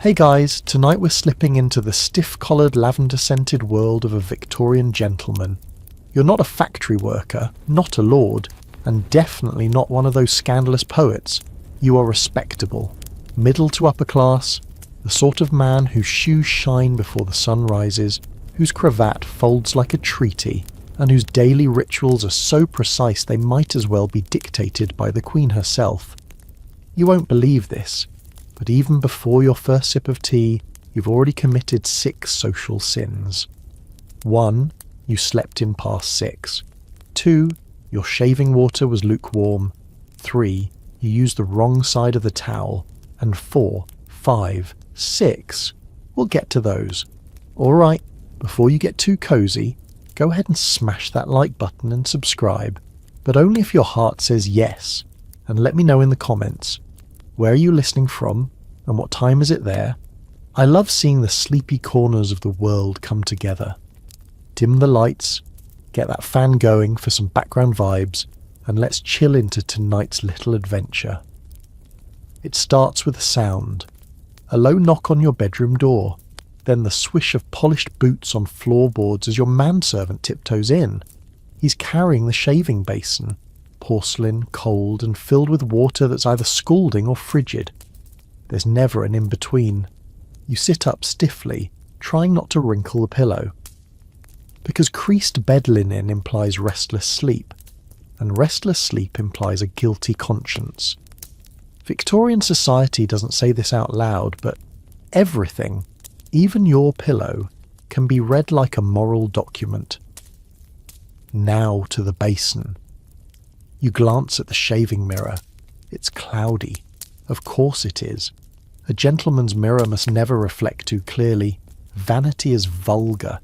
Hey guys, tonight we're slipping into the stiff-collared lavender-scented world of a Victorian gentleman. You're not a factory worker, not a lord, and definitely not one of those scandalous poets. You are respectable, middle to upper class, the sort of man whose shoes shine before the sun rises, whose cravat folds like a treaty, and whose daily rituals are so precise they might as well be dictated by the Queen herself. You won't believe this, but even before your first sip of tea, you've already committed 6 social sins. 1. You slept in past 6. 2. Your shaving water was lukewarm. 3. You used the wrong side of the towel. And 4, 5, 6. We'll get to those. Alright, before you get too cozy, go ahead and smash that like button and subscribe. But only if your heart says yes. And let me know in the comments. Where are you listening from, and what time is it there? I love seeing the sleepy corners of the world come together. Dim the lights, get that fan going for some background vibes, and let's chill into tonight's little adventure. It starts with a sound. A low knock on your bedroom door, then the swish of polished boots on floorboards as your manservant tiptoes in. He's carrying the shaving basin. Porcelain, cold, and filled with water that's either scalding or frigid. There's never an in-between. You sit up stiffly, trying not to wrinkle the pillow. Because creased bed linen implies restless sleep, and restless sleep implies a guilty conscience. Victorian society doesn't say this out loud, but everything, even your pillow, can be read like a moral document. Now to the basin. You glance at the shaving mirror. It's cloudy. Of course it is. A gentleman's mirror must never reflect too clearly. Vanity is vulgar.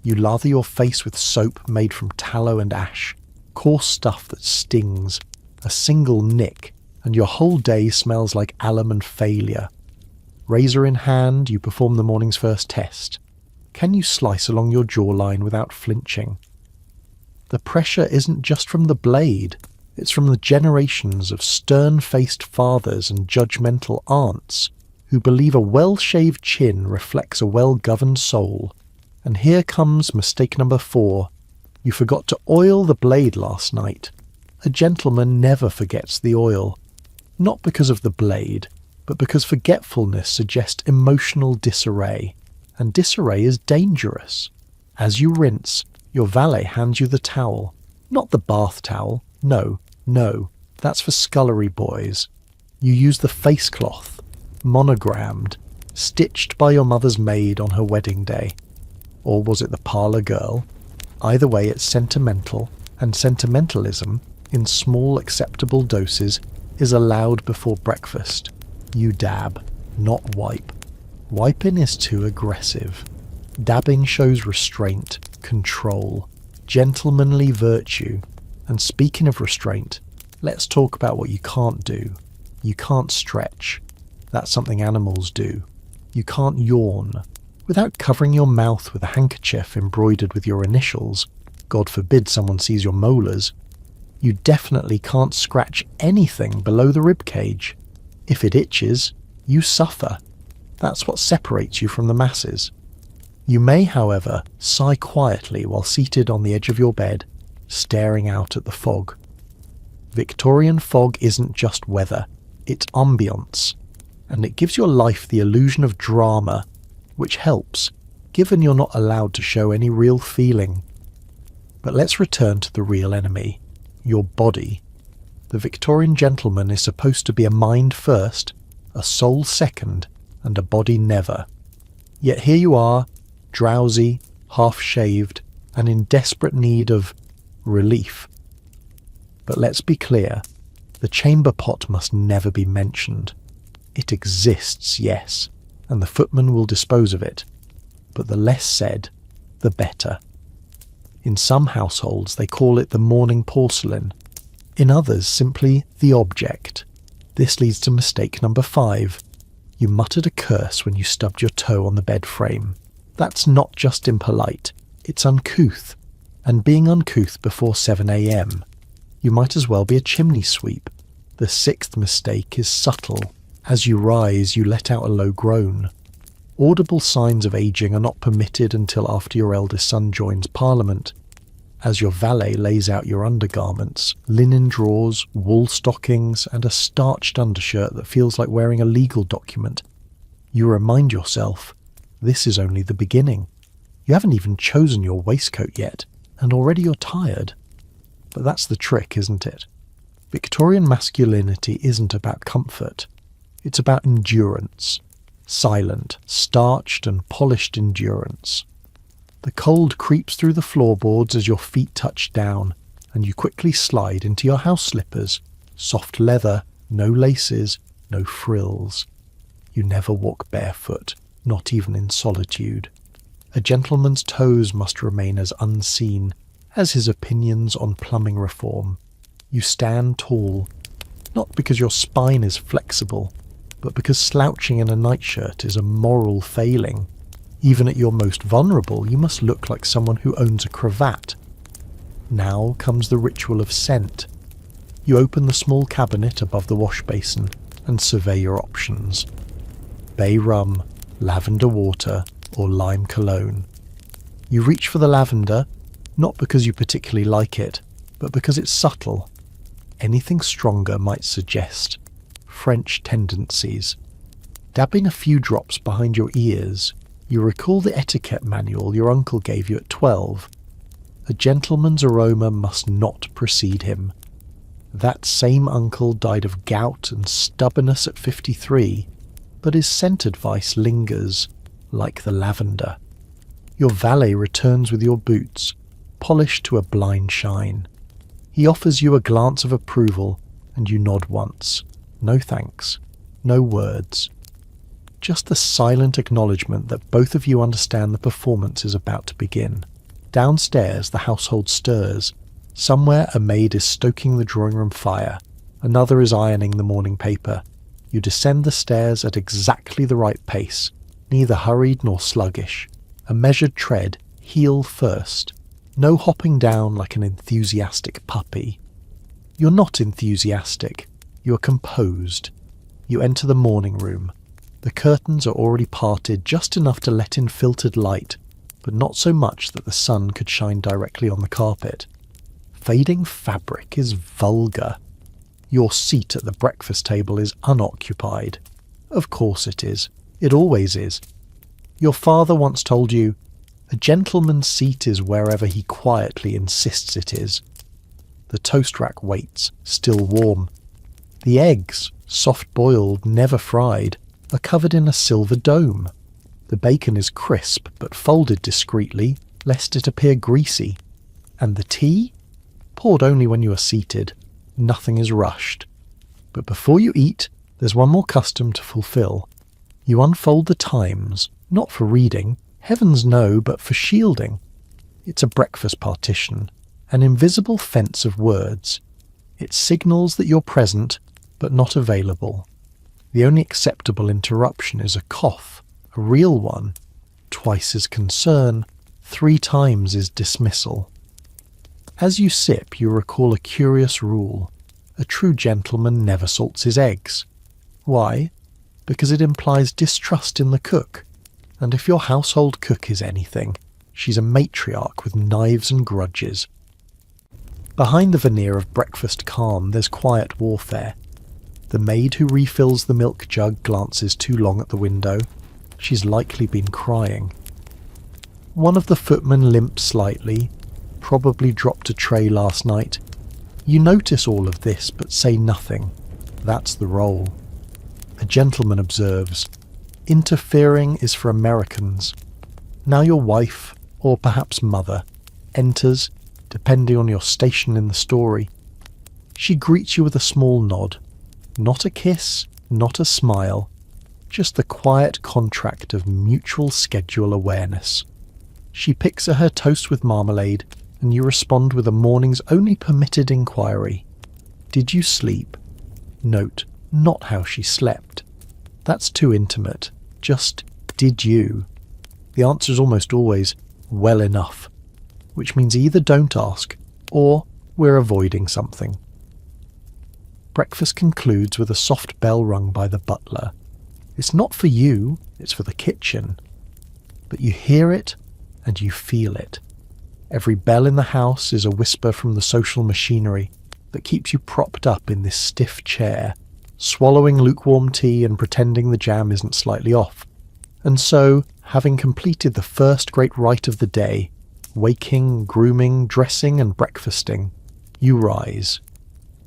You lather your face with soap made from tallow and ash, coarse stuff that stings. A single nick, and your whole day smells like alum and failure. Razor in hand, you perform the morning's first test. Can you slice along your jawline without flinching? The pressure isn't just from the blade, it's from the generations of stern-faced fathers and judgmental aunts who believe a well-shaved chin reflects a well-governed soul. And here comes mistake number 4. You forgot to oil the blade last night. A gentleman never forgets the oil. Not because of the blade, but because forgetfulness suggests emotional disarray. And disarray is dangerous. As you rinse, your valet hands you the towel. Not the bath towel. No, that's for scullery boys. You use the face cloth, monogrammed, stitched by your mother's maid on her wedding day. Or was it the parlour girl? Either way, it's sentimental, and sentimentalism, in small acceptable doses, is allowed before breakfast. You dab, not wipe. Wiping is too aggressive. Dabbing shows restraint, control, gentlemanly virtue. And speaking of restraint, let's talk about what you can't do. You can't stretch. That's something animals do. You can't yawn. Without covering your mouth with a handkerchief embroidered with your initials, God forbid someone sees your molars, you definitely can't scratch anything below the rib cage. If it itches, you suffer. That's what separates you from the masses. You may, however, sigh quietly while seated on the edge of your bed, staring out at the fog. Victorian fog isn't just weather, it's ambience, and it gives your life the illusion of drama, which helps, given you're not allowed to show any real feeling. But let's return to the real enemy, your body. The Victorian gentleman is supposed to be a mind first, a soul second, and a body never. Yet here you are, drowsy, half-shaved, and in desperate need of relief. But let's be clear, the chamber pot must never be mentioned. It exists, yes, and the footman will dispose of it, but the less said, the better. In some households they call it the morning porcelain, in others simply the object. This leads to mistake number 5. You muttered a curse when you stubbed your toe on the bed frame. That's not just impolite, it's uncouth. And being uncouth before 7 a.m. You might as well be a chimney sweep. The 6th mistake is subtle, As you rise, you let out a low groan. Audible signs of aging are not permitted until after your eldest son joins Parliament. As your valet lays out your undergarments, linen drawers, wool stockings, and a starched undershirt that feels like wearing a legal document, you remind yourself, this is only the beginning. You haven't even chosen your waistcoat yet, and already you're tired. But that's the trick, isn't it? Victorian masculinity isn't about comfort. It's about endurance. Silent, starched and polished endurance. The cold creeps through the floorboards as your feet touch down, and you quickly slide into your house slippers. Soft leather, no laces, no frills. You never walk barefoot, not even in solitude. A gentleman's toes must remain as unseen as his opinions on plumbing reform. You stand tall, not because your spine is flexible, but because slouching in a nightshirt is a moral failing. Even at your most vulnerable, you must look like someone who owns a cravat. Now comes the ritual of scent. You open the small cabinet above the wash basin and survey your options. Bay rum, lavender water, or lime cologne. You reach for the lavender, not because you particularly like it, but because it's subtle. Anything stronger might suggest French tendencies. Dabbing a few drops behind your ears, you recall the etiquette manual your uncle gave you at 12. A gentleman's aroma must not precede him. That same uncle died of gout and stubbornness at 53, but his scent advice lingers, like the lavender. Your valet returns with your boots, polished to a blind shine. He offers you a glance of approval, and you nod once. No thanks. No words. Just the silent acknowledgement that both of you understand the performance is about to begin. Downstairs, the household stirs. Somewhere a maid is stoking the drawing room fire. Another is ironing the morning paper. You descend the stairs at exactly the right pace, neither hurried nor sluggish. A measured tread, heel first. No hopping down like an enthusiastic puppy. You're not enthusiastic. You are composed. You enter the morning room. The curtains are already parted just enough to let in filtered light, but not so much that the sun could shine directly on the carpet. Fading fabric is vulgar. Your seat at the breakfast table is unoccupied. Of course it is. It always is. Your father once told you, a gentleman's seat is wherever he quietly insists it is. The toast rack waits, still warm. The eggs, soft-boiled, never fried, are covered in a silver dome. The bacon is crisp but folded discreetly, lest it appear greasy. And the tea? Poured only when you are seated. Nothing is rushed. But before you eat, there's one more custom to fulfill. You unfold the Times, not for reading, heavens no, but for shielding. It's a breakfast partition, an invisible fence of words. It signals that you're present, but not available. The only acceptable interruption is a cough, a real one. Twice is concern, 3 times is dismissal. As you sip, you recall a curious rule. A true gentleman never salts his eggs. Why? Because it implies distrust in the cook. And if your household cook is anything, she's a matriarch with knives and grudges. Behind the veneer of breakfast calm, there's quiet warfare. The maid who refills the milk jug glances too long at the window. She's likely been crying. One of the footmen limps slightly, probably dropped a tray last night. You notice all of this, but say nothing. That's the role. A gentleman observes, interfering is for Americans. Now your wife, or perhaps mother, enters, depending on your station in the story. She greets you with a small nod. Not a kiss, not a smile, just the quiet contract of mutual schedule awareness. She picks at her toast with marmalade, and you respond with a morning's only permitted inquiry. Did you sleep? Note, not how she slept. That's too intimate. Just, did you? The answer is almost always, well enough, which means either don't ask, or we're avoiding something. Breakfast concludes with a soft bell rung by the butler. It's not for you, it's for the kitchen. But you hear it and you feel it. Every bell in the house is a whisper from the social machinery that keeps you propped up in this stiff chair, swallowing lukewarm tea and pretending the jam isn't slightly off. And so, having completed the first great rite of the day, waking, grooming, dressing and breakfasting, you rise.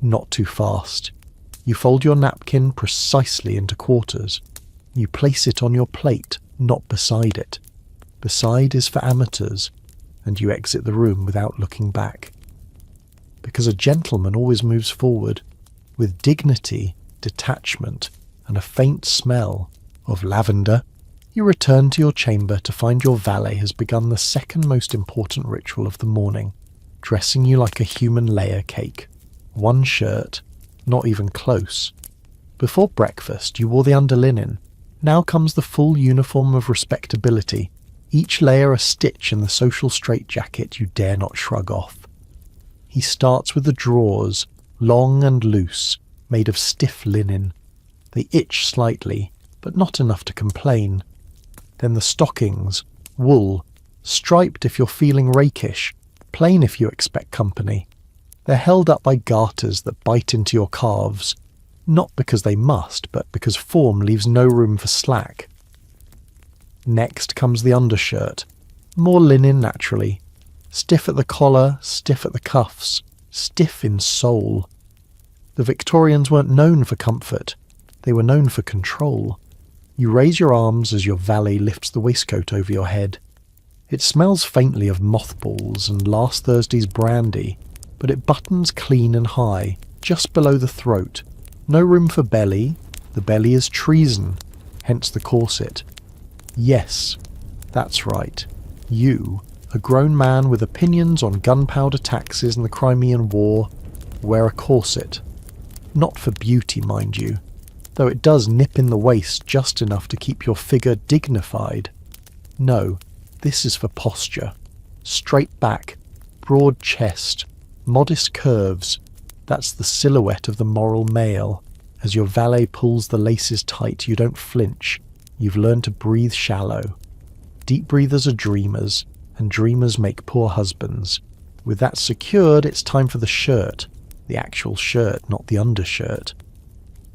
Not too fast. You fold your napkin precisely into quarters. You place it on your plate, not beside it. Beside is for amateurs, and you exit the room without looking back. Because a gentleman always moves forward, with dignity, detachment, and a faint smell of lavender. You return to your chamber to find your valet has begun the second most important ritual of the morning, dressing you like a human layer cake. One shirt, not even close. Before breakfast you wore the underlinen. Now comes the full uniform of respectability, each layer a stitch in the social straitjacket you dare not shrug off. He starts with the drawers, long and loose, made of stiff linen. They itch slightly, but not enough to complain. Then the stockings, wool, striped if you're feeling rakish, plain if you expect company. They're held up by garters that bite into your calves, not because they must, but because form leaves no room for slack. Next comes the undershirt, more linen naturally, stiff at the collar, stiff at the cuffs, stiff in soul. The Victorians weren't known for comfort, they were known for control. You raise your arms as your valet lifts the waistcoat over your head. It smells faintly of mothballs and last Thursday's brandy, but it buttons clean and high, just below the throat. No room for belly. The belly is treason, hence the corset. Yes, that's right. You, a grown man with opinions on gunpowder taxes and the Crimean War, wear a corset. Not for beauty, mind you, though it does nip in the waist just enough to keep your figure dignified. No, this is for posture. Straight back, broad chest, modest curves. That's the silhouette of the moral male. As your valet pulls the laces tight, you don't flinch. You've learned to breathe shallow. Deep breathers are dreamers, and dreamers make poor husbands. With that secured, it's time for the shirt. The actual shirt, not the undershirt.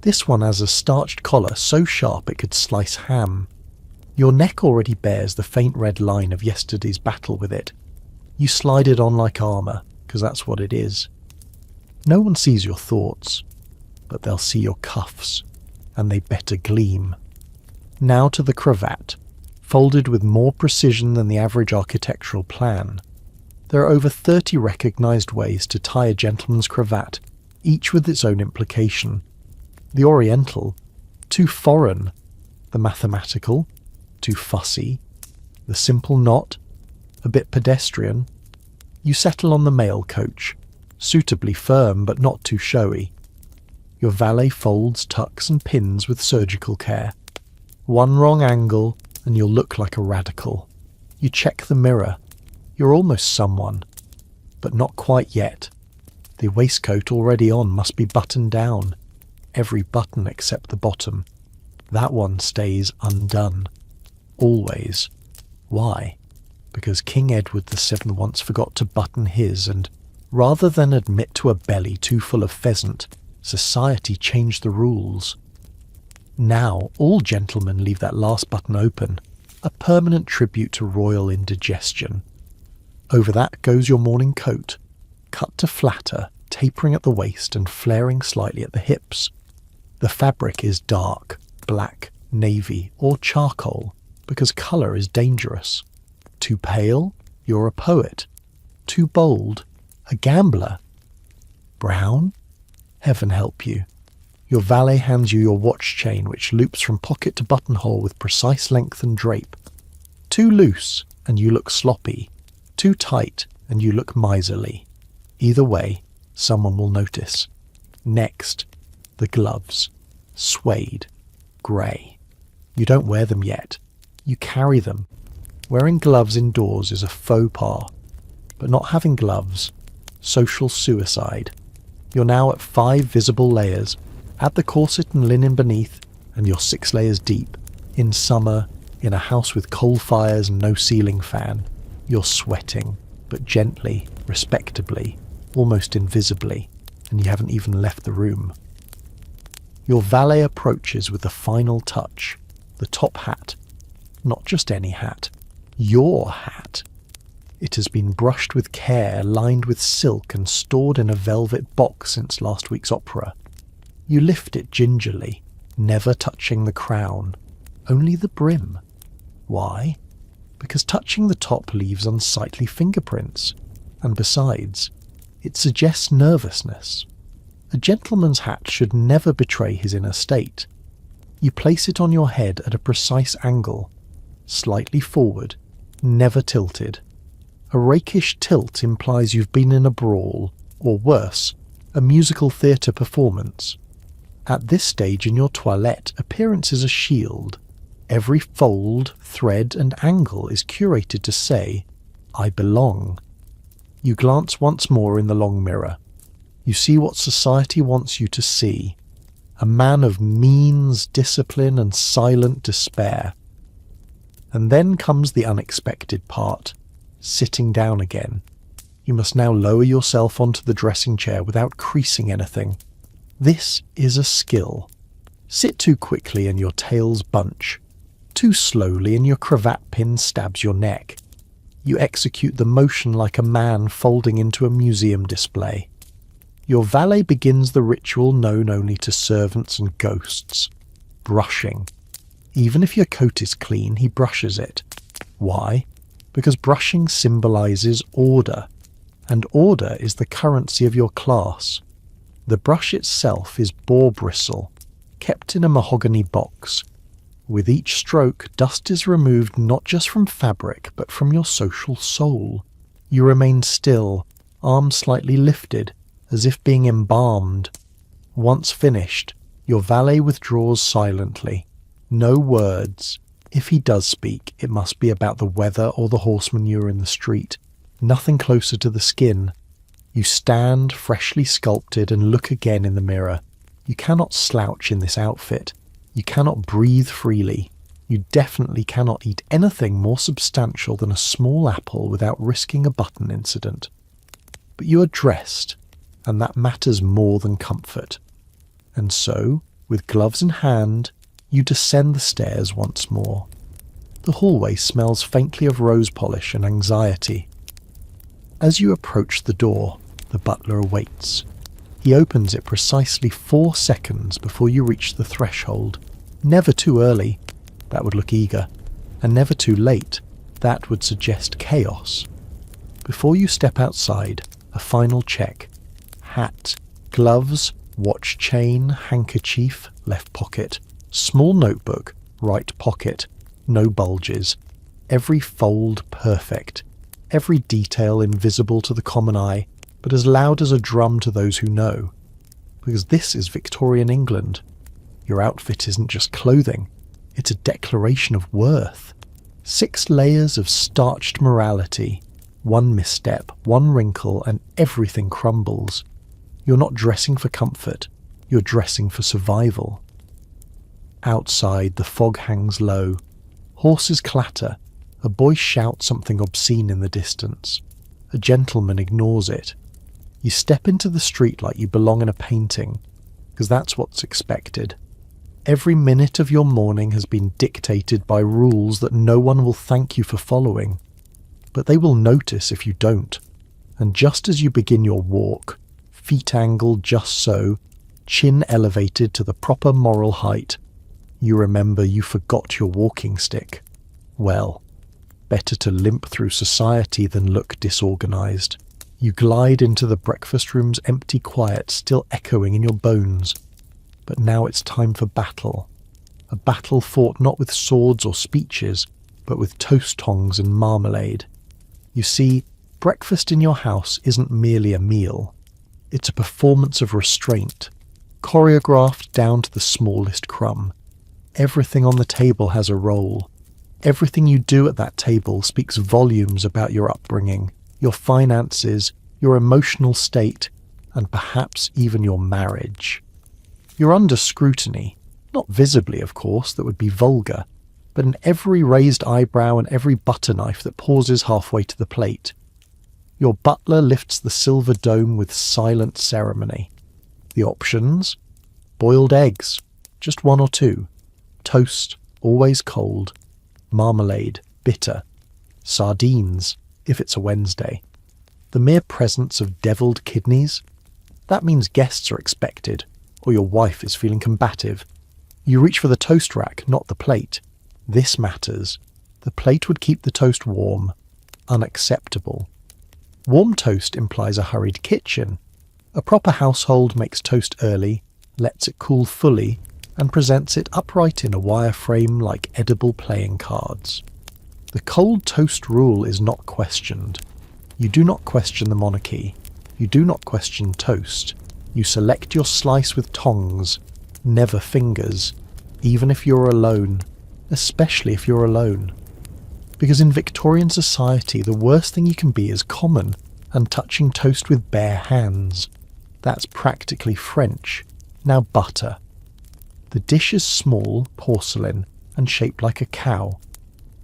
This one has a starched collar so sharp it could slice ham. Your neck already bears the faint red line of yesterday's battle with it. You slide it on like armour, because that's what it is. No one sees your thoughts, but they'll see your cuffs, and they better gleam. Now to the cravat, folded with more precision than the average architectural plan. There are over 30 recognised ways to tie a gentleman's cravat, each with its own implication. The oriental, too foreign. The mathematical, too fussy. The simple knot, a bit pedestrian. You settle on the mail coach, suitably firm but not too showy. Your valet folds, tucks and pins with surgical care. One wrong angle and you'll look like a radical. You check the mirror. You're almost someone, but not quite yet. The waistcoat already on must be buttoned down. Every button except the bottom. That one stays undone. Always. Why? Because King Edward VII once forgot to button his, and rather than admit to a belly too full of pheasant, society changed the rules. Now all gentlemen leave that last button open, a permanent tribute to royal indigestion. Over that goes your morning coat, cut to flatter, tapering at the waist and flaring slightly at the hips. The fabric is dark, black, navy, or charcoal, because colour is dangerous. Too pale? You're a poet. Too bold? A gambler. Brown? Heaven help you. Your valet hands you your watch chain, which loops from pocket to buttonhole with precise length and drape. Too loose, and you look sloppy. Too tight, and you look miserly. Either way, someone will notice. Next, the gloves. Suede. Grey. You don't wear them yet. You carry them. Wearing gloves indoors is a faux pas. But not having gloves, social suicide. You're now at 5 visible layers. Add the corset and linen beneath, and you're 6 layers deep. In summer, in a house with coal fires and no ceiling fan, you're sweating, but gently, respectably, almost invisibly, and you haven't even left the room. Your valet approaches with the final touch, the top hat. Not just any hat, your hat. It has been brushed with care, lined with silk and stored in a velvet box since last week's opera. You lift it gingerly, never touching the crown, only the brim. Why? Because touching the top leaves unsightly fingerprints, and besides, it suggests nervousness. A gentleman's hat should never betray his inner state. You place it on your head at a precise angle, slightly forward, never tilted. A rakish tilt implies you've been in a brawl, or worse, a musical theatre performance. At this stage in your toilette, appearance is a shield. Every fold, thread and angle is curated to say, I belong. You glance once more in the long mirror. You see what society wants you to see. A man of means, discipline and silent despair. And then comes the unexpected part, sitting down again. You must now lower yourself onto the dressing chair without creasing anything. This is a skill. Sit too quickly and your tails bunch. Too slowly and your cravat pin stabs your neck. You execute the motion like a man folding into a museum display. Your valet begins the ritual known only to servants and ghosts. Brushing. Even if your coat is clean, he brushes it. Why? Because brushing symbolises order, and order is the currency of your class. The brush itself is boar bristle, kept in a mahogany box. With each stroke, dust is removed not just from fabric, but from your social soul. You remain still, arms slightly lifted, as if being embalmed. Once finished, your valet withdraws silently. No words. If he does speak, it must be about the weather or the horse manure in the street. Nothing closer to the skin. You stand, freshly sculpted, and look again in the mirror. You cannot slouch in this outfit. You cannot breathe freely. You definitely cannot eat anything more substantial than a small apple without risking a button incident. But you are dressed, and that matters more than comfort. And so, with gloves in hand, you descend the stairs once more. The hallway smells faintly of rose polish and anxiety. As you approach the door, the butler awaits. He opens it precisely 4 seconds before you reach the threshold. Never too early, that would look eager, and never too late, that would suggest chaos. Before you step outside, a final check. Hat, gloves, watch chain, handkerchief, left pocket, small notebook, right pocket, no bulges, every fold perfect, every detail invisible to the common eye, but as loud as a drum to those who know. Because this is Victorian England. Your outfit isn't just clothing, it's a declaration of worth. 6 layers of starched morality. One misstep, one wrinkle, and everything crumbles. You're not dressing for comfort, you're dressing for survival. Outside, the fog hangs low. Horses clatter. A boy shouts something obscene in the distance. A gentleman ignores it. You step into the street like you belong in a painting, because that's what's expected. Every minute of your morning has been dictated by rules that no one will thank you for following. But they will notice if you don't. And just as you begin your walk, feet angled just so, chin elevated to the proper moral height, you remember you forgot your walking stick. Well, better to limp through society than look disorganized. You glide into the breakfast room's empty quiet still echoing in your bones. But now it's time for battle. A battle fought not with swords or speeches, but with toast tongs and marmalade. You see, breakfast in your house isn't merely a meal. It's a performance of restraint, choreographed down to the smallest crumb. Everything on the table has a role. Everything you do at that table speaks volumes about your upbringing, your finances, your emotional state, and perhaps even your marriage. You're under scrutiny, not visibly, of course, that would be vulgar, but in every raised eyebrow and every butter knife that pauses halfway to the plate. Your butler lifts the silver dome with silent ceremony. The options? Boiled eggs, just one or two. Toast, always cold. Marmalade, bitter. Sardines, if it's a Wednesday. The mere presence of devilled kidneys? That means guests are expected, or your wife is feeling combative. You reach for the toast rack, not the plate. This matters. The plate would keep the toast warm. Unacceptable. Warm toast implies a hurried kitchen. A proper household makes toast early, lets it cool fully, and presents it upright in a wire frame like edible playing cards. The cold toast rule is not questioned. You do not question the monarchy. You do not question toast. You select your slice with tongs, never fingers, even if you're alone, especially if you're alone. Because in Victorian society, the worst thing you can be is common and touching toast with bare hands. That's practically French. Now butter. The dish is small, porcelain, and shaped like a cow.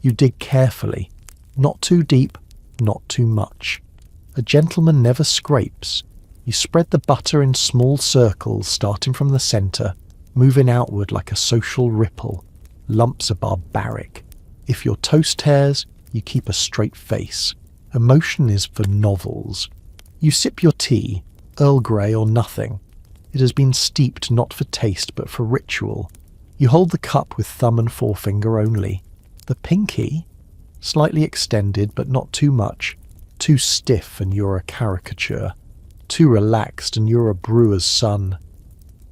You dig carefully. Not too deep, not too much. A gentleman never scrapes. You spread the butter in small circles starting from the centre, moving outward like a social ripple. Lumps are barbaric. If your toast tears, you keep a straight face. Emotion is for novels. You sip your tea, Earl Grey or nothing. It has been steeped not for taste but for ritual. You hold the cup with thumb and forefinger only. The pinky? Slightly extended but not too much. Too stiff and you're a caricature. Too relaxed and you're a brewer's son.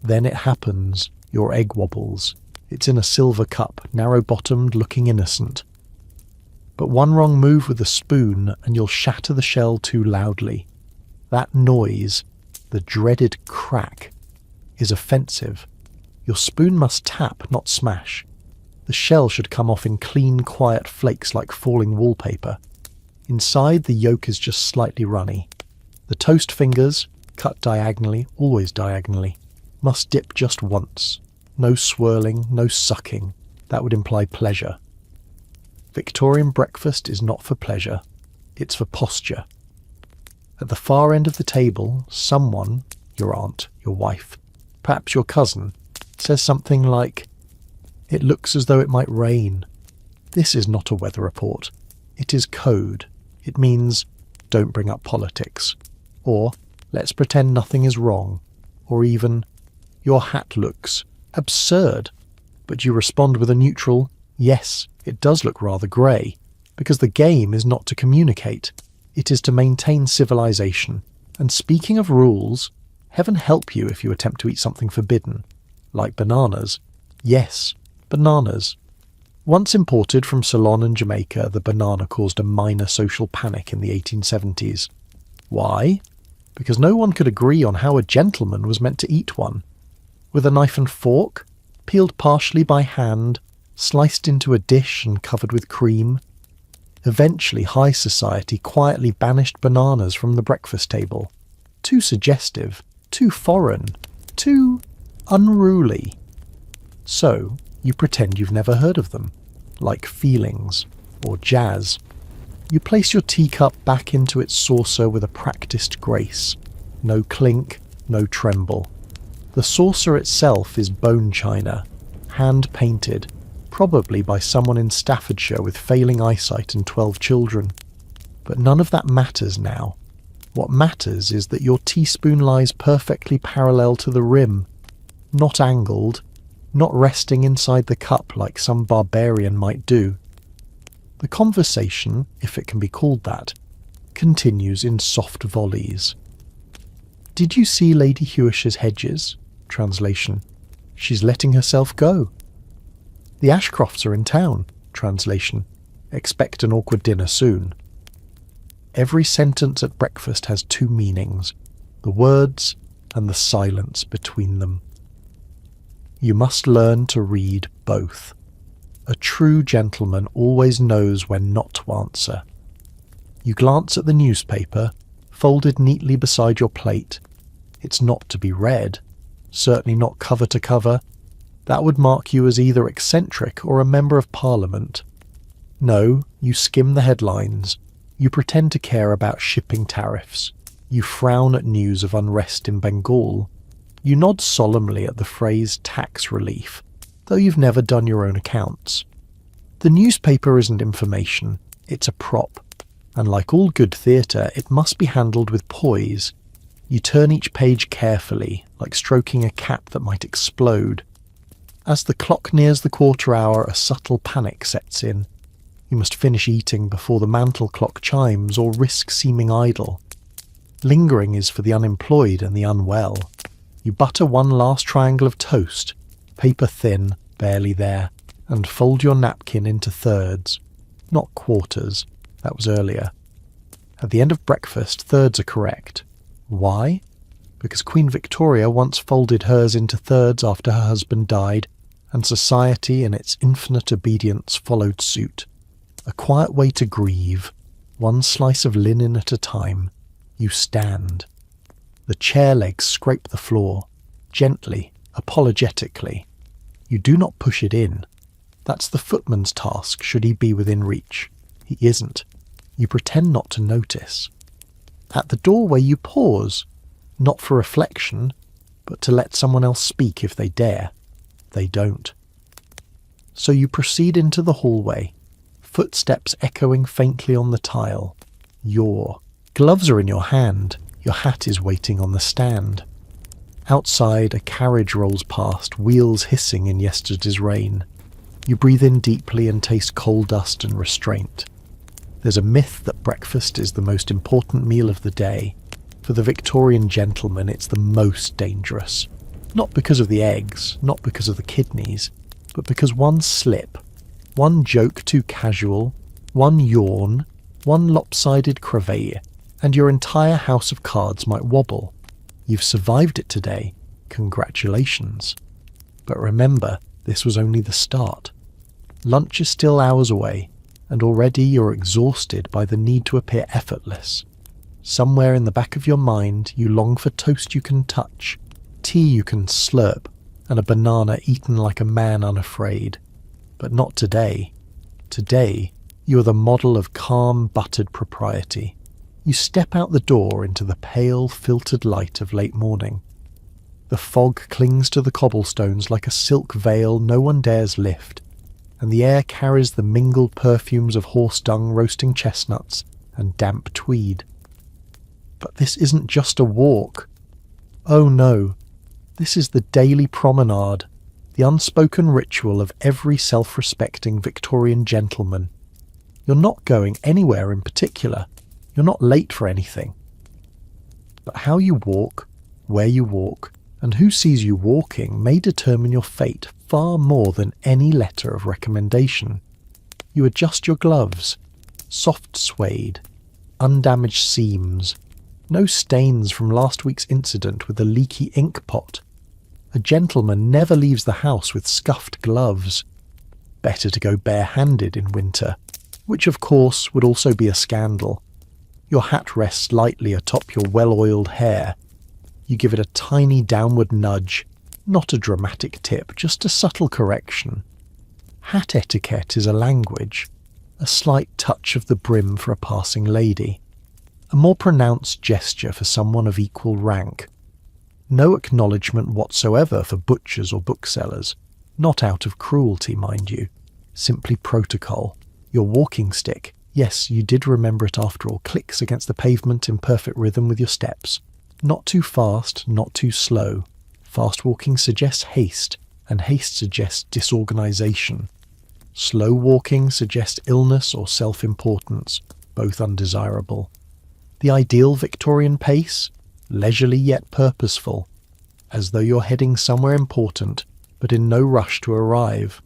Then it happens. Your egg wobbles. It's in a silver cup, narrow-bottomed, looking innocent. But one wrong move with a spoon and you'll shatter the shell too loudly. That noise, the dreaded crack, is offensive. Your spoon must tap, not smash. The shell should come off in clean, quiet flakes like falling wallpaper. Inside, the yolk is just slightly runny. The toast fingers, cut diagonally, always diagonally, must dip just once. No swirling, no sucking. That would imply pleasure. Victorian breakfast is not for pleasure. It's for posture. At the far end of the table, someone, your aunt, your wife, perhaps your cousin, says something like, "It looks as though it might rain." This is not a weather report. It is code. It means, don't bring up politics. Or, let's pretend nothing is wrong. Or even, your hat looks absurd. But you respond with a neutral, yes, it does look rather grey, because the game is not to communicate. It is to maintain civilization. And speaking of rules, heaven help you if you attempt to eat something forbidden, like bananas. Yes, bananas. Once imported from Ceylon and Jamaica, the banana caused a minor social panic in the 1870s. Why? Because no one could agree on how a gentleman was meant to eat one. With a knife and fork, peeled partially by hand, sliced into a dish and covered with cream. Eventually, high society quietly banished bananas from the breakfast table. Too suggestive, too foreign, too unruly. So, you pretend you've never heard of them, like feelings or jazz. You place your teacup back into its saucer with a practiced grace. No clink, no tremble. The saucer itself is bone china, hand-painted, probably by someone in Staffordshire with failing eyesight and 12 children. But none of that matters now. What matters is that your teaspoon lies perfectly parallel to the rim, not angled, not resting inside the cup like some barbarian might do. The conversation, if it can be called that, continues in soft volleys. "Did you see Lady Hewish's hedges?" Translation. "She's letting herself go." "The Ashcrofts are in town." Translation. "Expect an awkward dinner soon." Every sentence at breakfast has two meanings, the words and the silence between them. You must learn to read both. A true gentleman always knows when not to answer. You glance at the newspaper, folded neatly beside your plate. It's not to be read, certainly not cover to cover. That would mark you as either eccentric or a member of Parliament. No, you skim the headlines. You pretend to care about shipping tariffs. You frown at news of unrest in Bengal. You nod solemnly at the phrase tax relief, though you've never done your own accounts. The newspaper isn't information, it's a prop. And like all good theatre, it must be handled with poise. You turn each page carefully, like stroking a cat that might explode. As the clock nears the quarter hour, a subtle panic sets in. You must finish eating before the mantel clock chimes or risk seeming idle. Lingering is for the unemployed and the unwell. You butter one last triangle of toast, paper thin, barely there, and fold your napkin into thirds, not quarters. That was earlier. At the end of breakfast, thirds are correct. Why? Because Queen Victoria once folded hers into thirds after her husband died, and society in its infinite obedience followed suit. A quiet way to grieve, one slice of linen at a time. You stand. The chair legs scrape the floor, gently, apologetically. You do not push it in. That's the footman's task, should he be within reach. He isn't. You pretend not to notice. At the doorway you pause, not for reflection, but to let someone else speak if they dare. They don't. So you proceed into the hallway, footsteps echoing faintly on the tile. Your gloves are in your hand, your hat is waiting on the stand. Outside, a carriage rolls past, wheels hissing in yesterday's rain. You breathe in deeply and taste coal dust and restraint. There's a myth that breakfast is the most important meal of the day. For the Victorian gentleman, it's the most dangerous. Not because of the eggs, not because of the kidneys, but because one slip, one joke too casual, one yawn, one lopsided crevaille, and your entire house of cards might wobble. You've survived it today. Congratulations. But remember, this was only the start. Lunch is still hours away, and already you're exhausted by the need to appear effortless. Somewhere in the back of your mind, you long for toast you can touch, tea you can slurp, and a banana eaten like a man unafraid. But not today. Today, you are the model of calm, buttered propriety. You step out the door into the pale, filtered light of late morning. The fog clings to the cobblestones like a silk veil no one dares lift, and the air carries the mingled perfumes of horse dung, roasting chestnuts, and damp tweed. But this isn't just a walk. Oh no, this is the daily promenade, the unspoken ritual of every self-respecting Victorian gentleman. You're not going anywhere in particular. You're not late for anything. But how you walk, where you walk, and who sees you walking may determine your fate far more than any letter of recommendation. You adjust your gloves, soft suede, undamaged seams, no stains from last week's incident with the leaky ink pot. A gentleman never leaves the house with scuffed gloves. Better to go bare-handed in winter, which of course would also be a scandal. Your hat rests lightly atop your well-oiled hair. You give it a tiny downward nudge, not a dramatic tip, just a subtle correction. Hat etiquette is a language, a slight touch of the brim for a passing lady, a more pronounced gesture for someone of equal rank. No acknowledgement whatsoever for butchers or booksellers, not out of cruelty, mind you, simply protocol. Your walking stick, yes, you did remember it after all, clicks against the pavement in perfect rhythm with your steps. Not too fast, not too slow. Fast walking suggests haste, and haste suggests disorganization. Slow walking suggests illness or self-importance, both undesirable. The ideal Victorian pace? Leisurely yet purposeful, as though you're heading somewhere important, but in no rush to arrive.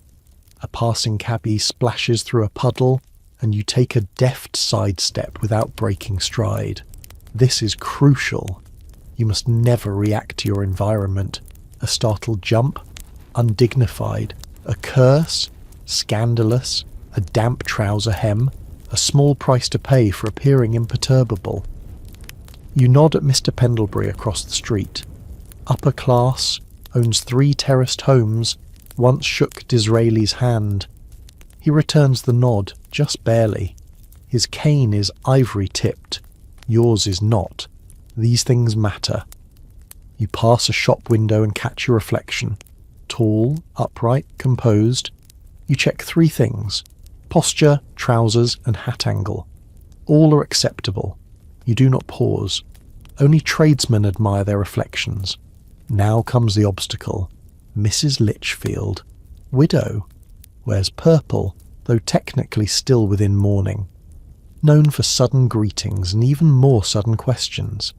A passing cabbie splashes through a puddle, and you take a deft sidestep without breaking stride. This is crucial. You must never react to your environment. A startled jump? Undignified. A curse? Scandalous. A damp trouser hem? A small price to pay for appearing imperturbable. You nod at Mr. Pendlebury across the street. Upper class, owns 3 terraced homes, once shook Disraeli's hand. He returns the nod, just barely. His cane is ivory-tipped. Yours is not. These things matter. You pass a shop window and catch your reflection. Tall, upright, composed. You check 3 things: posture, trousers, and hat angle. All are acceptable. You do not pause. Only tradesmen admire their reflections. Now comes the obstacle. Mrs. Litchfield. Widow. Wears purple, though technically still within mourning. Known for sudden greetings and even more sudden questions.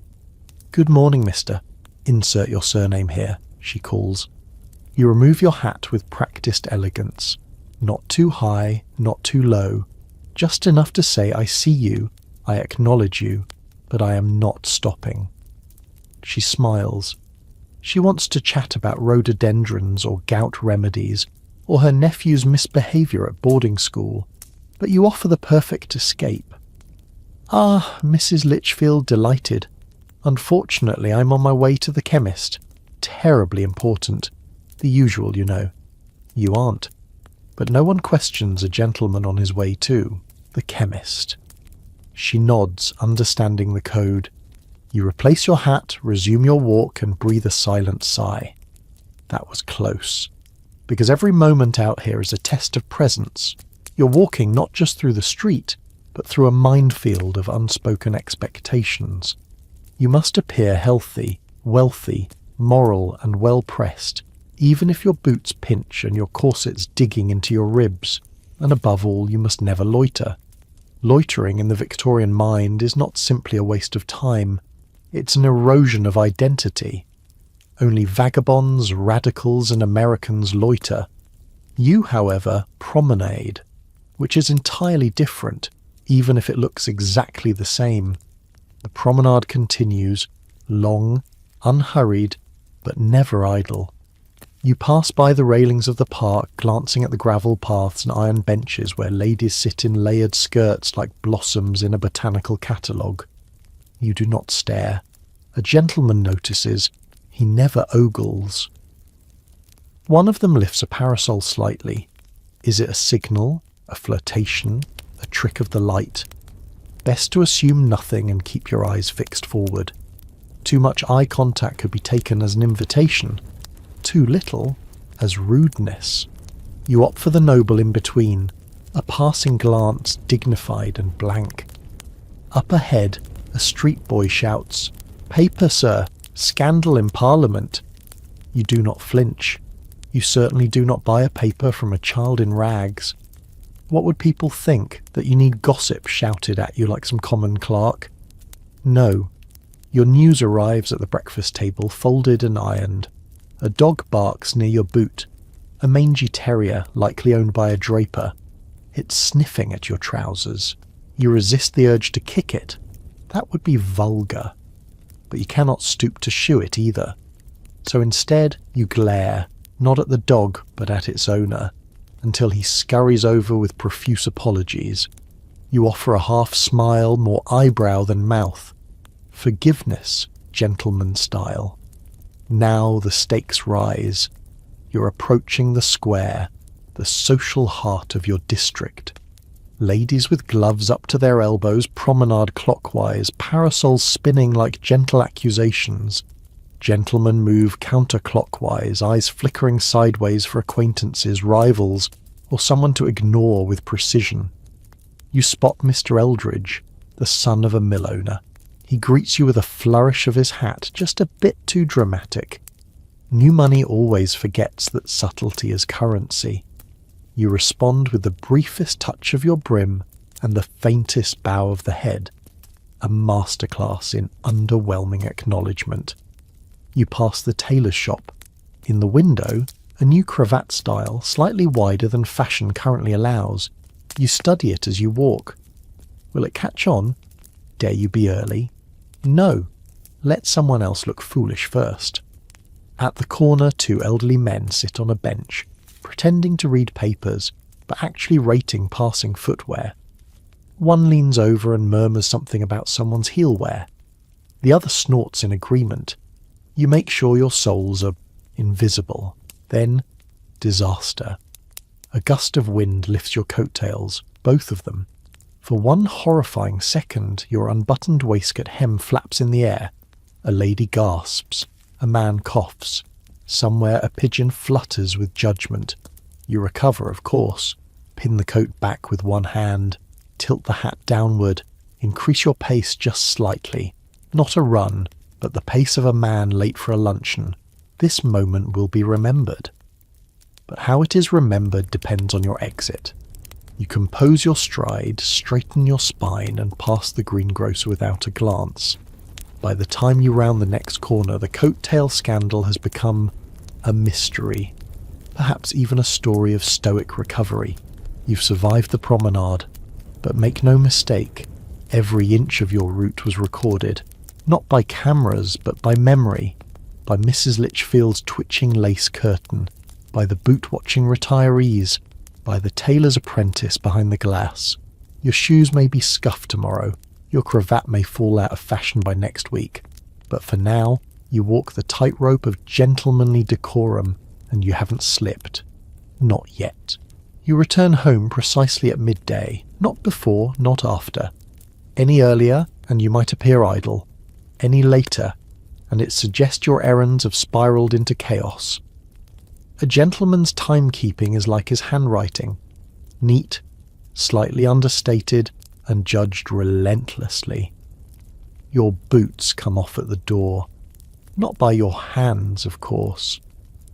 "Good morning, mister. Insert your surname here," she calls. You remove your hat with practiced elegance. Not too high, not too low. Just enough to say, "I see you, I acknowledge you, but I am not stopping." She smiles. She wants to chat about rhododendrons or gout remedies, or her nephew's misbehaviour at boarding school, but you offer the perfect escape. "Ah, Mrs. Litchfield, delighted. Unfortunately, I'm on my way to the chemist. Terribly important. The usual, you know." You aren't. But no one questions a gentleman on his way to the chemist. She nods, understanding the code. You replace your hat, resume your walk, and breathe a silent sigh. That was close. Because every moment out here is a test of presence. You're walking not just through the street, but through a minefield of unspoken expectations. You must appear healthy, wealthy, moral, and well-pressed, even if your boots pinch and your corset's digging into your ribs. And above all, you must never loiter. Loitering in the Victorian mind is not simply a waste of time. It's an erosion of identity. Only vagabonds, radicals, and Americans loiter. You, however, promenade, which is entirely different, even if it looks exactly the same. The promenade continues, long, unhurried, but never idle. You pass by the railings of the park, glancing at the gravel paths and iron benches where ladies sit in layered skirts like blossoms in a botanical catalogue. You do not stare. A gentleman notices. He never ogles. One of them lifts a parasol slightly. Is it a signal, a flirtation, a trick of the light? Best to assume nothing and keep your eyes fixed forward. Too much eye contact could be taken as an invitation. Too little as rudeness. You opt for the noble in between, a passing glance dignified and blank. Up ahead, a street boy shouts, "Paper, sir! Scandal in Parliament!" You do not flinch. You certainly do not buy a paper from a child in rags. What would people think, that you need gossip shouted at you like some common clerk? No. Your news arrives at the breakfast table, folded and ironed. A dog barks near your boot. A mangy terrier, likely owned by a draper. It's sniffing at your trousers. You resist the urge to kick it. That would be vulgar. But you cannot stoop to shoe it either. So instead, you glare, not at the dog, but at its owner, until he scurries over with profuse apologies. You offer a half smile, more eyebrow than mouth. Forgiveness, gentleman style. Now the stakes rise. You're approaching the square, the social heart of your district. Ladies with gloves up to their elbows promenade clockwise, parasols spinning like gentle accusations. Gentlemen move counterclockwise, eyes flickering sideways for acquaintances, rivals, or someone to ignore with precision. You spot Mr. Eldridge, the son of a mill owner. He greets you with a flourish of his hat, just a bit too dramatic. New money always forgets that subtlety is currency. You respond with the briefest touch of your brim and the faintest bow of the head. A masterclass in underwhelming acknowledgement. You pass the tailor's shop. In the window, a new cravat style, slightly wider than fashion currently allows. You study it as you walk. Will it catch on? Dare you be early? No. Let someone else look foolish first. At the corner, 2 elderly men sit on a bench, pretending to read papers, but actually rating passing footwear. One leans over and murmurs something about someone's heel wear. The other snorts in agreement. You make sure your souls are invisible. Then, disaster. A gust of wind lifts your coattails, both of them. For one horrifying second, your unbuttoned waistcoat hem flaps in the air. A lady gasps. A man coughs. Somewhere a pigeon flutters with judgment. You recover, of course. Pin the coat back with one hand. Tilt the hat downward. Increase your pace just slightly. Not a run, but the pace of a man late for a luncheon. This moment will be remembered. But how it is remembered depends on your exit. You compose your stride, straighten your spine, and pass the greengrocer without a glance. By the time you round the next corner, the coat-tail scandal has become a mystery. Perhaps even a story of stoic recovery. You've survived the promenade, but make no mistake, every inch of your route was recorded, not by cameras, but by memory, by Mrs. Litchfield's twitching lace curtain, by the boot-watching retirees, by the tailor's apprentice behind the glass. Your shoes may be scuffed tomorrow, your cravat may fall out of fashion by next week, but for now, you walk the tightrope of gentlemanly decorum, and you haven't slipped. Not yet. You return home precisely at midday, not before, not after. Any earlier, and you might appear idle. Any later, and it suggests your errands have spiralled into chaos. A gentleman's timekeeping is like his handwriting. Neat, slightly understated, and judged relentlessly. Your boots come off at the door. Not by your hands, of course.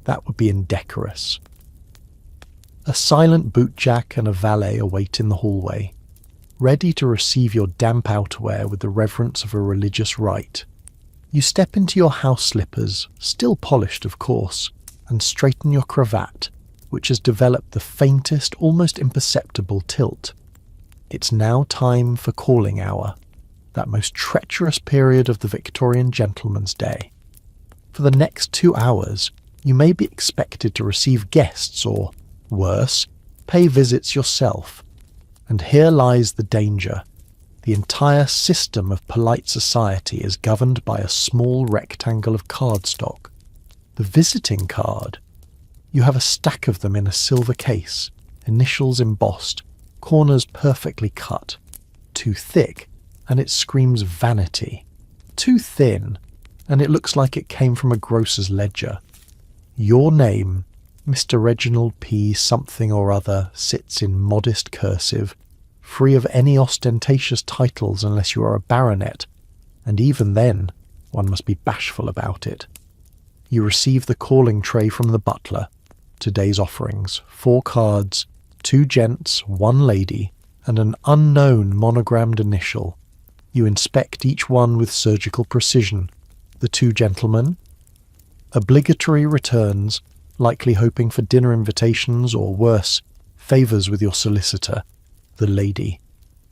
That would be indecorous. A silent bootjack and a valet await in the hallway, ready to receive your damp outerwear with the reverence of a religious rite. You step into your house slippers, still polished of course, and straighten your cravat, which has developed the faintest, almost imperceptible tilt. It's now time for calling hour, that most treacherous period of the Victorian gentleman's day. For the next 2 hours, you may be expected to receive guests or, worse, pay visits yourself. And here lies the danger. The entire system of polite society is governed by a small rectangle of cardstock. The visiting card. You have a stack of them in a silver case, initials embossed, corners perfectly cut. Too thick, and it screams vanity. Too thin, and it looks like it came from a grocer's ledger. Your name, Mr. Reginald P. something or other, sits in modest cursive, free of any ostentatious titles unless you are a baronet, and even then, one must be bashful about it. You receive the calling tray from the butler. Today's offerings: 4 cards, 2 gents, 1 lady, and an unknown monogrammed initial. You inspect each one with surgical precision. The 2 gentlemen. Obligatory returns, likely hoping for dinner invitations or, worse, favours with your solicitor. The lady.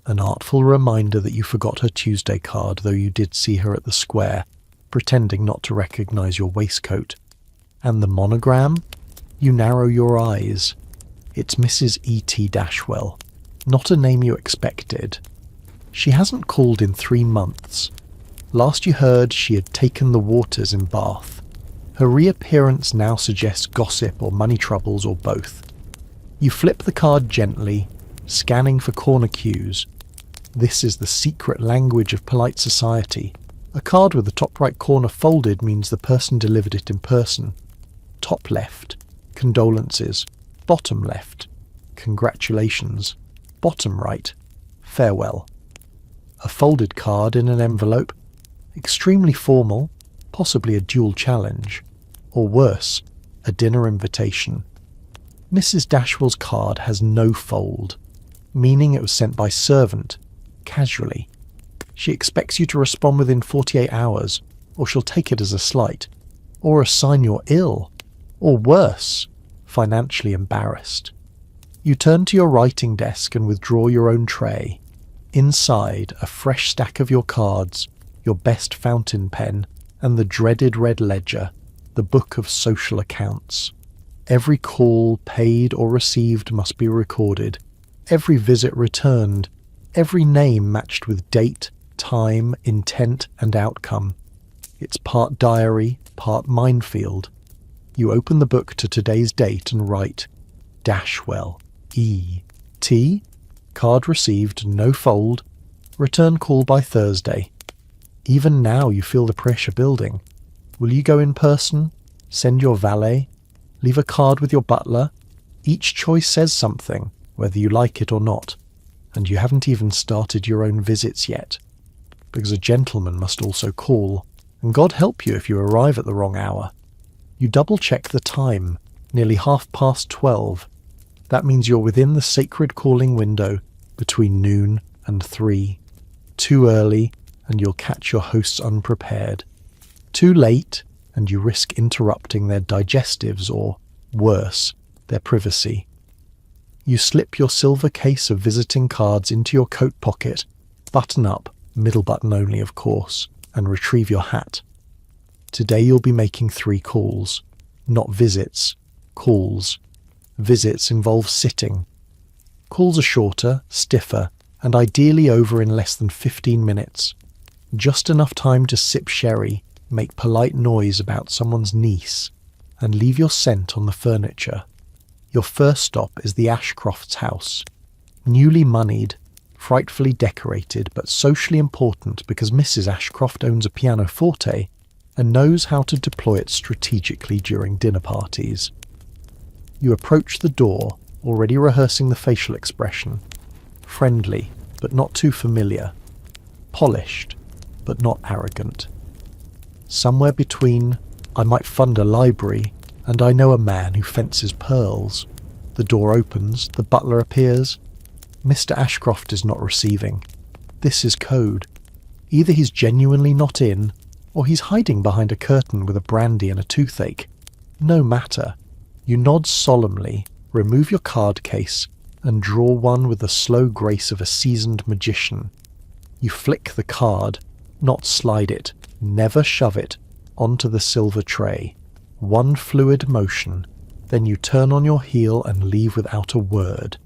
An artful reminder that you forgot her Tuesday card, though you did see her at the square, pretending not to recognise your waistcoat. And the monogram? You narrow your eyes. It's Mrs. E.T. Dashwell. Not a name you expected. She hasn't called in 3 months. Last you heard, she had taken the waters in Bath. Her reappearance now suggests gossip or money troubles or both. You flip the card gently, scanning for corner cues. This is the secret language of polite society. A card with the top right corner folded means the person delivered it in person. Top left, condolences. Bottom left, congratulations. Bottom right, farewell. A folded card in an envelope, extremely formal, possibly a dual challenge, or worse, a dinner invitation. Mrs. Dashwell's card has no fold, meaning it was sent by servant, casually. She expects you to respond within 48 hours, or she'll take it as a slight, or a sign you're ill, or worse, financially embarrassed. You turn to your writing desk and withdraw your own tray. Inside, a fresh stack of your cards, your best fountain pen, and the dreaded red ledger, the book of social accounts. Every call, paid or received, must be recorded, every visit returned, every name matched with date, time, intent, and outcome. It's part diary, part minefield. You open the book to today's date and write Dashwell, E.T., card received, no fold, return call by Thursday. Even now you feel the pressure building. Will you go in person? Send your valet? Leave a card with your butler? Each choice says something, whether you like it or not, and you haven't even started your own visits yet. Because a gentleman must also call, and God help you if you arrive at the wrong hour. You double-check the time, nearly 12:30. That means you're within the sacred calling window between noon and 3. Too early, and you'll catch your hosts unprepared. Too late, and you risk interrupting their digestives or, worse, their privacy. You slip your silver case of visiting cards into your coat pocket, button up, middle button only of course, and retrieve your hat. Today you'll be making 3 calls. Not visits, calls. Visits involve sitting. Calls are shorter, stiffer, and ideally over in less than 15 minutes. Just enough time to sip sherry, make polite noise about someone's niece, and leave your scent on the furniture. Your first stop is the Ashcroft's house. Newly moneyed, frightfully decorated, but socially important because Mrs. Ashcroft owns a pianoforte and knows how to deploy it strategically during dinner parties. You approach the door, already rehearsing the facial expression. Friendly, but not too familiar. Polished, but not arrogant. Somewhere between, I might fund a library, and I know a man who fences pearls. The door opens, the butler appears. Mr. Ashcroft is not receiving. This is code. Either he's genuinely not in, or he's hiding behind a curtain with a brandy and a toothache. No matter. You nod solemnly, remove your card case, and draw one with the slow grace of a seasoned magician. You flick the card, not slide it, never shove it, onto the silver tray. One fluid motion, then you turn on your heel and leave without a word.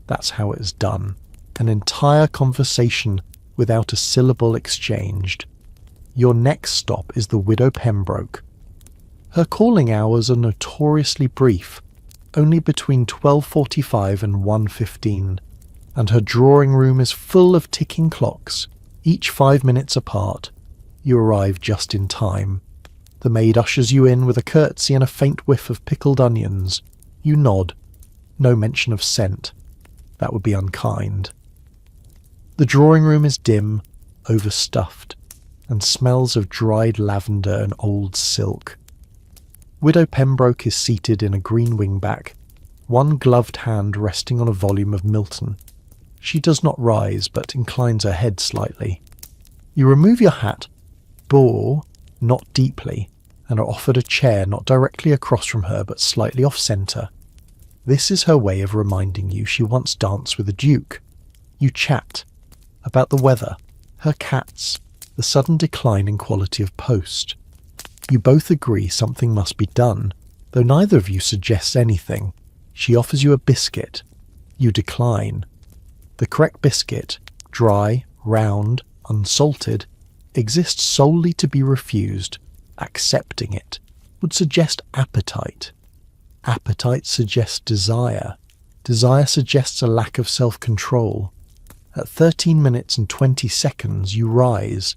That's how it is done. An entire conversation without a syllable exchanged. Your next stop is the Widow Pembroke. Her calling hours are notoriously brief, only between 12:45 and 1:15, and her drawing room is full of ticking clocks, each 5 minutes apart. You arrive just in time. The maid ushers you in with a curtsy and a faint whiff of pickled onions. You nod. No mention of scent. That would be unkind. The drawing room is dim, overstuffed, and smells of dried lavender and old silk. Widow Pembroke is seated in a green wingback, one gloved hand resting on a volume of Milton. She does not rise, but inclines her head slightly. You remove your hat, bow, not deeply, and are offered a chair not directly across from her but slightly off-centre. This is her way of reminding you she once danced with a duke. You chat about the weather, her cats, the sudden decline in quality of post. You both agree something must be done, though neither of you suggests anything. She offers you a biscuit. You decline. The correct biscuit, dry, round, unsalted, exists solely to be refused. Accepting it would suggest appetite. Appetite suggests desire. Desire suggests a lack of self-control. At 13 minutes and 20 seconds you rise.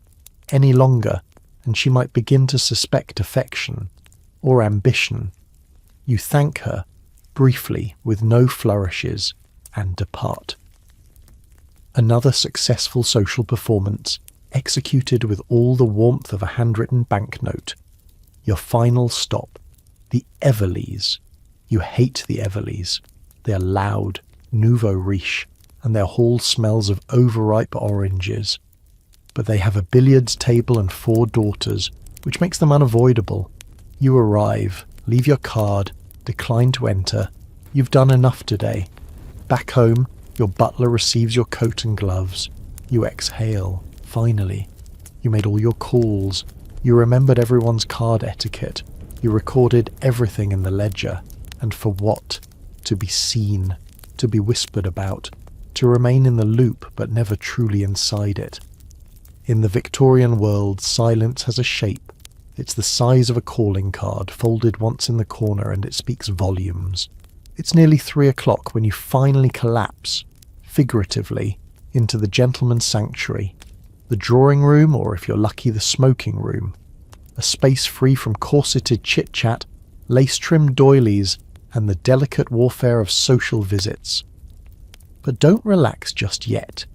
Any longer, and she might begin to suspect affection or ambition. You thank her, briefly, with no flourishes, and depart. Another successful social performance, executed with all the warmth of a handwritten banknote. Your final stop, the Everleys. You hate the Everleys. They are loud, nouveau riche, and their hall smells of overripe oranges. But they have a billiards table and 4 daughters, which makes them unavoidable. You arrive, leave your card, decline to enter. You've done enough today. Back home, your butler receives your coat and gloves. You exhale. Finally, you made all your calls. You remembered everyone's card etiquette. You recorded everything in the ledger. And for what? To be seen, to be whispered about, to remain in the loop but never truly inside it. In the Victorian world, silence has a shape. It's the size of a calling card, folded once in the corner, and it speaks volumes. It's nearly 3 o'clock when you finally collapse, figuratively, into the gentleman's sanctuary, the drawing room, or if you're lucky, the smoking room. A space free from corseted chit-chat, lace-trimmed doilies, and the delicate warfare of social visits. But don't relax just yet,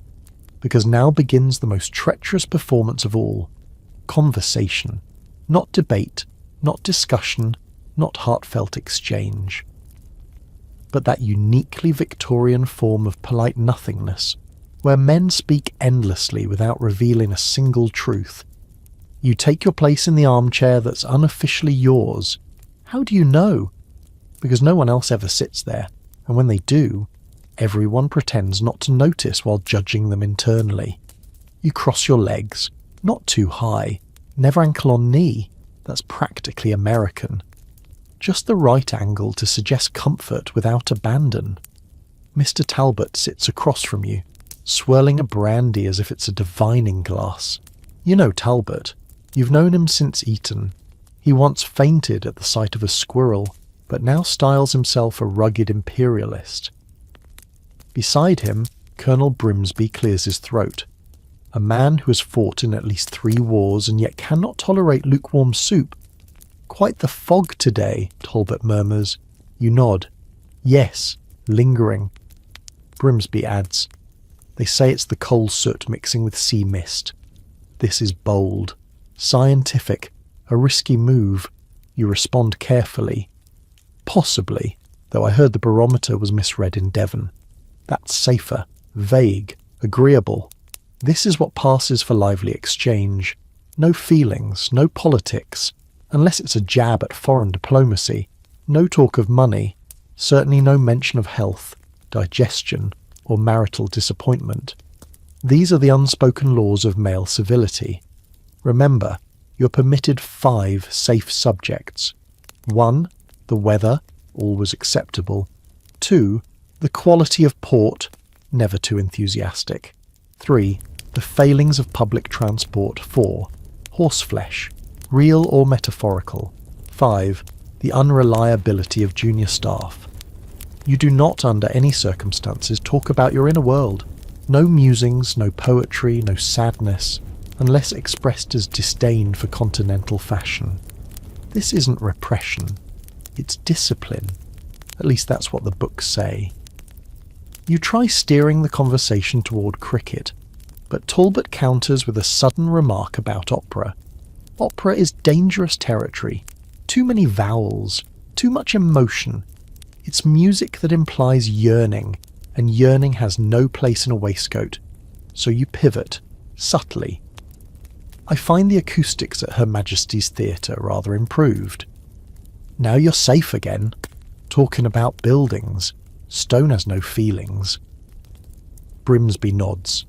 because now begins the most treacherous performance of all. Conversation. Not debate, not discussion, not heartfelt exchange. But that uniquely Victorian form of polite nothingness, where men speak endlessly without revealing a single truth. You take your place in the armchair that's unofficially yours. How do you know? Because no one else ever sits there, and when they do, everyone pretends not to notice while judging them internally. You cross your legs, not too high, never ankle on knee. That's practically American. Just the right angle to suggest comfort without abandon. Mr. Talbot sits across from you, swirling a brandy as if it's a divining glass. You know Talbot. You've known him since Eton. He once fainted at the sight of a squirrel, but now styles himself a rugged imperialist. Beside him, Colonel Brimsby clears his throat. A man who has fought in at least 3 wars and yet cannot tolerate lukewarm soup. Quite the fog today, Talbot murmurs. You nod. Yes, lingering. Brimsby adds, they say it's the coal soot mixing with sea mist. This is bold, scientific, a risky move. You respond carefully. Possibly, though I heard the barometer was misread in Devon. That's safer, vague, agreeable. This is what passes for lively exchange. No feelings, no politics, unless it's a jab at foreign diplomacy. No talk of money, certainly no mention of health, digestion, or marital disappointment. These are the unspoken laws of male civility. Remember, you're permitted 5 safe subjects. 1, the weather, always acceptable. 2, the quality of port, never too enthusiastic. 3, the failings of public transport. 4, horseflesh, real or metaphorical. 5, the unreliability of junior staff. You do not, under any circumstances, talk about your inner world. No musings, no poetry, no sadness, unless expressed as disdain for continental fashion. This isn't repression, it's discipline. At least that's what the books say. You try steering the conversation toward cricket, but Talbot counters with a sudden remark about opera. Opera is dangerous territory. Too many vowels, too much emotion. It's music that implies yearning, and yearning has no place in a waistcoat. So you pivot, subtly. I find the acoustics at Her Majesty's Theatre rather improved. Now you're safe again, talking about buildings. Stone has no feelings. Brimsby nods.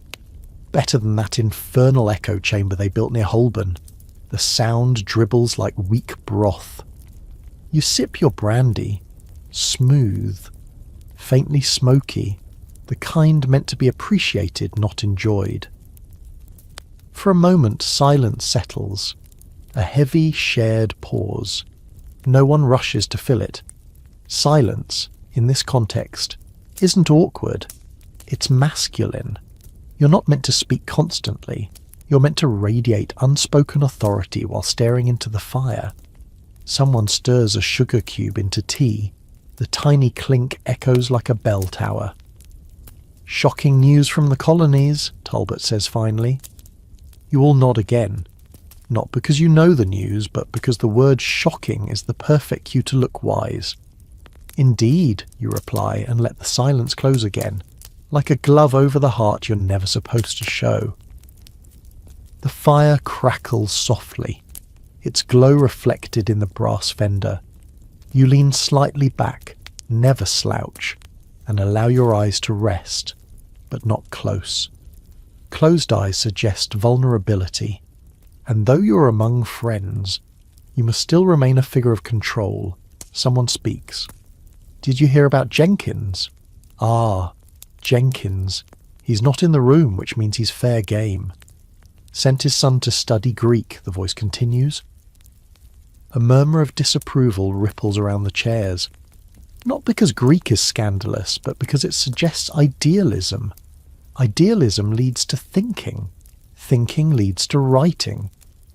Better than that infernal echo chamber they built near Holborn. The sound dribbles like weak broth. You sip your brandy. Smooth. Faintly smoky. The kind meant to be appreciated, not enjoyed. For a moment silence settles. A heavy, shared pause. No one rushes to fill it. Silence, in this context, isn't awkward. It's masculine. You're not meant to speak constantly. You're meant to radiate unspoken authority while staring into the fire. Someone stirs a sugar cube into tea. The tiny clink echoes like a bell tower. Shocking news from the colonies, Talbot says finally. You all nod again. Not because you know the news, but because the word shocking is the perfect cue to look wise. Indeed, you reply, and let the silence close again, like a glove over the heart you're never supposed to show. The fire crackles softly, its glow reflected in the brass fender. You lean slightly back, never slouch, and allow your eyes to rest, but not close. Closed eyes suggest vulnerability, and though you're among friends, you must still remain a figure of control. Someone speaks. Did you hear about Jenkins? Ah, Jenkins. He's not in the room, which means he's fair game. Sent his son to study Greek, the voice continues. A murmur of disapproval ripples around the chairs. Not because Greek is scandalous, but because it suggests idealism. Idealism leads to thinking. Thinking leads to writing.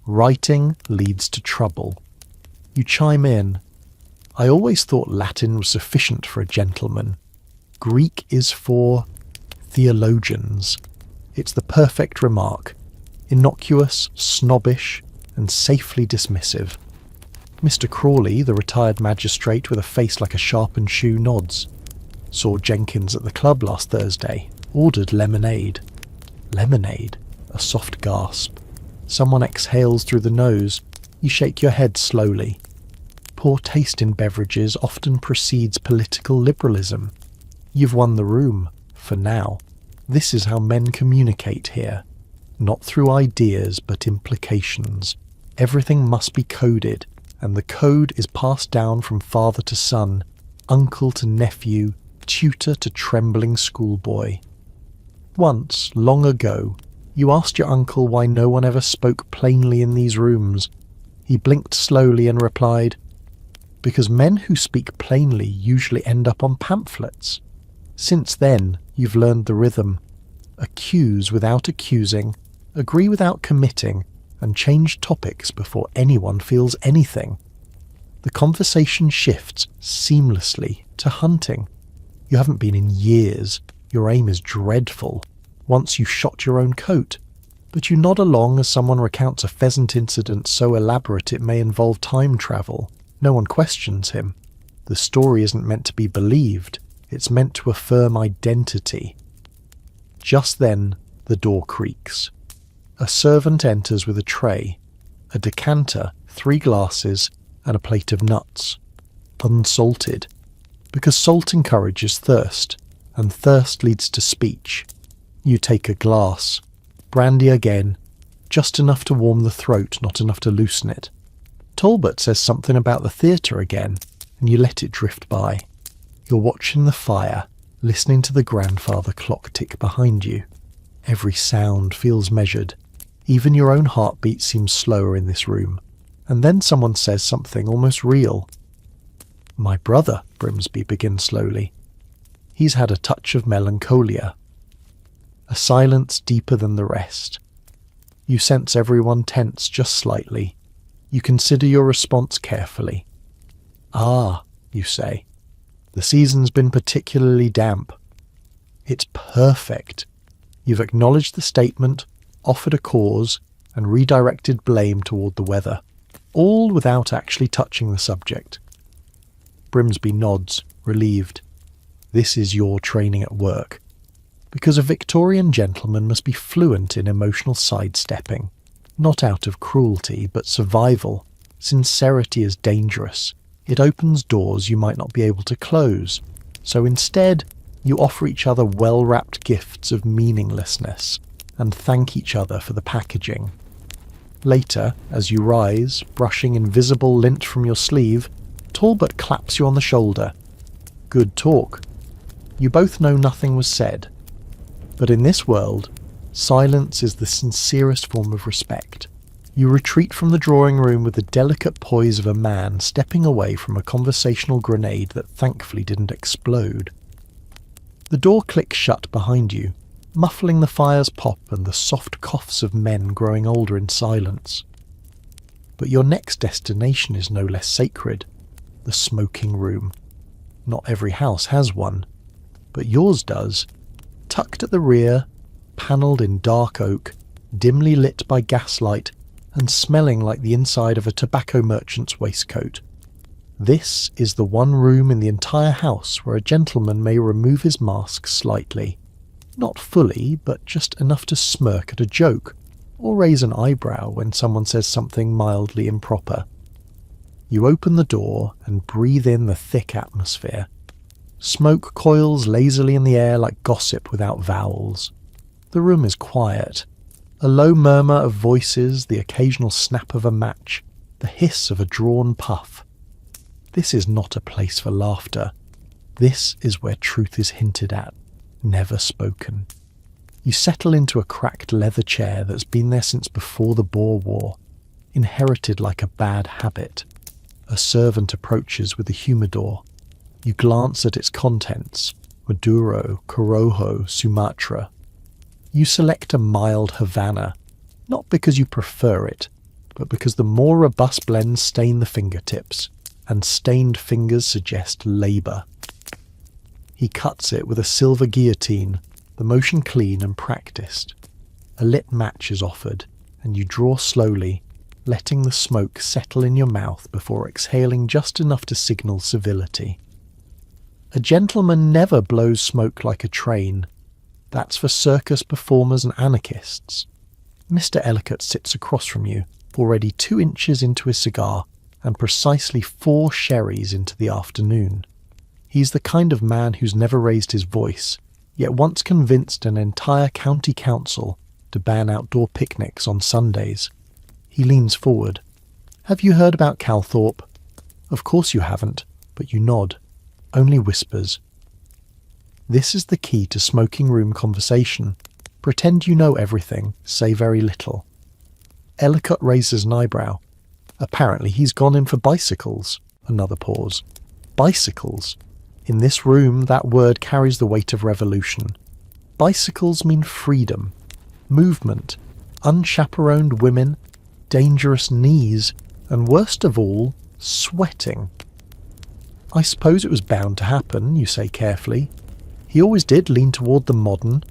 Writing leads to trouble. You chime in. I always thought Latin was sufficient for a gentleman. Greek is for theologians. It's the perfect remark. Innocuous, snobbish, and safely dismissive. Mr. Crawley, the retired magistrate with a face like a sharpened shoe, nods. Saw Jenkins at the club last Thursday. Ordered lemonade. Lemonade? A soft gasp. Someone exhales through the nose. You shake your head slowly. Poor taste in beverages often precedes political liberalism. You've won the room, for now. This is how men communicate here. Not through ideas, but implications. Everything must be coded, and the code is passed down from father to son, uncle to nephew, tutor to trembling schoolboy. Once, long ago, you asked your uncle why no one ever spoke plainly in these rooms. He blinked slowly and replied, because men who speak plainly usually end up on pamphlets. Since then, you've learned the rhythm. Accuse without accusing, agree without committing, and change topics before anyone feels anything. The conversation shifts seamlessly to hunting. You haven't been in years. Your aim is dreadful. Once you shot your own coat. But you nod along as someone recounts a pheasant incident so elaborate it may involve time travel. No one questions him. The story isn't meant to be believed. It's meant to affirm identity. Just then, the door creaks. A servant enters with a tray, a decanter, 3 glasses, and a plate of nuts. Unsalted. Because salt encourages thirst, and thirst leads to speech. You take a glass. Brandy again. Just enough to warm the throat, not enough to loosen it. Talbot says something about the theatre again, and you let it drift by. You're watching the fire, listening to the grandfather clock tick behind you. Every sound feels measured. Even your own heartbeat seems slower in this room. And then someone says something almost real. My brother, Grimsby begins slowly. He's had a touch of melancholia. A silence deeper than the rest. You sense everyone tense just slightly. You consider your response carefully. Ah, you say. The season's been particularly damp. It's perfect. You've acknowledged the statement, offered a cause, and redirected blame toward the weather, all without actually touching the subject. Grimsby nods, relieved. This is your training at work. Because a Victorian gentleman must be fluent in emotional sidestepping, not out of cruelty, but survival. Sincerity is dangerous. It opens doors you might not be able to close. So instead, you offer each other well-wrapped gifts of meaninglessness, and thank each other for the packaging. Later, as you rise, brushing invisible lint from your sleeve, Talbot claps you on the shoulder. Good talk. You both know nothing was said. But in this world, silence is the sincerest form of respect. You retreat from the drawing room with the delicate poise of a man stepping away from a conversational grenade that thankfully didn't explode. The door clicks shut behind you, muffling the fire's pop and the soft coughs of men growing older in silence. But your next destination is no less sacred, the smoking room. Not every house has one, but yours does. Tucked at the rear, panelled in dark oak, dimly lit by gaslight, and smelling like the inside of a tobacco merchant's waistcoat. This is the one room in the entire house where a gentleman may remove his mask slightly. Not fully, but just enough to smirk at a joke, or raise an eyebrow when someone says something mildly improper. You open the door and breathe in the thick atmosphere. Smoke coils lazily in the air like gossip without vowels. The room is quiet. A low murmur of voices, the occasional snap of a match, the hiss of a drawn puff. This is not a place for laughter. This is where truth is hinted at, never spoken. You settle into a cracked leather chair that's been there since before the Boer War, inherited like a bad habit. A servant approaches with a humidor. You glance at its contents: Maduro, Corojo, Sumatra. You select a mild Havana, not because you prefer it, but because the more robust blends stain the fingertips, and stained fingers suggest labour. He cuts it with a silver guillotine, the motion clean and practised. A lit match is offered, and you draw slowly, letting the smoke settle in your mouth before exhaling just enough to signal civility. A gentleman never blows smoke like a train. That's for circus performers and anarchists. Mr. Ellicott sits across from you, already 2 inches into his cigar, and precisely 4 sherries into the afternoon. He's the kind of man who's never raised his voice, yet once convinced an entire county council to ban outdoor picnics on Sundays. He leans forward. "Have you heard about Calthorpe?" "Of course you haven't," but you nod. Only whispers. This is the key to smoking room conversation. Pretend you know everything, say very little. Ellicott raises an eyebrow. Apparently he's gone in for bicycles. Another pause. Bicycles. In this room, that word carries the weight of revolution. Bicycles mean freedom, movement, unchaperoned women, dangerous knees, and worst of all, sweating. "I suppose it was bound to happen," you say carefully. He always did lean toward the modern.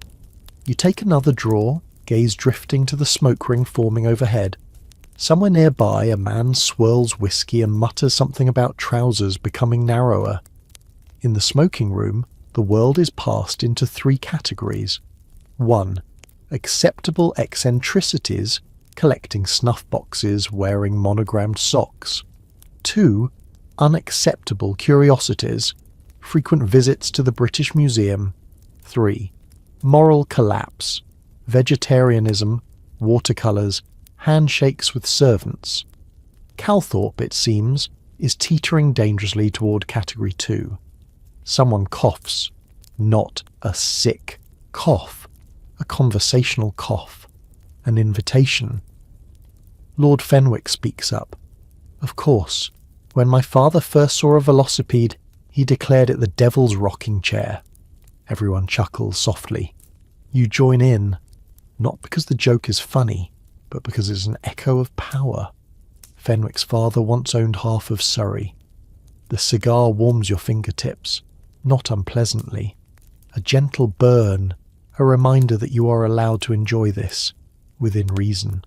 You take another draw, gaze drifting to the smoke ring forming overhead. Somewhere nearby, a man swirls whiskey and mutters something about trousers becoming narrower. In the smoking room, the world is passed into 3 categories. 1. Acceptable eccentricities, collecting snuff boxes, wearing monogrammed socks. 2. Unacceptable curiosities, frequent visits to the British Museum. 3. Moral collapse, vegetarianism, watercolours, handshakes with servants. Calthorpe, it seems, is teetering dangerously toward Category 2. Someone coughs. Not a sick cough. A conversational cough. An invitation. Lord Fenwick speaks up. "Of course. When my father first saw a velocipede, he declared it the devil's rocking chair." Everyone chuckles softly. You join in, not because the joke is funny, but because it's an echo of power. Fenwick's father once owned half of Surrey. The cigar warms your fingertips, not unpleasantly. A gentle burn, a reminder that you are allowed to enjoy this, within reason.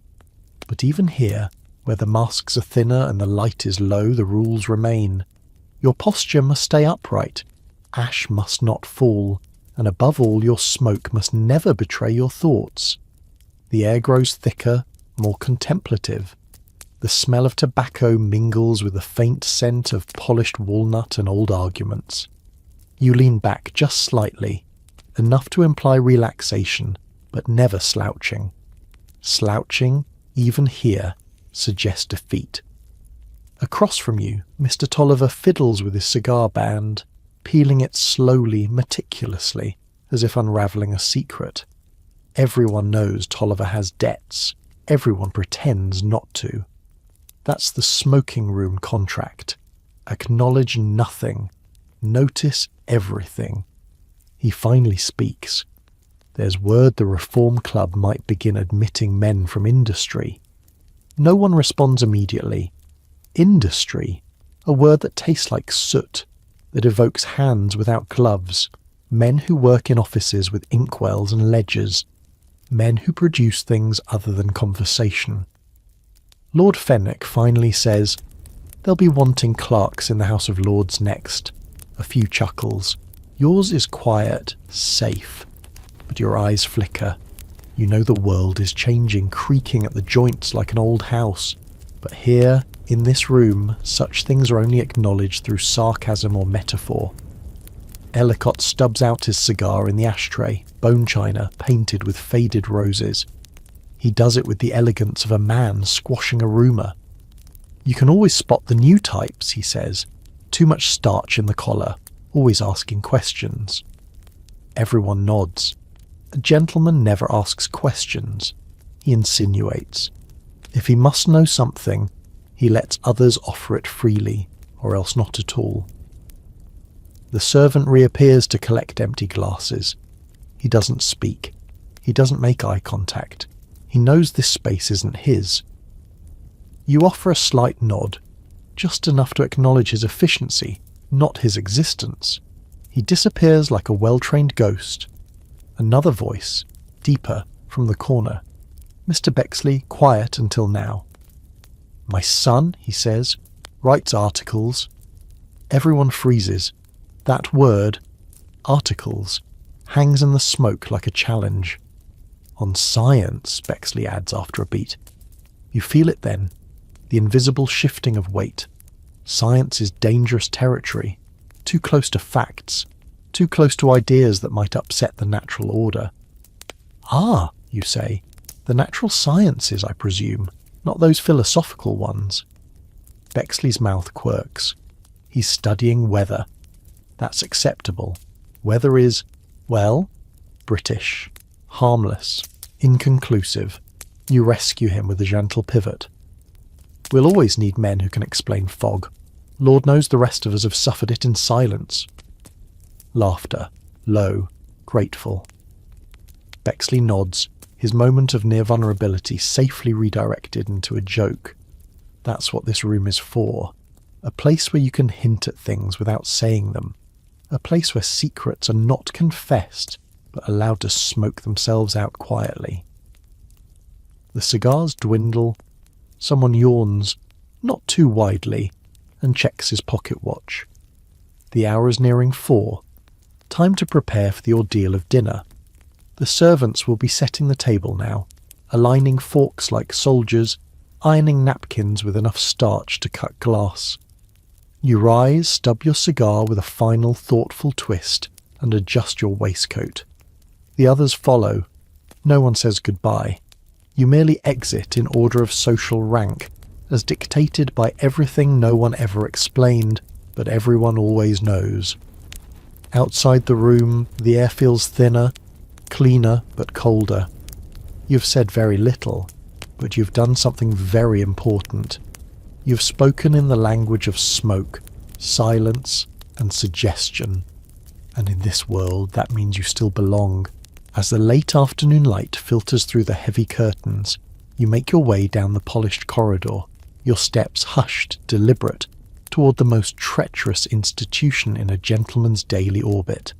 But even here, where the masks are thinner and the light is low, the rules remain. Your posture must stay upright, ash must not fall, and above all your smoke must never betray your thoughts. The air grows thicker, more contemplative. The smell of tobacco mingles with the faint scent of polished walnut and old arguments. You lean back just slightly, enough to imply relaxation, but never slouching. Slouching, even here, suggests defeat. Across from you, Mr. Tolliver fiddles with his cigar band, peeling it slowly, meticulously, as if unravelling a secret. Everyone knows Tolliver has debts. Everyone pretends not to. That's the smoking room contract. Acknowledge nothing. Notice everything. He finally speaks. There's word the Reform Club might begin admitting men from industry. No one responds immediately. Industry, a word that tastes like soot, that evokes hands without gloves, men who work in offices with inkwells and ledgers, men who produce things other than conversation. Lord Fenwick finally says, "They'll be wanting clerks in the House of Lords next." A few chuckles. Yours is quiet, safe. But your eyes flicker. You know the world is changing, creaking at the joints like an old house. But here, in this room, such things are only acknowledged through sarcasm or metaphor. Ellicott stubs out his cigar in the ashtray, bone china, painted with faded roses. He does it with the elegance of a man squashing a rumour. "You can always spot the new types," he says. "Too much starch in the collar, always asking questions." Everyone nods. A gentleman never asks questions. He insinuates. If he must know something, he lets others offer it freely, or else not at all. The servant reappears to collect empty glasses. He doesn't speak. He doesn't make eye contact. He knows this space isn't his. You offer a slight nod, just enough to acknowledge his efficiency, not his existence. He disappears like a well-trained ghost. Another voice, deeper, from the corner. Mr. Bexley, quiet until now. My son, he says, writes articles. Everyone freezes. That word, articles, hangs in the smoke like a challenge. On science, Bexley adds after a beat. You feel it then, the invisible shifting of weight. Science is dangerous territory, too close to facts, too close to ideas that might upset the natural order. Ah, you say, the natural sciences, I presume, not those philosophical ones. Bexley's mouth quirks. He's studying weather. That's acceptable. Weather is, well, British, harmless, inconclusive. You rescue him with a gentle pivot. We'll always need men who can explain fog. Lord knows the rest of us have suffered it in silence. Laughter, low, grateful. Bexley nods, his moment of near vulnerability safely redirected into a joke. That's what this room is for. A place where you can hint at things without saying them. A place where secrets are not confessed, but allowed to smoke themselves out quietly. The cigars dwindle. Someone yawns, not too widely, and checks his pocket watch. The hour is nearing 4. Time to prepare for the ordeal of dinner. The servants will be setting the table now, aligning forks like soldiers, ironing napkins with enough starch to cut glass. You rise, stub your cigar with a final thoughtful twist, and adjust your waistcoat. The others follow. No one says goodbye. You merely exit in order of social rank, as dictated by everything no one ever explained, but everyone always knows. Outside the room, the air feels thinner, cleaner but colder. You've said very little, but you've done something very important. You've spoken in the language of smoke, silence, and suggestion. And in this world, that means you still belong. As the late afternoon light filters through the heavy curtains, you make your way down the polished corridor, your steps hushed, deliberate, toward the most treacherous institution in a gentleman's daily orbit,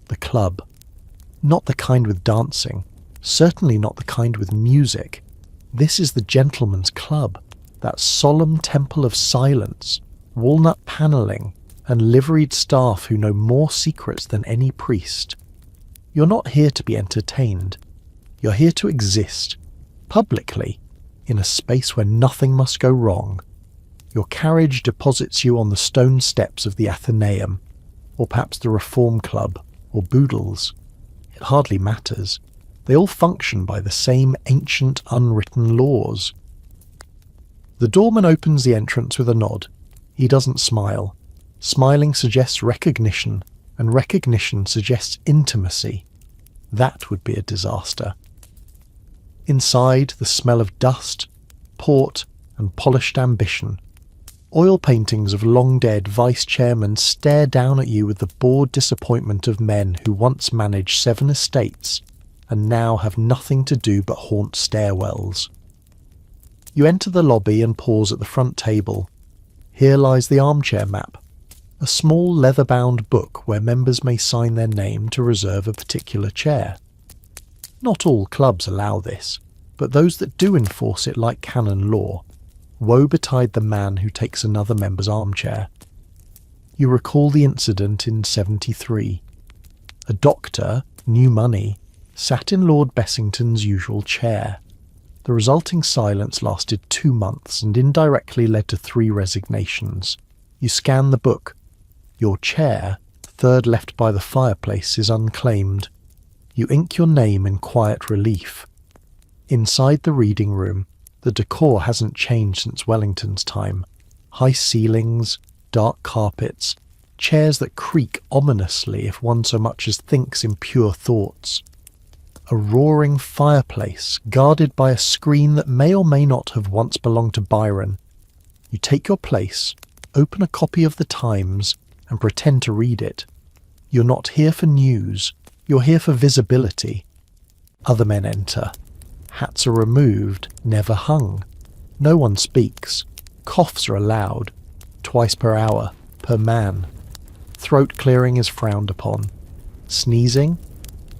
the club. Not the kind with dancing, certainly not the kind with music. This is the gentleman's club, that solemn temple of silence, walnut panelling, and liveried staff who know more secrets than any priest. You're not here to be entertained. You're here to exist, publicly, in a space where nothing must go wrong. Your carriage deposits you on the stone steps of the Athenaeum, or perhaps the Reform Club, or Boodle's. It hardly matters. They all function by the same ancient unwritten laws. The doorman opens the entrance with a nod. He doesn't smile. Smiling suggests recognition, and recognition suggests intimacy. That would be a disaster. Inside, the smell of dust, port, and polished ambition. Oil paintings of long-dead vice-chairmen stare down at you with the bored disappointment of men who once managed 7 estates and now have nothing to do but haunt stairwells. You enter the lobby and pause at the front table. Here lies the armchair map, a small leather-bound book where members may sign their name to reserve a particular chair. Not all clubs allow this, but those that do enforce it like canon law. Woe betide the man who takes another member's armchair. You recall the incident in 73. A doctor, new money, sat in Lord Bessington's usual chair. The resulting silence lasted 2 months and indirectly led to 3 resignations. You scan the book. Your chair, third left by the fireplace, is unclaimed. You ink your name in quiet relief. Inside the reading room, the decor hasn't changed since Wellington's time. High ceilings, dark carpets, chairs that creak ominously if one so much as thinks in pure thoughts. A roaring fireplace guarded by a screen that may or may not have once belonged to Byron. You take your place, open a copy of the Times, and pretend to read it. You're not here for news, you're here for visibility. Other men enter. Hats are removed, never hung. No one speaks. Coughs are allowed, twice per hour, per man. Throat clearing is frowned upon. Sneezing?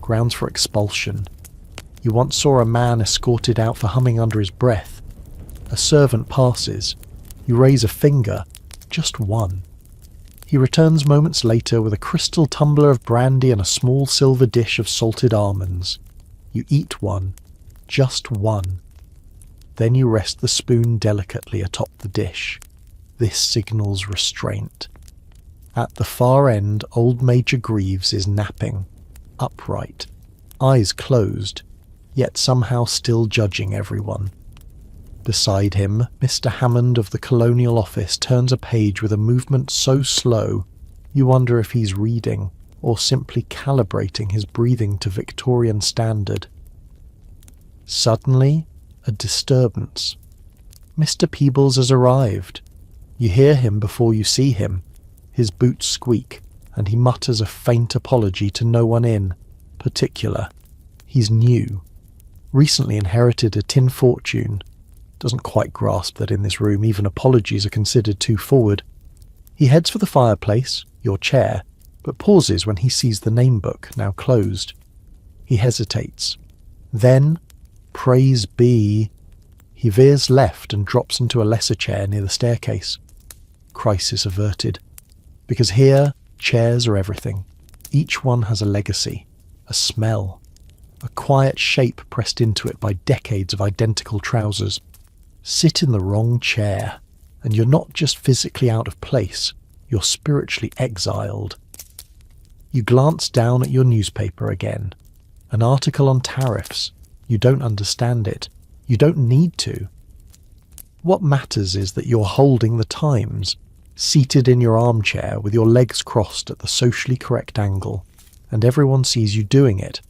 Grounds for expulsion. You once saw a man escorted out for humming under his breath. A servant passes. You raise a finger, just one. He returns moments later with a crystal tumbler of brandy and a small silver dish of salted almonds. You eat one, just one. Then you rest the spoon delicately atop the dish. This signals restraint. At the far end, old Major Greaves is napping, upright, eyes closed, yet somehow still judging everyone. Beside him, Mr. Hammond of the Colonial Office turns a page with a movement so slow, you wonder if he's reading or simply calibrating his breathing to Victorian standard. Suddenly, a disturbance. Mr. Peebles has arrived. You hear him before you see him. His boots squeak, and he mutters a faint apology to no one in particular. He's new. Recently inherited a tin fortune. Doesn't quite grasp that in this room even apologies are considered too forward. He heads for the fireplace, your chair, but pauses when he sees the name book, now closed. He hesitates. Then, praise be, he veers left and drops into a lesser chair near the staircase. Crisis averted. Because here, chairs are everything. Each one has a legacy, a smell, a quiet shape pressed into it by decades of identical trousers. Sit in the wrong chair, and you're not just physically out of place, you're spiritually exiled. You glance down at your newspaper again. An article on tariffs. You don't understand it. You don't need to. What matters is that you're holding the Times, seated in your armchair with your legs crossed at the socially correct angle, and everyone sees you doing it.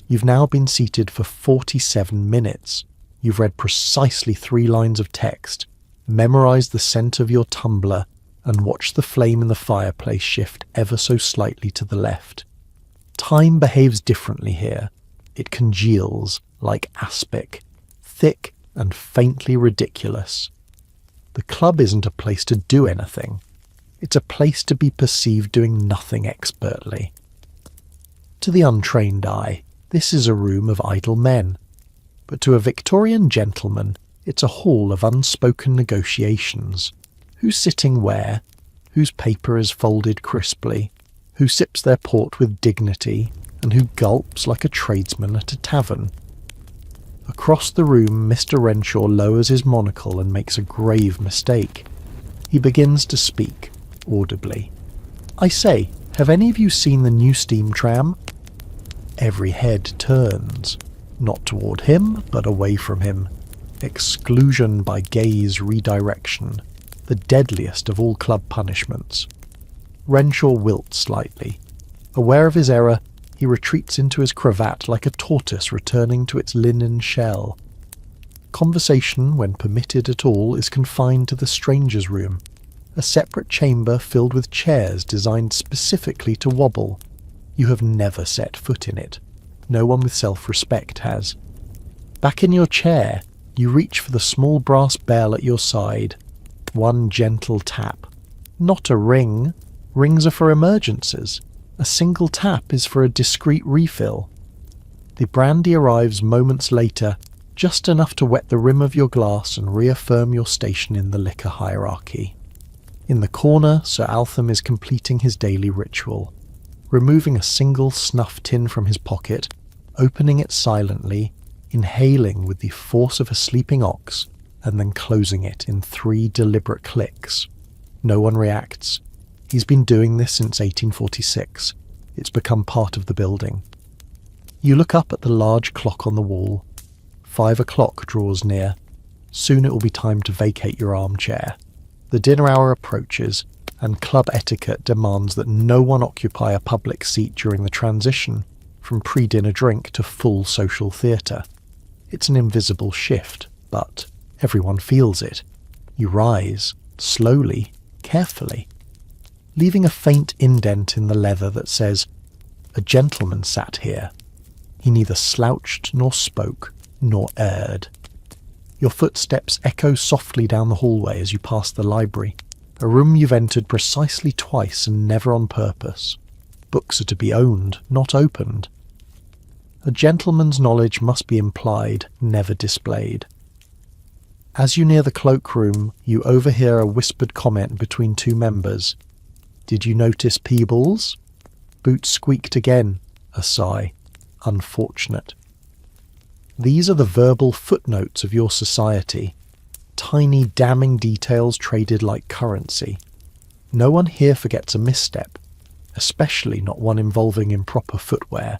You've now been seated for 47 minutes. You've read precisely 3 lines of text, memorised the scent of your tumbler, and watched the flame in the fireplace shift ever so slightly to the left. Time behaves differently here. It congeals like aspic, thick and faintly ridiculous. The club isn't a place to do anything. It's a place to be perceived doing nothing expertly. To the untrained eye, this is a room of idle men. But to a Victorian gentleman, it's a hall of unspoken negotiations. Who's sitting where? Whose paper is folded crisply? Who sips their port with dignity? And who gulps like a tradesman at a tavern? Across the room, Mr. Renshaw lowers his monocle and makes a grave mistake. He begins to speak, audibly. "I say, have any of you seen the new steam tram?" Every head turns. Not toward him, but away from him. Exclusion by gaze redirection, the deadliest of all club punishments. Renshaw wilts slightly. Aware of his error, he retreats into his cravat like a tortoise returning to its linen shell. Conversation, when permitted at all, is confined to the stranger's room, a separate chamber filled with chairs designed specifically to wobble. You have never set foot in it. No one with self-respect has. Back in your chair, you reach for the small brass bell at your side. One gentle tap. Not a ring. Rings are for emergencies. A single tap is for a discreet refill. The brandy arrives moments later, just enough to wet the rim of your glass and reaffirm your station in the liquor hierarchy. In the corner, Sir Altham is completing his daily ritual. Removing a single snuff tin from his pocket, opening it silently, inhaling with the force of a sleeping ox, and then closing it in 3 deliberate clicks. No one reacts. He's been doing this since 1846. It's become part of the building. You look up at the large clock on the wall. 5 o'clock draws near. Soon it will be time to vacate your armchair. The dinner hour approaches, and club etiquette demands that no one occupy a public seat during the transition, from pre-dinner drink to full social theatre. It's an invisible shift, but everyone feels it. You rise, slowly, carefully, leaving a faint indent in the leather that says, "A gentleman sat here. He neither slouched nor spoke, nor erred." Your footsteps echo softly down the hallway as you pass the library, a room you've entered precisely twice and never on purpose. Books are to be owned, not opened. A gentleman's knowledge must be implied, never displayed. As you near the cloakroom, you overhear a whispered comment between two members. "Did you notice Peebles?" Boots squeaked again, a sigh. Unfortunate. These are the verbal footnotes of your society, tiny damning details traded like currency. No one here forgets a misstep, especially not one involving improper footwear.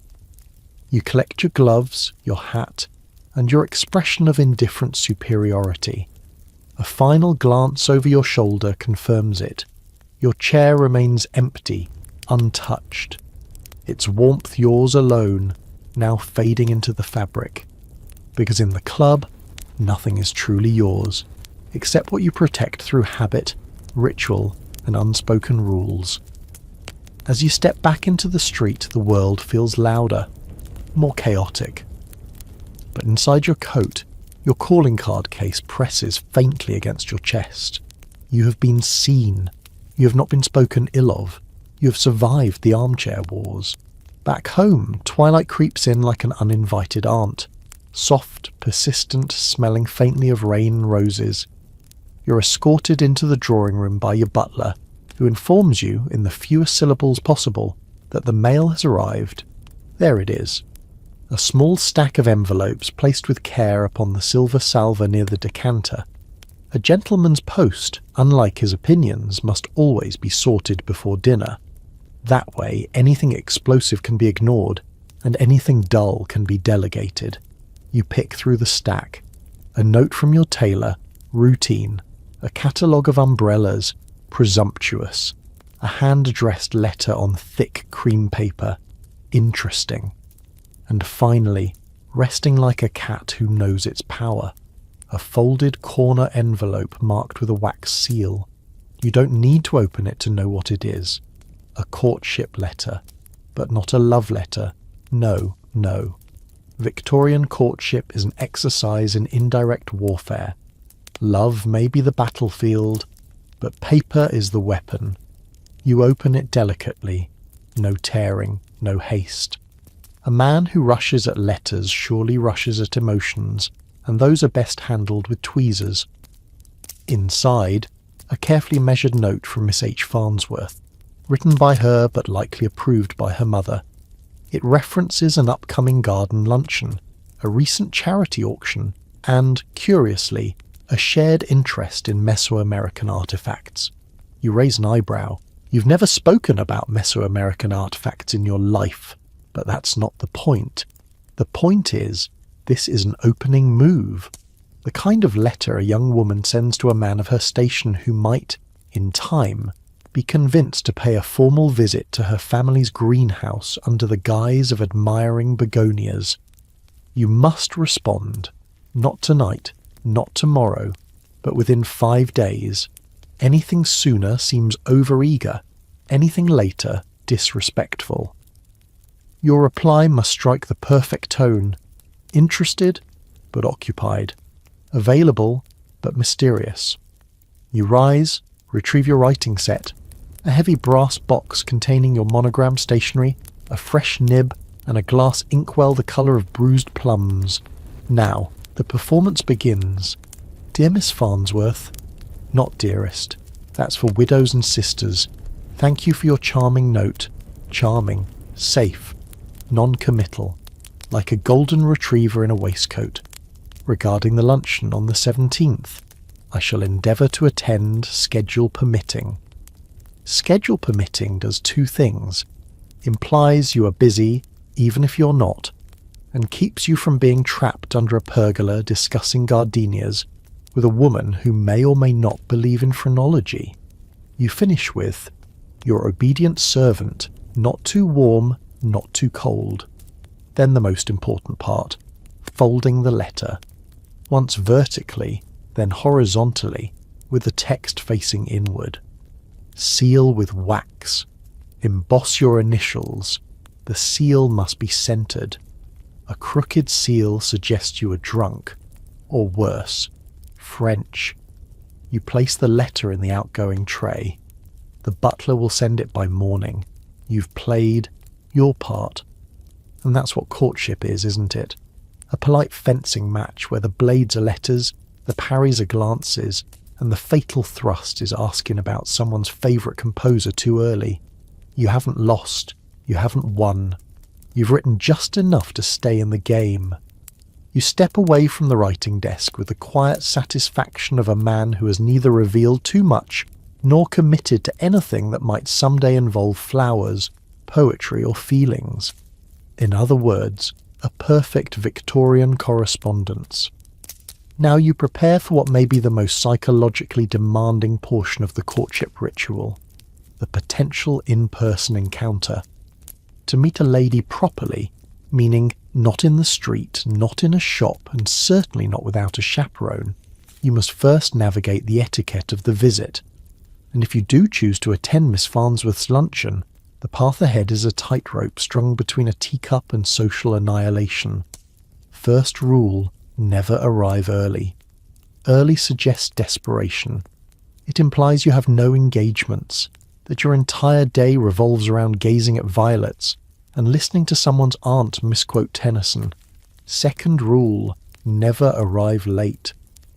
You collect your gloves, your hat, and your expression of indifferent superiority. A final glance over your shoulder confirms it. Your chair remains empty, untouched. Its warmth yours alone, now fading into the fabric. Because in the club, nothing is truly yours, except what you protect through habit, ritual, and unspoken rules. As you step back into the street, the world feels louder, more chaotic. But inside your coat, your calling card case presses faintly against your chest. You have been seen. You have not been spoken ill of. You have survived the armchair wars. Back home, twilight creeps in like an uninvited aunt. Soft, persistent, smelling faintly of rain and roses. You're escorted into the drawing room by your butler, who informs you, in the fewest syllables possible, that the mail has arrived. There it is. A small stack of envelopes placed with care upon the silver salver near the decanter. A gentleman's post, unlike his opinions, must always be sorted before dinner. That way, anything explosive can be ignored, and anything dull can be delegated. You pick through the stack. A note from your tailor, routine. A catalogue of umbrellas, presumptuous. A hand-addressed letter on thick cream paper, interesting. And finally, resting like a cat who knows its power, a folded corner envelope marked with a wax seal. You don't need to open it to know what it is. A courtship letter, but not a love letter. No, no. Victorian courtship is an exercise in indirect warfare. Love may be the battlefield, but paper is the weapon. You open it delicately. No tearing, no haste. A man who rushes at letters surely rushes at emotions, and those are best handled with tweezers. Inside, a carefully measured note from Miss H. Farnsworth, written by her but likely approved by her mother. It references an upcoming garden luncheon, a recent charity auction, and, curiously, a shared interest in Mesoamerican artifacts. You raise an eyebrow. You've never spoken about Mesoamerican artifacts in your life, but that's not the point. The point is, this is an opening move. The kind of letter a young woman sends to a man of her station who might, in time, be convinced to pay a formal visit to her family's greenhouse under the guise of admiring begonias. You must respond. Not tonight, not tomorrow, but within 5 days. Anything sooner seems overeager, anything later disrespectful. Your reply must strike the perfect tone. Interested, but occupied. Available, but mysterious. You rise, retrieve your writing set, a heavy brass box containing your monogram stationery, a fresh nib, and a glass inkwell the colour of bruised plums. Now, the performance begins. Dear Miss Farnsworth, not dearest, that's for widows and sisters. Thank you for your charming note. Charming, safe, non-committal, like a golden retriever in a waistcoat. Regarding the luncheon on the 17th, I shall endeavour to attend, schedule permitting. Schedule permitting does 2 things. Implies you are busy, even if you're not, and keeps you from being trapped under a pergola discussing gardenias with a woman who may or may not believe in phrenology. You finish with, your obedient servant, not too warm, not too cold. Then the most important part, folding the letter. Once vertically, then horizontally, with the text facing inward. Seal with wax. Emboss your initials. The seal must be centered. A crooked seal suggests you are drunk, or worse, French. You place the letter in the outgoing tray. The butler will send it by morning. You've played your part. And that's what courtship is, isn't it? A polite fencing match where the blades are letters, the parries are glances, and the fatal thrust is asking about someone's favourite composer too early. You haven't lost. You haven't won. You've written just enough to stay in the game. You step away from the writing desk with the quiet satisfaction of a man who has neither revealed too much nor committed to anything that might someday involve flowers, poetry, or feelings. In other words, a perfect Victorian correspondence. Now you prepare for what may be the most psychologically demanding portion of the courtship ritual, the potential in-person encounter. To meet a lady properly, meaning not in the street, not in a shop, and certainly not without a chaperone, you must first navigate the etiquette of the visit. And if you do choose to attend Miss Farnsworth's luncheon, the path ahead is a tightrope strung between a teacup and social annihilation. First rule, never arrive early. Early suggests desperation. It implies you have no engagements, that your entire day revolves around gazing at violets and listening to someone's aunt misquote Tennyson. Second rule, never arrive late.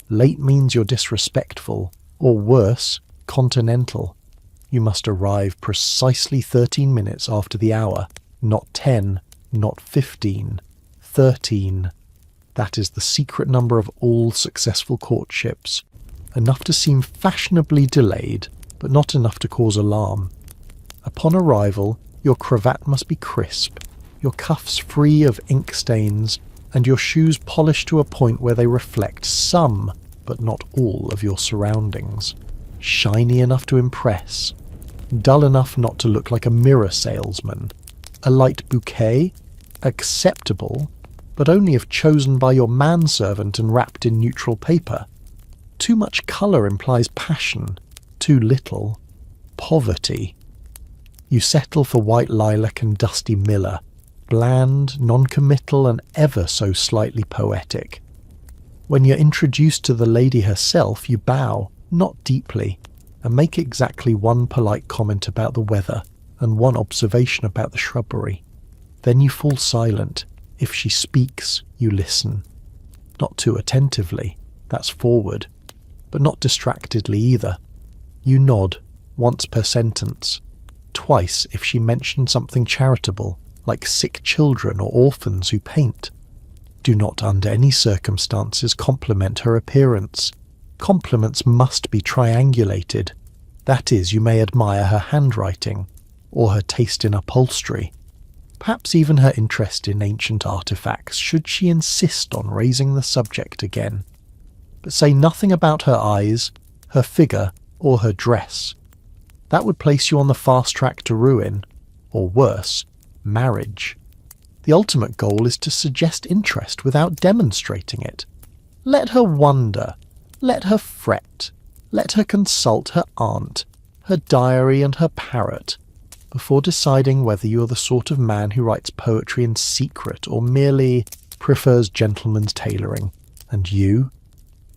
Late means you're disrespectful, or worse, continental. You must arrive precisely 13 minutes after the hour, not 10, not 15, 13. That is the secret number of all successful courtships. Enough to seem fashionably delayed, but not enough to cause alarm. Upon arrival, your cravat must be crisp, your cuffs free of ink stains, and your shoes polished to a point where they reflect some, but not all, of your surroundings. Shiny enough to impress, dull enough not to look like a mirror salesman. A light bouquet? Acceptable, but only if chosen by your manservant and wrapped in neutral paper. Too much colour implies passion, too little, poverty. You settle for white lilac and dusty miller, bland, non-committal, and ever so slightly poetic. When you're introduced to the lady herself, you bow, not deeply, and make exactly one polite comment about the weather and one observation about the shrubbery. Then you fall silent. If she speaks, you listen. Not too attentively, that's forward, but not distractedly either. You nod, once per sentence, twice if she mentioned something charitable, like sick children or orphans who paint. Do not under any circumstances compliment her appearance. Compliments must be triangulated. That is, you may admire her handwriting, or her taste in upholstery, perhaps even her interest in ancient artifacts, should she insist on raising the subject again. But say nothing about her eyes, her figure, or her dress. That would place you on the fast track to ruin, or worse, marriage. The ultimate goal is to suggest interest without demonstrating it. Let her wonder, let her fret, let her consult her aunt, her diary and her parrot, before deciding whether you are the sort of man who writes poetry in secret or merely prefers gentleman's tailoring. And you?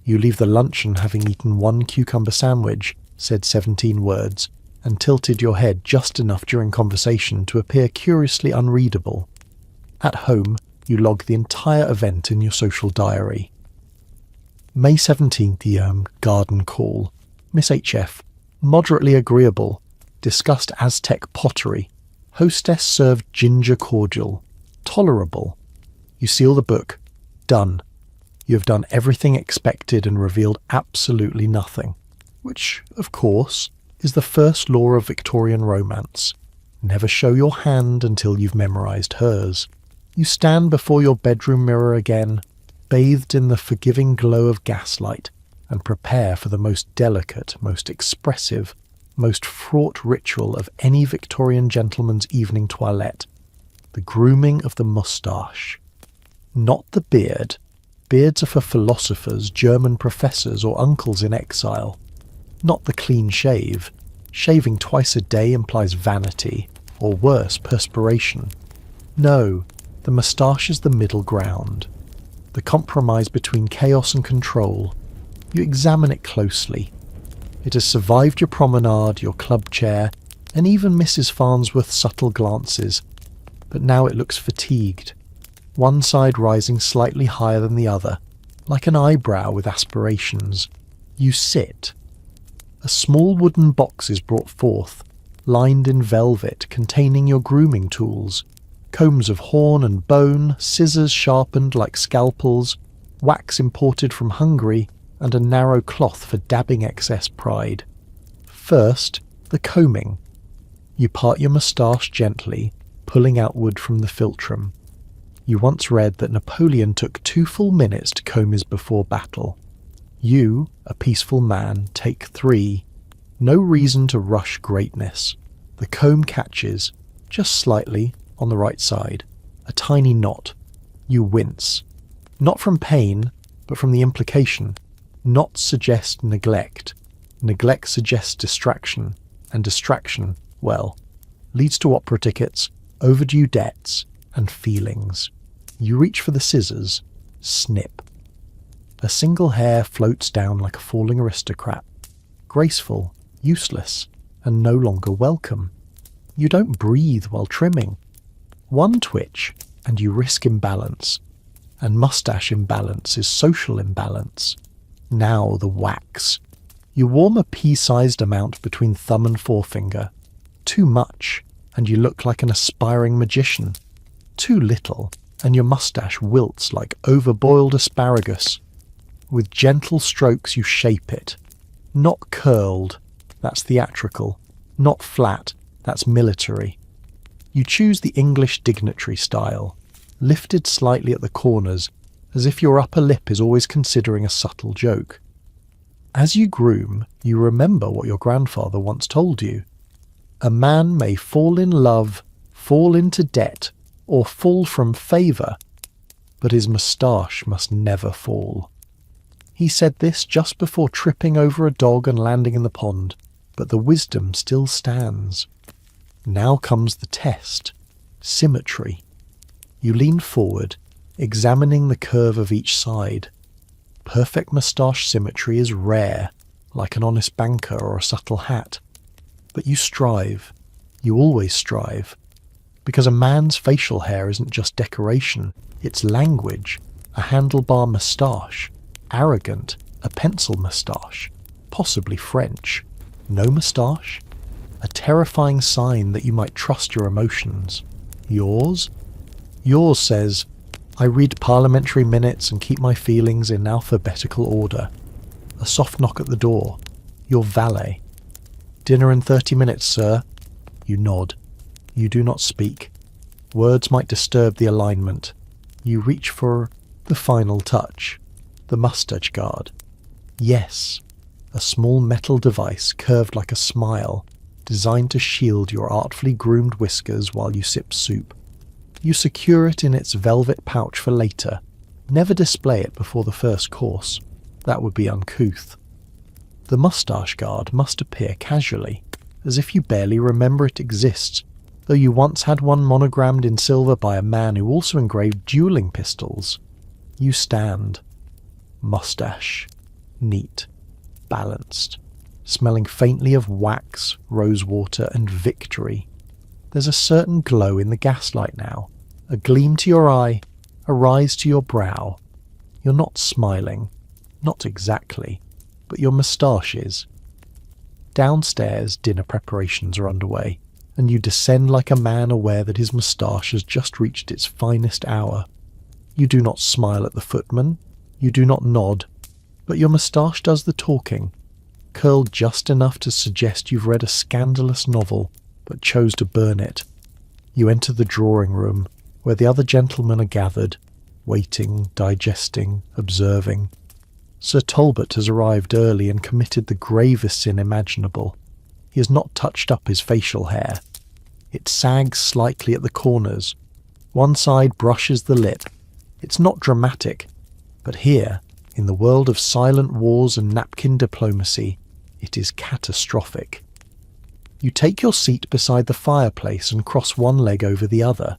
You leave the luncheon having eaten one cucumber sandwich, said 17 words, and tilted your head just enough during conversation to appear curiously unreadable. At home, you log the entire event in your social diary. May 17th, garden call. Miss HF, moderately agreeable. Discussed Aztec pottery. Hostess served ginger cordial. Tolerable. You seal the book. Done. You have done everything expected and revealed absolutely nothing. Which, of course, is the first law of Victorian romance. Never show your hand until you've memorized hers. You stand before your bedroom mirror again, bathed in the forgiving glow of gaslight, and prepare for the most delicate, most expressive, most fraught ritual of any Victorian gentleman's evening toilette, the grooming of the moustache. Not the beard. Beards are for philosophers, German professors, or uncles in exile. Not the clean shave. Shaving twice a day implies vanity, or worse, perspiration. No, the moustache is the middle ground. The compromise between chaos and control. You examine it closely. It has survived your promenade, your club chair, and even Mrs. Farnsworth's subtle glances, but now it looks fatigued, one side rising slightly higher than the other, like an eyebrow with aspirations. You sit. A small wooden box is brought forth, lined in velvet, containing your grooming tools, combs of horn and bone, scissors sharpened like scalpels, wax imported from Hungary, and a narrow cloth for dabbing excess pride. First, the combing. You part your moustache gently, pulling out wood from the philtrum. You once read that Napoleon took 2 full minutes to comb his before battle. You, a peaceful man, take 3. No reason to rush greatness. The comb catches, just slightly, on the right side. A tiny knot. You wince. Not from pain, but from the implication. Knots suggest neglect. Neglect suggests distraction. And distraction, well, leads to opera tickets, overdue debts, and feelings. You reach for the scissors. Snip. A single hair floats down like a falling aristocrat. Graceful, useless, and no longer welcome. You don't breathe while trimming. One twitch, and you risk imbalance. And moustache imbalance is social imbalance. Now the wax. You warm a pea-sized amount between thumb and forefinger. Too much, and you look like an aspiring magician. Too little, and your moustache wilts like overboiled asparagus. With gentle strokes you shape it. Not curled, that's theatrical. Not flat, that's military. You choose the English dignitary style, lifted slightly at the corners, as if your upper lip is always considering a subtle joke. As you groom, you remember what your grandfather once told you. A man may fall in love, fall into debt, or fall from favour, but his moustache must never fall. He said this just before tripping over a dog and landing in the pond, but the wisdom still stands. Now comes the test. Symmetry. You lean forward, examining the curve of each side. Perfect moustache symmetry is rare, like an honest banker or a subtle hat. But you strive. You always strive. Because a man's facial hair isn't just decoration, it's language. A handlebar moustache. Arrogant. A pencil moustache. Possibly French. No moustache? A terrifying sign that you might trust your emotions. Yours? Yours says, I read parliamentary minutes and keep my feelings in alphabetical order. A soft knock at the door. Your valet. Dinner in 30 minutes, sir. You nod. You do not speak. Words might disturb the alignment. You reach for the final touch. The moustache guard. Yes. A small metal device curved like a smile, designed to shield your artfully groomed whiskers while you sip soup. You secure it in its velvet pouch for later. Never display it before the first course. That would be uncouth. The moustache guard must appear casually, as if you barely remember it exists, though you once had one monogrammed in silver by a man who also engraved dueling pistols. You stand. Moustache. Neat. Balanced. Smelling faintly of wax, rosewater, and victory. There's a certain glow in the gaslight now. A gleam to your eye, a rise to your brow. You're not smiling. Not exactly. But your moustache is. Downstairs, dinner preparations are underway, and you descend like a man aware that his moustache has just reached its finest hour. You do not smile at the footman. You do not nod. But your moustache does the talking, curled just enough to suggest you've read a scandalous novel, but chose to burn it. You enter the drawing room, where the other gentlemen are gathered, waiting, digesting, observing. Sir Talbot has arrived early and committed the gravest sin imaginable. He has not touched up his facial hair. It sags slightly at the corners, One side brushes the lip. It's not dramatic, but here, in the world of silent wars and napkin diplomacy, it is catastrophic. You take your seat beside the fireplace and cross one leg over the other.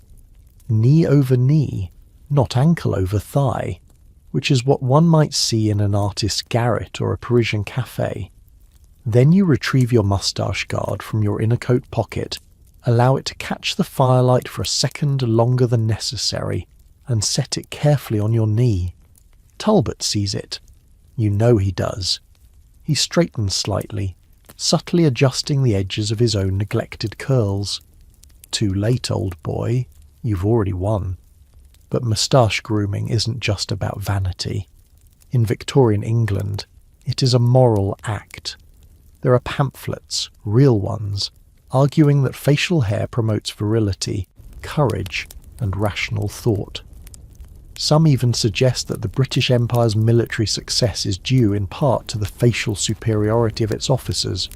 Knee over knee, not ankle over thigh, which is what one might see in an artist's garret or a Parisian cafe. Then you retrieve your moustache guard from your inner coat pocket, allow it to catch the firelight for a second longer than necessary, and set it carefully on your knee. Talbot sees it. You know he does. He straightens slightly, subtly adjusting the edges of his own neglected curls. Too late, old boy. You've already won. But moustache grooming isn't just about vanity. In Victorian England, it is a moral act. There are pamphlets, real ones, arguing that facial hair promotes virility, courage, and rational thought. Some even suggest that the British Empire's military success is due in part to the facial superiority of its officers.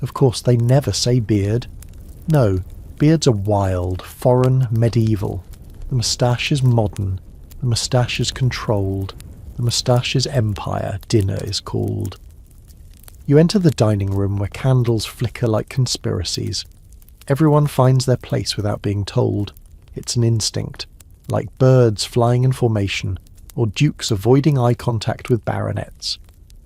Of course, they never say beard. No, beards are wild, foreign, medieval. The moustache is modern. The moustache is controlled. The moustache is empire, dinner is called. You enter the dining room where candles flicker like conspiracies. Everyone finds their place without being told. It's an instinct. Like birds flying in formation, or dukes avoiding eye contact with baronets.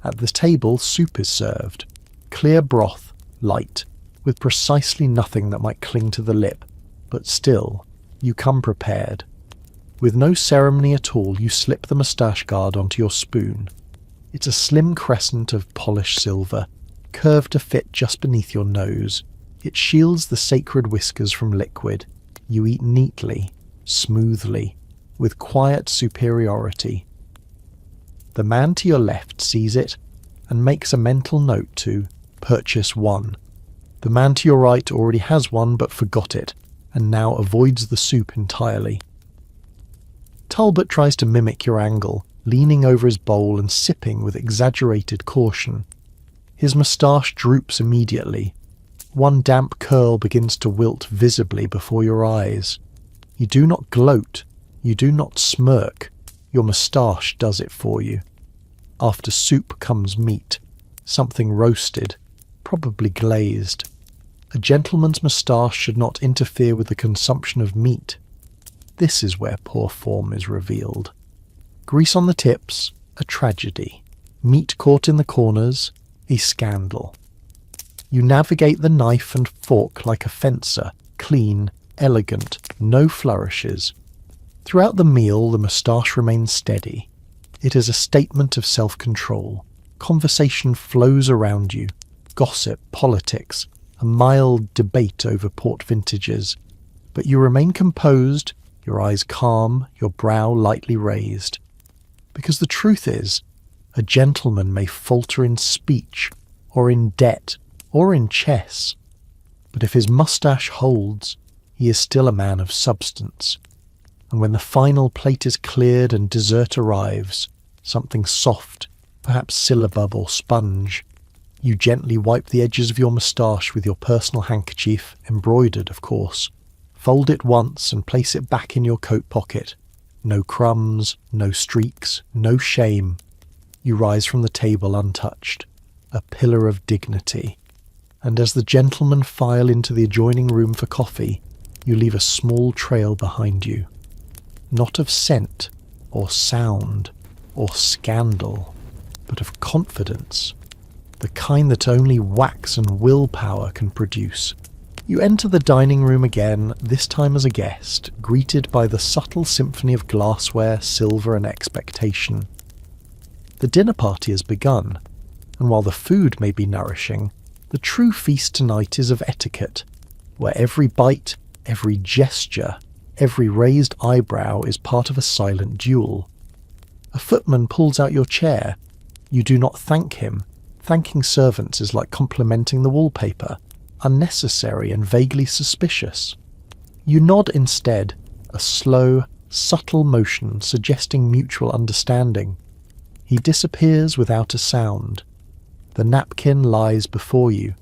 At the table, soup is served. Clear broth, light, with precisely nothing that might cling to the lip, but still, you come prepared. With no ceremony at all, you slip the moustache guard onto your spoon. It's a slim crescent of polished silver, curved to fit just beneath your nose. It shields the sacred whiskers from liquid. You eat neatly, smoothly, with quiet superiority. The man to your left sees it and makes a mental note to purchase one. The man to your right already has one but forgot it, and now avoids the soup entirely. Talbot tries to mimic your angle, leaning over his bowl and sipping with exaggerated caution. His moustache droops immediately. One damp curl begins to wilt visibly before your eyes. You do not gloat, you do not smirk, your moustache does it for you. After soup comes meat, something roasted, probably glazed. A gentleman's moustache should not interfere with the consumption of meat. This is where poor form is revealed. Grease on the tips, a tragedy. Meat caught in the corners, a scandal. You navigate the knife and fork like a fencer, clean, elegant, no flourishes. Throughout the meal, the moustache remains steady. It is a statement of self-control. Conversation flows around you. Gossip, politics, a mild debate over port vintages. But you remain composed, your eyes calm, your brow lightly raised. Because the truth is, a gentleman may falter in speech, or in debt, or in chess. But if his moustache holds, he is still a man of substance. And when the final plate is cleared and dessert arrives, something soft, perhaps syllabub or sponge, you gently wipe the edges of your moustache with your personal handkerchief, embroidered, of course. Fold it once and place it back in your coat pocket. No crumbs, no streaks, no shame. You rise from the table untouched, a pillar of dignity. And as the gentlemen file into the adjoining room for coffee, you leave a small trail behind you. Not of scent, or sound, or scandal, but of confidence. The kind that only wax and willpower can produce. You enter the dining room again, this time as a guest, greeted by the subtle symphony of glassware, silver and expectation. The dinner party has begun, and while the food may be nourishing, the true feast tonight is of etiquette, where every bite, every gesture, every raised eyebrow is part of a silent duel. A footman pulls out your chair. You do not thank him. Thanking servants is like complimenting the wallpaper, unnecessary and vaguely suspicious. You nod instead, a slow, subtle motion suggesting mutual understanding. He disappears without a sound. The napkin lies before you,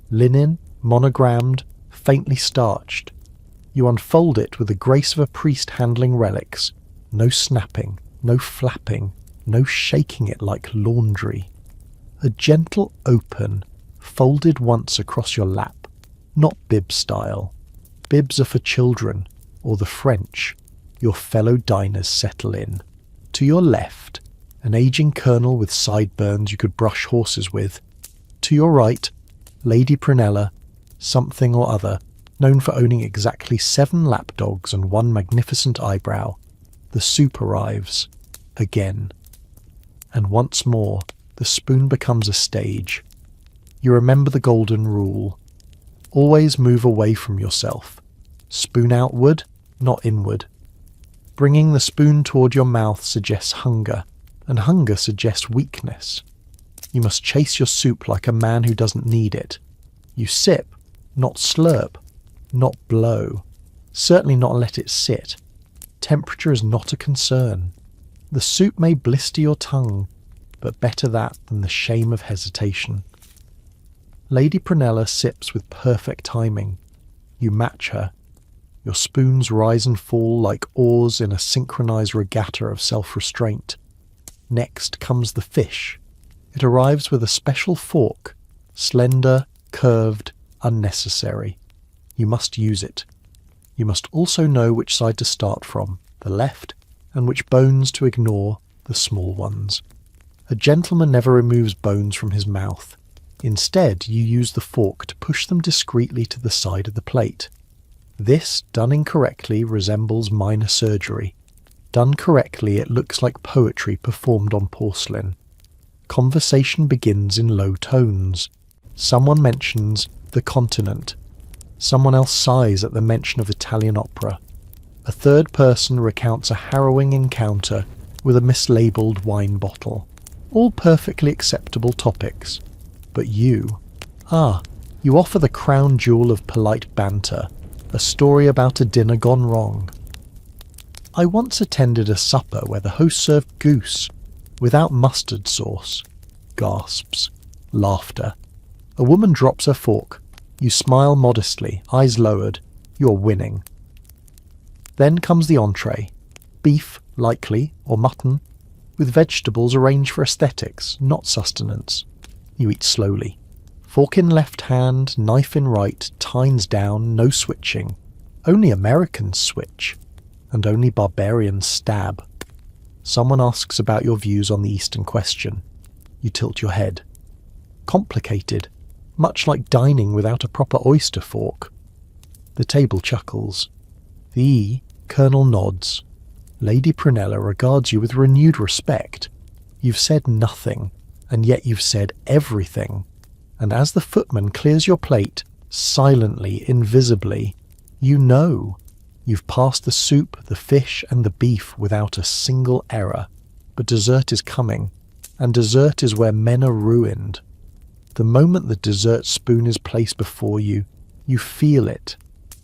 linen, monogrammed, faintly starched. You unfold it with the grace of a priest handling relics. No snapping, no flapping, no shaking it like laundry. A gentle open, folded once across your lap, not bib style. Bibs are for children, or the French. Your fellow diners settle in. To your left, an aging colonel with sideburns you could brush horses with. To your right, Lady Prunella, something or other, known for owning exactly 7 lapdogs and 1 magnificent eyebrow. The soup arrives. Again. And once more, the spoon becomes a stage. You remember the golden rule. Always move away from yourself. Spoon outward, not inward. Bringing the spoon toward your mouth suggests hunger, and hunger suggests weakness. You must chase your soup like a man who doesn't need it. You sip, not slurp, not blow. Certainly not let it sit. Temperature is not a concern. The soup may blister your tongue, but better that than the shame of hesitation. Lady Prunella sips with perfect timing. You match her. Your spoons rise and fall like oars in a synchronized regatta of self-restraint. Next comes the fish. It arrives with a special fork, slender, curved, unnecessary. You must use it. You must also know which side to start from, the left, and which bones to ignore, the small ones. A gentleman never removes bones from his mouth. Instead, you use the fork to push them discreetly to the side of the plate. This, done incorrectly, resembles minor surgery. Done correctly, it looks like poetry performed on porcelain. Conversation begins in low tones. Someone mentions the continent. Someone else sighs at the mention of Italian opera. A third person recounts a harrowing encounter with a mislabeled wine bottle. All perfectly acceptable topics. But you offer the crown jewel of polite banter, a story about a dinner gone wrong. I once attended a supper where the host served goose, without mustard sauce. Gasps. Laughter. A woman drops her fork. You smile modestly, eyes lowered. You're winning. Then comes the entree. Beef, likely, or mutton, with vegetables arranged for aesthetics, not sustenance. You eat slowly. Fork in left hand, knife in right, tines down, no switching. Only Americans switch, and only barbarians stab. Someone asks about your views on the Eastern question. You tilt your head. Complicated, much like dining without a proper oyster fork. The table chuckles. The Colonel nods. Lady Prunella regards you with renewed respect. You've said nothing, and yet you've said everything. And as the footman clears your plate, silently, invisibly, you know. You've passed the soup, the fish, and the beef without a single error. But dessert is coming, and dessert is where men are ruined. The moment the dessert spoon is placed before you, you feel it,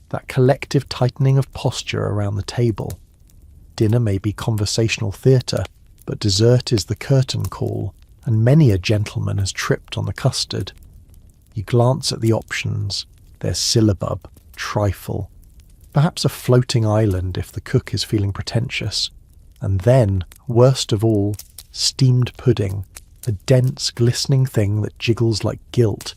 that collective tightening of posture around the table. Dinner may be conversational theatre, but dessert is the curtain call, and many a gentleman has tripped on the custard. You glance at the options. There's syllabub, trifle, perhaps a floating island if the cook is feeling pretentious. And then, worst of all, steamed pudding, a dense, glistening thing that jiggles like gilt.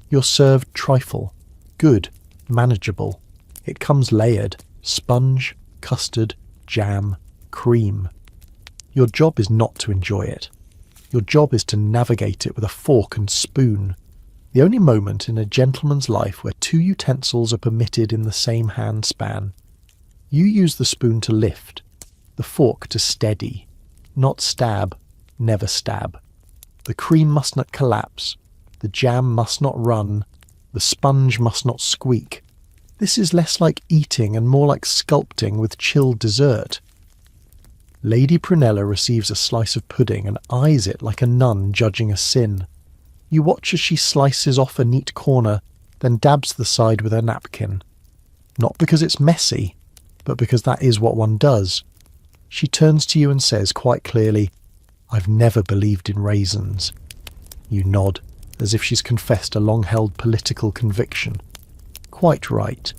You're served trifle. Good, manageable. It comes layered, sponge, custard, jam, cream. Your job is not to enjoy it. Your job is to navigate it with a fork and spoon. The only moment in a gentleman's life where 2 utensils are permitted in the same hand span. You use the spoon to lift, the fork to steady. Not stab, never stab. The cream must not collapse, the jam must not run, the sponge must not squeak. This is less like eating and more like sculpting with chilled dessert. Lady Prunella receives a slice of pudding and eyes it like a nun judging a sin. You watch as she slices off a neat corner, then dabs the side with her napkin. Not because it's messy, but because that is what one does. She turns to you and says quite clearly, "I've never believed in raisins." You nod, as if she's confessed a long-held political conviction. Quite right.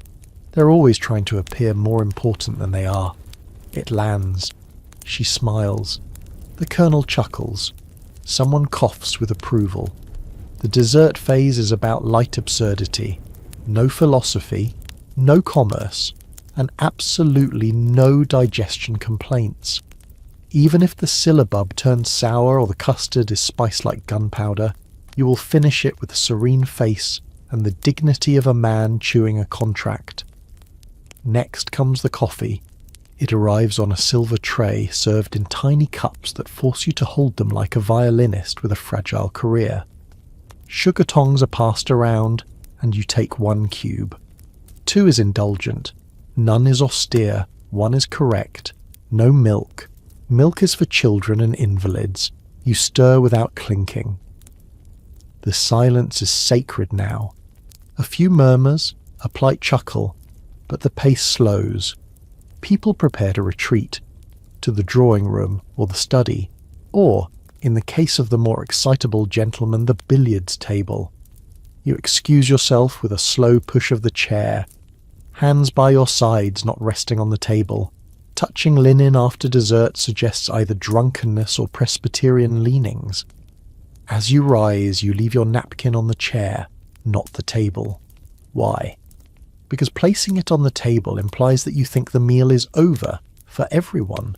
They're always trying to appear more important than they are. It lands. She smiles. The Colonel chuckles. Someone coughs with approval. The dessert phase is about light absurdity. No philosophy, no commerce, and absolutely no digestion complaints. Even if the syllabub turns sour or the custard is spiced like gunpowder, you will finish it with a serene face and the dignity of a man chewing a contract. Next comes the coffee. It arrives on a silver tray served in tiny cups that force you to hold them like a violinist with a fragile career. Sugar tongs are passed around, and you take 1 cube. 2 is indulgent. None is austere. 1 is correct. No milk. Milk is for children and invalids. You stir without clinking. The silence is sacred now. A few murmurs, a polite chuckle, but the pace slows. People prepare to retreat, to the drawing room or the study, or, in the case of the more excitable gentleman, the billiards table. You excuse yourself with a slow push of the chair, hands by your sides not resting on the table. Touching linen after dessert suggests either drunkenness or Presbyterian leanings. As you rise, you leave your napkin on the chair, not the table. Why? Because placing it on the table implies that you think the meal is over for everyone.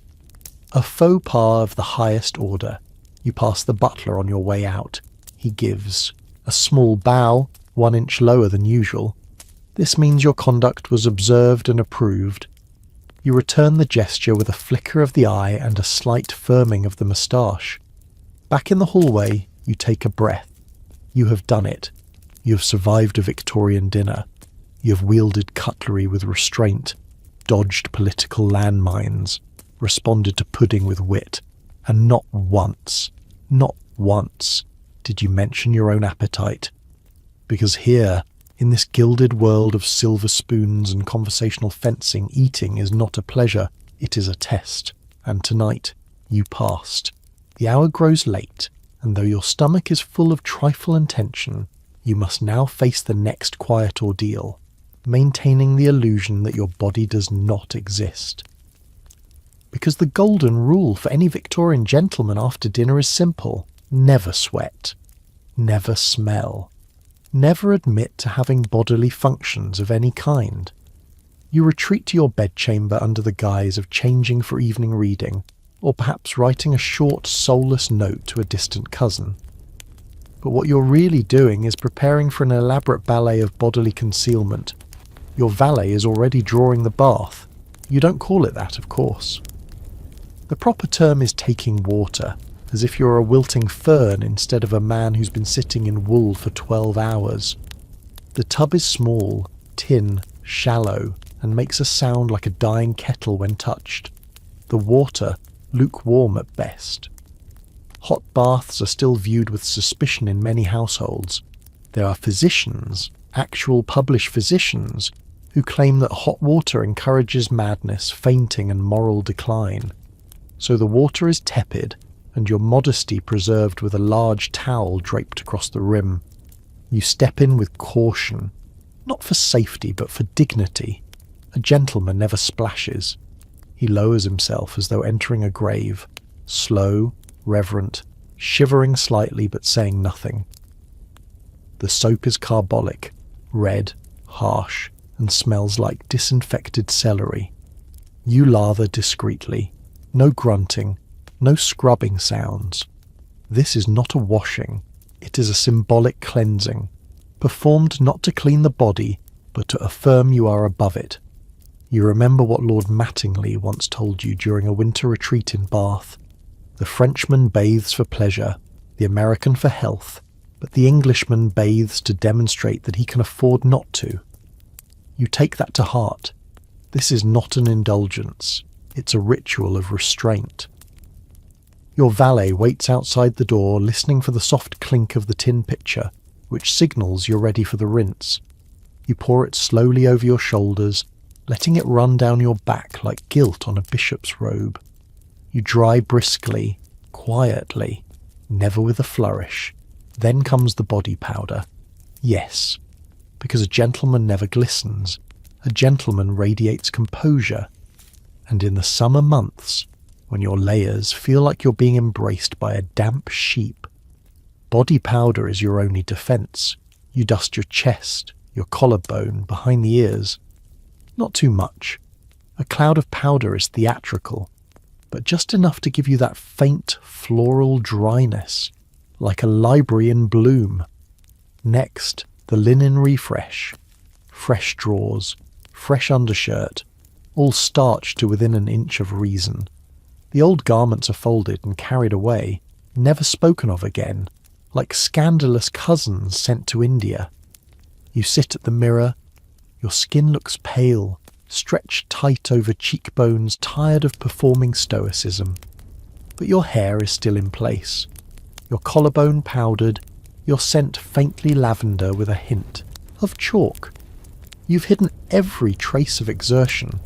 A faux pas of the highest order. You pass the butler on your way out. He gives a small bow, 1 inch lower than usual. This means your conduct was observed and approved. You return the gesture with a flicker of the eye and a slight firming of the moustache. Back in the hallway, you take a breath. You have done it. You have survived a Victorian dinner. You have wielded cutlery with restraint, dodged political landmines, responded to pudding with wit, and not once did you mention your own appetite. Because here, in this gilded world of silver spoons and conversational fencing, eating is not a pleasure, it is a test. And tonight, you passed. The hour grows late, and though your stomach is full of trifle and tension, you must now face the next quiet ordeal, maintaining the illusion that your body does not exist. Because the golden rule for any Victorian gentleman after dinner is simple: never sweat, never smell, never admit to having bodily functions of any kind. You retreat to your bedchamber under the guise of changing for evening reading, or perhaps writing a short, soulless note to a distant cousin. But what you're really doing is preparing for an elaborate ballet of bodily concealment. Your valet is already drawing the bath. You don't call it that, of course. The proper term is taking water, as if you're a wilting fern instead of a man who's been sitting in wool for 12 hours. The tub is small, tin, shallow, and makes a sound like a dying kettle when touched. The water, lukewarm at best. Hot baths are still viewed with suspicion in many households. There are physicians, actual published physicians, who claim that hot water encourages madness, fainting, and moral decline. So the water is tepid, and your modesty preserved with a large towel draped across the rim. You step in with caution, not for safety but for dignity. A gentleman never splashes. He lowers himself as though entering a grave, slow, reverent, shivering slightly but saying nothing. The soap is carbolic, red, harsh, and smells like disinfected celery. You lather discreetly. No grunting, no scrubbing sounds. This is not a washing, it is a symbolic cleansing, performed not to clean the body, but to affirm you are above it. You remember what Lord Mattingly once told you during a winter retreat in Bath. The Frenchman bathes for pleasure, the American for health, but the Englishman bathes to demonstrate that he can afford not to. You take that to heart. This is not an indulgence. It's a ritual of restraint. Your valet waits outside the door, listening for the soft clink of the tin pitcher, which signals you're ready for the rinse. You pour it slowly over your shoulders, letting it run down your back like gilt on a bishop's robe. You dry briskly, quietly, never with a flourish. Then comes the body powder. Yes, because a gentleman never glistens. a gentleman radiates composure, and in the summer months, when your layers feel like you're being embraced by a damp sheep, body powder is your only defence. You dust your chest, your collarbone, behind the ears. Not too much. A cloud of powder is theatrical, but just enough to give you that faint floral dryness, like a library in bloom. Next, the linen refresh. Fresh drawers, fresh undershirt, all starched to within an inch of reason. The old garments are folded and carried away, never spoken of again, like scandalous cousins sent to India. You sit at the mirror. Your skin looks pale, stretched tight over cheekbones, tired of performing stoicism. But your hair is still in place. Your collarbone powdered, your scent faintly lavender with a hint of chalk. You've hidden every trace of exertion,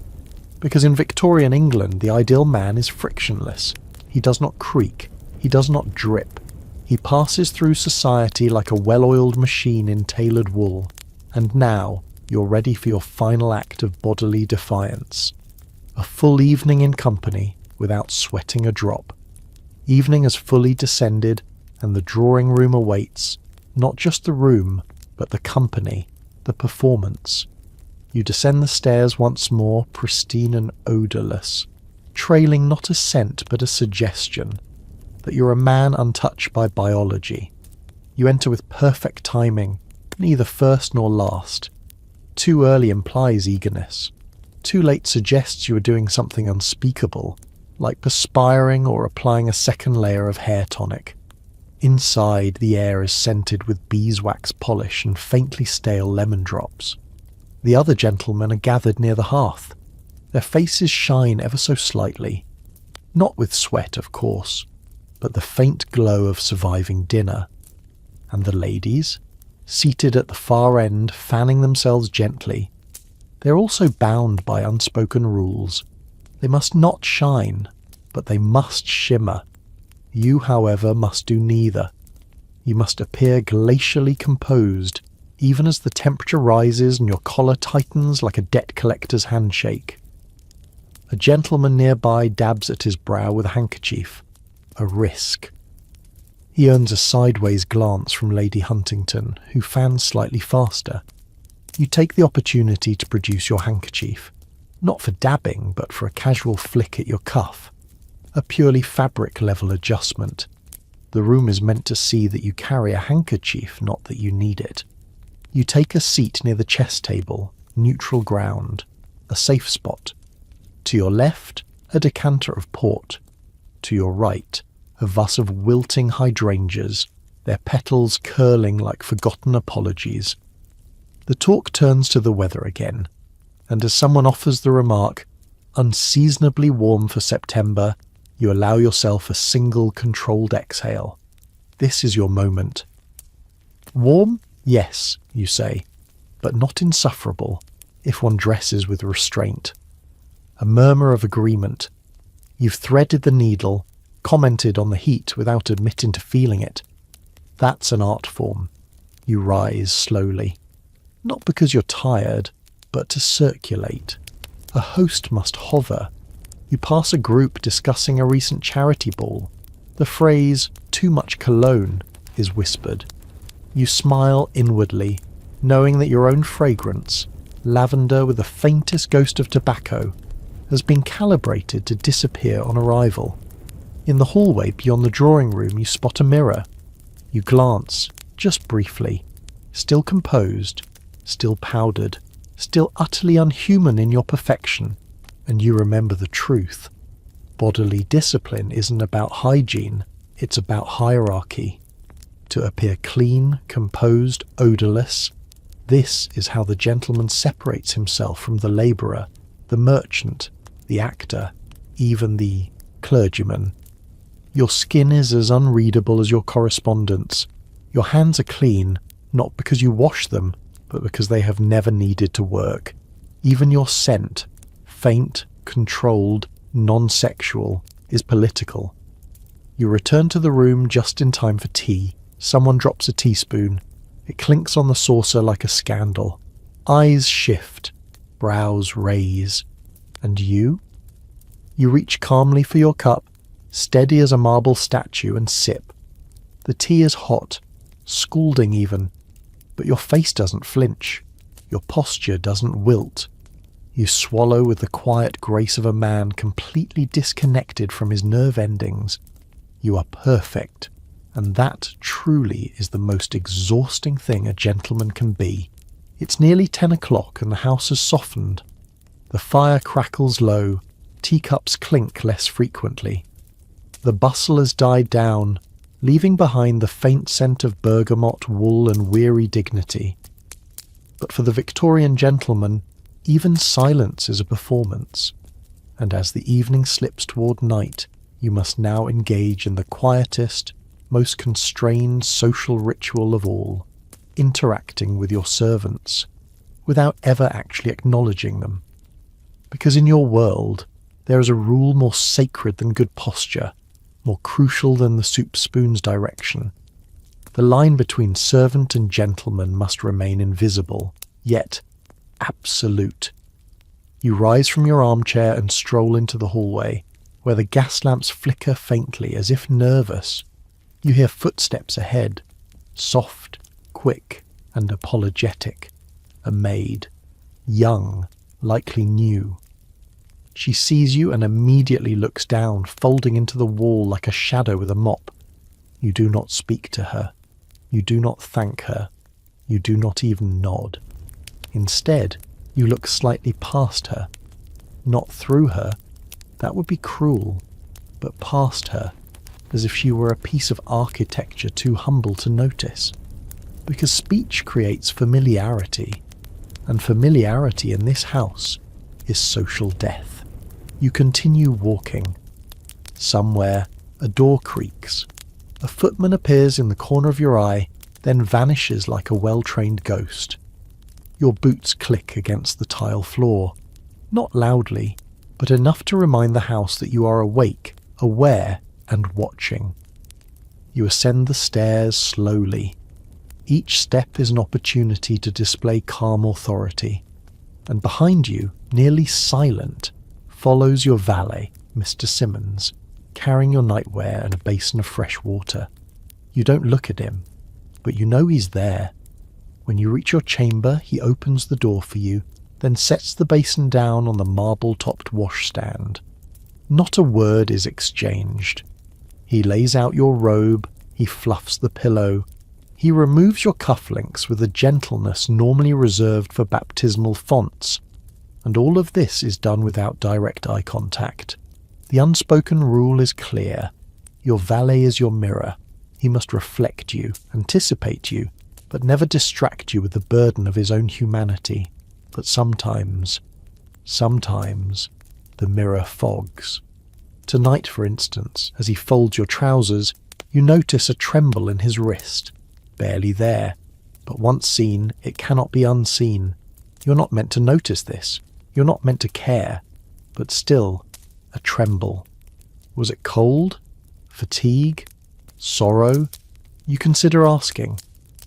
because in Victorian England the ideal man is frictionless. He does not creak, he does not drip. He passes through society like a well-oiled machine in tailored wool, and now you're ready for your final act of bodily defiance. A full evening in company without sweating a drop. Evening has fully descended, and the drawing room awaits, not just the room, but the company, the performance. You descend the stairs once more, pristine and odourless, trailing not a scent but a suggestion that you're a man untouched by biology. You enter with perfect timing, neither first nor last. Too early implies eagerness. Too late suggests you are doing something unspeakable, like perspiring or applying a second layer of hair tonic. Inside, the air is scented with beeswax polish and faintly stale lemon drops. The other gentlemen are gathered near the hearth. Their faces shine ever so slightly. Not with sweat, of course, but the faint glow of surviving dinner. And the ladies, seated at the far end, fanning themselves gently. They're also bound by unspoken rules. They must not shine, but they must shimmer. You, however, must do neither. You must appear glacially composed, even as the temperature rises and your collar tightens like a debt collector's handshake. A gentleman nearby dabs at his brow with a handkerchief. A risk. He earns a sideways glance from Lady Huntington, who fans slightly faster. You take the opportunity to produce your handkerchief, not for dabbing, but for a casual flick at your cuff. A purely fabric-level adjustment. The room is meant to see that you carry a handkerchief, not that you need it. You take a seat near the chess table, neutral ground, a safe spot. To your left, a decanter of port. To your right, a vase of wilting hydrangeas, their petals curling like forgotten apologies. The talk turns to the weather again, and as someone offers the remark, unseasonably warm for September, you allow yourself a single controlled exhale. This is your moment. Warm? Yes, you say, but not insufferable, if one dresses with restraint. A murmur of agreement. You've threaded the needle, commented on the heat without admitting to feeling it. That's an art form. You rise slowly. Not because you're tired, but to circulate. A host must hover. You pass a group discussing a recent charity ball. The phrase, "too much cologne," is whispered. You smile inwardly, knowing that your own fragrance, lavender with the faintest ghost of tobacco, has been calibrated to disappear on arrival. In the hallway beyond the drawing room you spot a mirror. You glance, just briefly, still composed, still powdered, still utterly unhuman in your perfection, and you remember the truth. Bodily discipline isn't about hygiene, it's about hierarchy. To appear clean, composed, odourless, this is how the gentleman separates himself from the labourer, the merchant, the actor, even the clergyman. Your skin is as unreadable as your correspondence. Your hands are clean, not because you wash them, but because they have never needed to work. Even your scent, faint, controlled, non-sexual, is political. You return to the room just in time for tea. Someone drops a teaspoon. It clinks on the saucer like a scandal. Eyes shift. brows raise. And you? You reach calmly for your cup, steady as a marble statue, and sip. The tea is hot, scalding even, but your face doesn't flinch. Your posture doesn't wilt. You swallow with the quiet grace of a man completely disconnected from his nerve endings. You are perfect, and that truly is the most exhausting thing a gentleman can be. It's nearly 10 o'clock and the house has softened. The fire crackles low, teacups clink less frequently. The bustle has died down, leaving behind the faint scent of bergamot, wool and weary dignity. But for the Victorian gentleman, even silence is a performance, and as the evening slips toward night, you must now engage in the quietest, most constrained social ritual of all, interacting with your servants, without ever actually acknowledging them. Because in your world, there is a rule more sacred than good posture, more crucial than the soup spoon's direction. The line between servant and gentleman must remain invisible, yet absolute. You rise from your armchair and stroll into the hallway, where the gas lamps flicker faintly as if nervous. You hear footsteps ahead, soft, quick, and apologetic. A maid, young, likely new. She sees you and immediately looks down, folding into the wall like a shadow with a mop. You do not speak to her. You do not thank her. You do not even nod. Instead, you look slightly past her. Not through her. That would be cruel. But past her, as if she were a piece of architecture too humble to notice. Because speech creates familiarity, and familiarity in this house is social death. You continue walking. Somewhere, a door creaks. A footman appears in the corner of your eye, then vanishes like a well-trained ghost. Your boots click against the tile floor, not loudly, but enough to remind the house that you are awake, aware, and watching. You ascend the stairs slowly. Each step is an opportunity to display calm authority, and behind you, nearly silent, follows your valet, Mr. Simmons, carrying your nightwear and a basin of fresh water. You don't look at him, but you know he's there. When you reach your chamber, he opens the door for you, then sets the basin down on the marble-topped washstand. Not a word is exchanged. He lays out your robe, he fluffs the pillow, he removes your cufflinks with a gentleness normally reserved for baptismal fonts, and all of this is done without direct eye contact. The unspoken rule is clear. Your valet is your mirror. He must reflect you, anticipate you, but never distract you with the burden of his own humanity. But sometimes, the mirror fogs. Tonight, for instance, as he folds your trousers, you notice a tremble in his wrist. Barely there, but once seen, it cannot be unseen. You're not meant to notice this. You're not meant to care. But still, a tremble. Was it cold? Fatigue? Sorrow? You consider asking.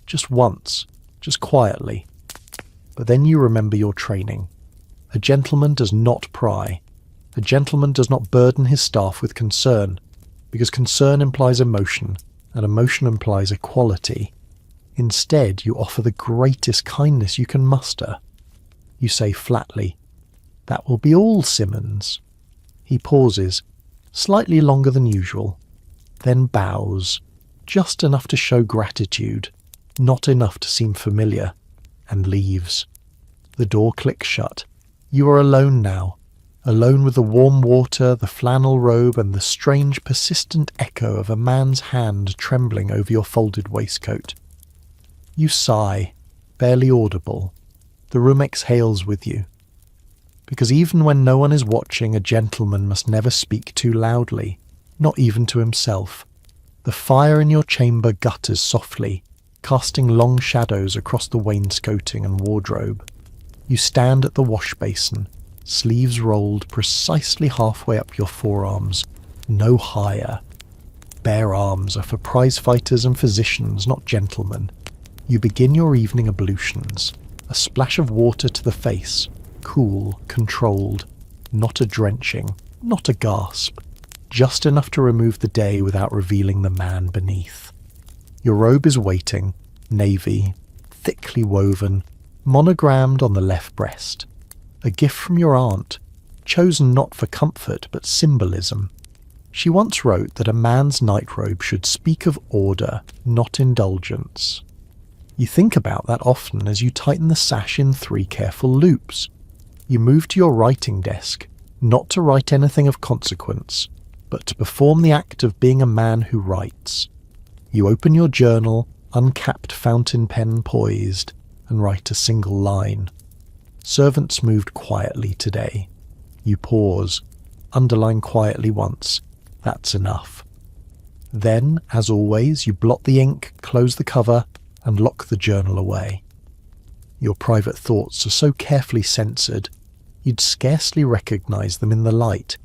Just once. Just quietly. But then you remember your training. A gentleman does not pry. A gentleman does not burden his staff with concern, because concern implies emotion, and emotion implies equality. Instead, you offer the greatest kindness you can muster. You say flatly, "That will be all, Simmons." He pauses, slightly longer than usual, then bows, just enough to show gratitude, not enough to seem familiar, and leaves. The door clicks shut. You are alone now, alone with the warm water, the flannel robe, and the strange, persistent echo of a man's hand trembling over your folded waistcoat. You sigh, barely audible. The room exhales with you. Because even when no one is watching, a gentleman must never speak too loudly, not even to himself. The fire in your chamber gutters softly, casting long shadows across the wainscoting and wardrobe. You stand at the wash basin, sleeves rolled precisely halfway up your forearms, no higher. Bare arms are for prize fighters and physicians, not gentlemen. You begin your evening ablutions, a splash of water to the face, Cool, controlled, not a drenching, not a gasp, just enough to remove the day without revealing the man beneath. Your robe is waiting, navy, thickly woven, monogrammed on the left breast. A gift from your aunt, chosen not for comfort but symbolism. She once wrote that a man's nightrobe should speak of order, not indulgence. You think about that often as you tighten the sash in 3 careful loops. You move to your writing desk, not to write anything of consequence, but to perform the act of being a man who writes. You open your journal, uncapped fountain pen poised, and write a single line. Servants moved quietly today. You pause, underline quietly once. That's enough. Then, as always, you blot the ink, close the cover, and lock the journal away. Your private thoughts are so carefully censored, you'd scarcely recognise them in the light.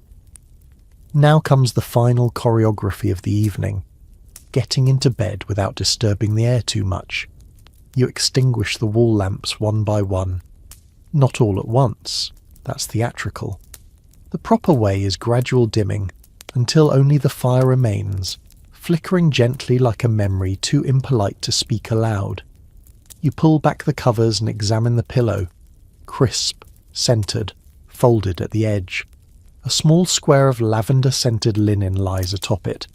Now comes the final choreography of the evening, getting into bed without disturbing the air too much. You extinguish the wall lamps one by one. Not all at once, that's theatrical. The proper way is gradual dimming, until only the fire remains, flickering gently like a memory too impolite to speak aloud. You pull back the covers and examine the pillow, crisp, centred, folded at the edge. A small square of lavender-scented linen lies atop it,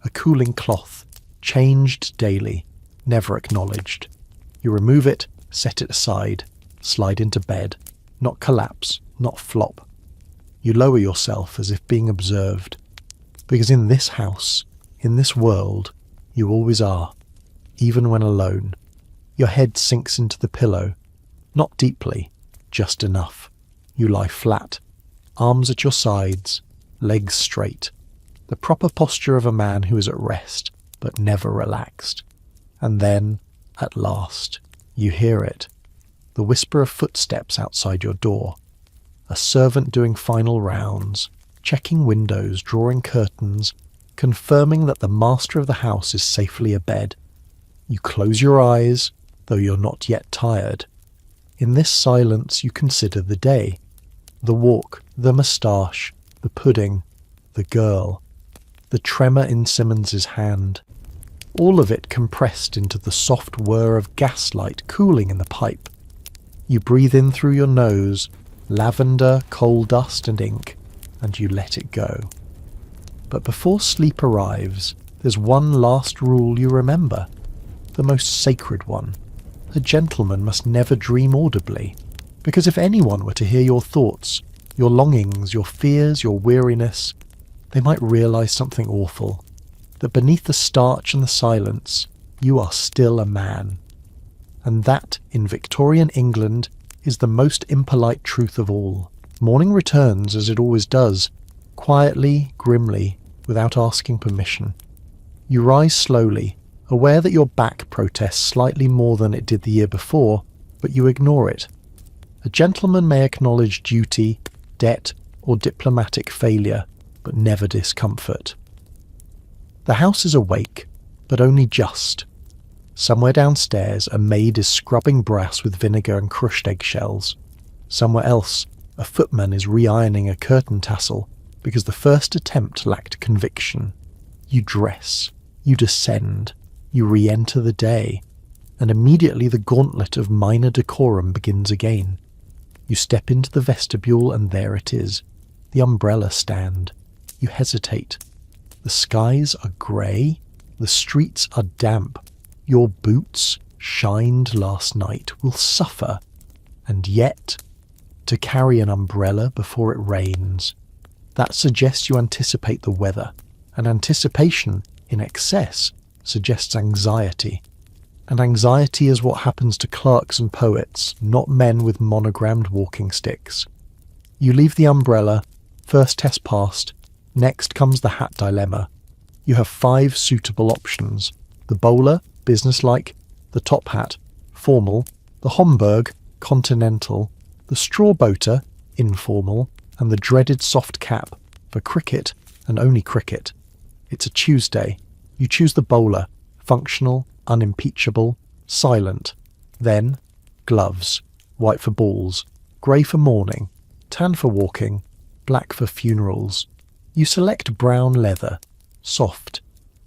a cooling cloth, changed daily, never acknowledged. You remove it, set it aside, slide into bed, not collapse, not flop. You lower yourself as if being observed, because in this house, in this world, you always are, even when alone. Your head sinks into the pillow, not deeply, just enough. You lie flat, arms at your sides, legs straight, the proper posture of a man who is at rest, but never relaxed. And then, at last, you hear it, the whisper of footsteps outside your door, a servant doing final rounds, checking windows, drawing curtains, confirming that the master of the house is safely abed. You close your eyes, though you're not yet tired. In this silence you consider the day, the walk, the moustache, the pudding, the girl, the tremor in Simmons's hand, all of it compressed into the soft whir of gaslight cooling in the pipe. You breathe in through your nose, lavender, coal dust and ink, and you let it go. But before sleep arrives, there's one last rule you remember, the most sacred one. A gentleman must never dream audibly, because if anyone were to hear your thoughts, your longings, your fears, your weariness, they might realise something awful, that beneath the starch and the silence, you are still a man. And that, in Victorian England, is the most impolite truth of all. Morning returns as it always does, quietly, grimly, without asking permission. You rise slowly, aware that your back protests slightly more than it did the year before, but you ignore it. A gentleman may acknowledge duty, debt, or diplomatic failure, but never discomfort. The house is awake, but only just. Somewhere downstairs, a maid is scrubbing brass with vinegar and crushed eggshells. Somewhere else, a footman is re-ironing a curtain tassel because the first attempt lacked conviction. You dress, you descend, you re-enter the day, and immediately the gauntlet of minor decorum begins again. You step into the vestibule and there it is, the umbrella stand. You hesitate. The skies are grey, the streets are damp. Your boots, shined last night, will suffer, and yet, to carry an umbrella before it rains, that suggests you anticipate the weather, and anticipation, in excess, suggests anxiety. And anxiety is what happens to clerks and poets, not men with monogrammed walking sticks. You leave the umbrella, first test passed, next comes the hat dilemma. You have 5 suitable options: the bowler, businesslike; the top hat, formal; the Homburg, continental; the straw boater, informal; and the dreaded soft cap, for cricket and only cricket. It's a Tuesday. You choose the bowler, functional, unimpeachable, silent. Then, gloves, white for balls, Grey for mourning, tan for walking, black for funerals. You select brown leather, soft,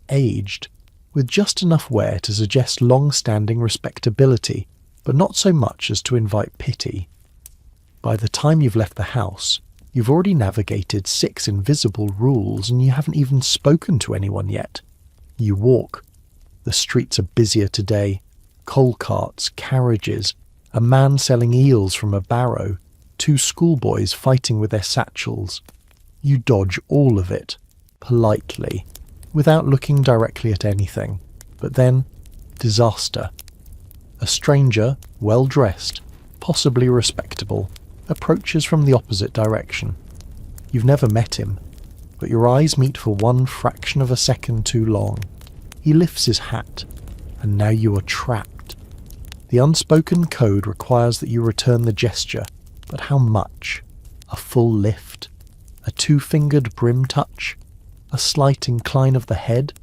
aged, with just enough wear to suggest long-standing respectability, but not so much as to invite pity. By the time you've left the house, you've already navigated 6 invisible rules and you haven't even spoken to anyone yet. You walk. The streets are busier today. Coal carts, carriages, a man selling eels from a barrow, 2 schoolboys fighting with their satchels. You dodge all of it, politely, without looking directly at anything. But then, disaster. A stranger, well-dressed, possibly respectable, approaches from the opposite direction. You've never met him, but your eyes meet for one fraction of a second too long. He lifts his hat, and now you are trapped. The unspoken code requires that you return the gesture, but how much? A full lift? A 2-fingered brim touch? A slight incline of the head?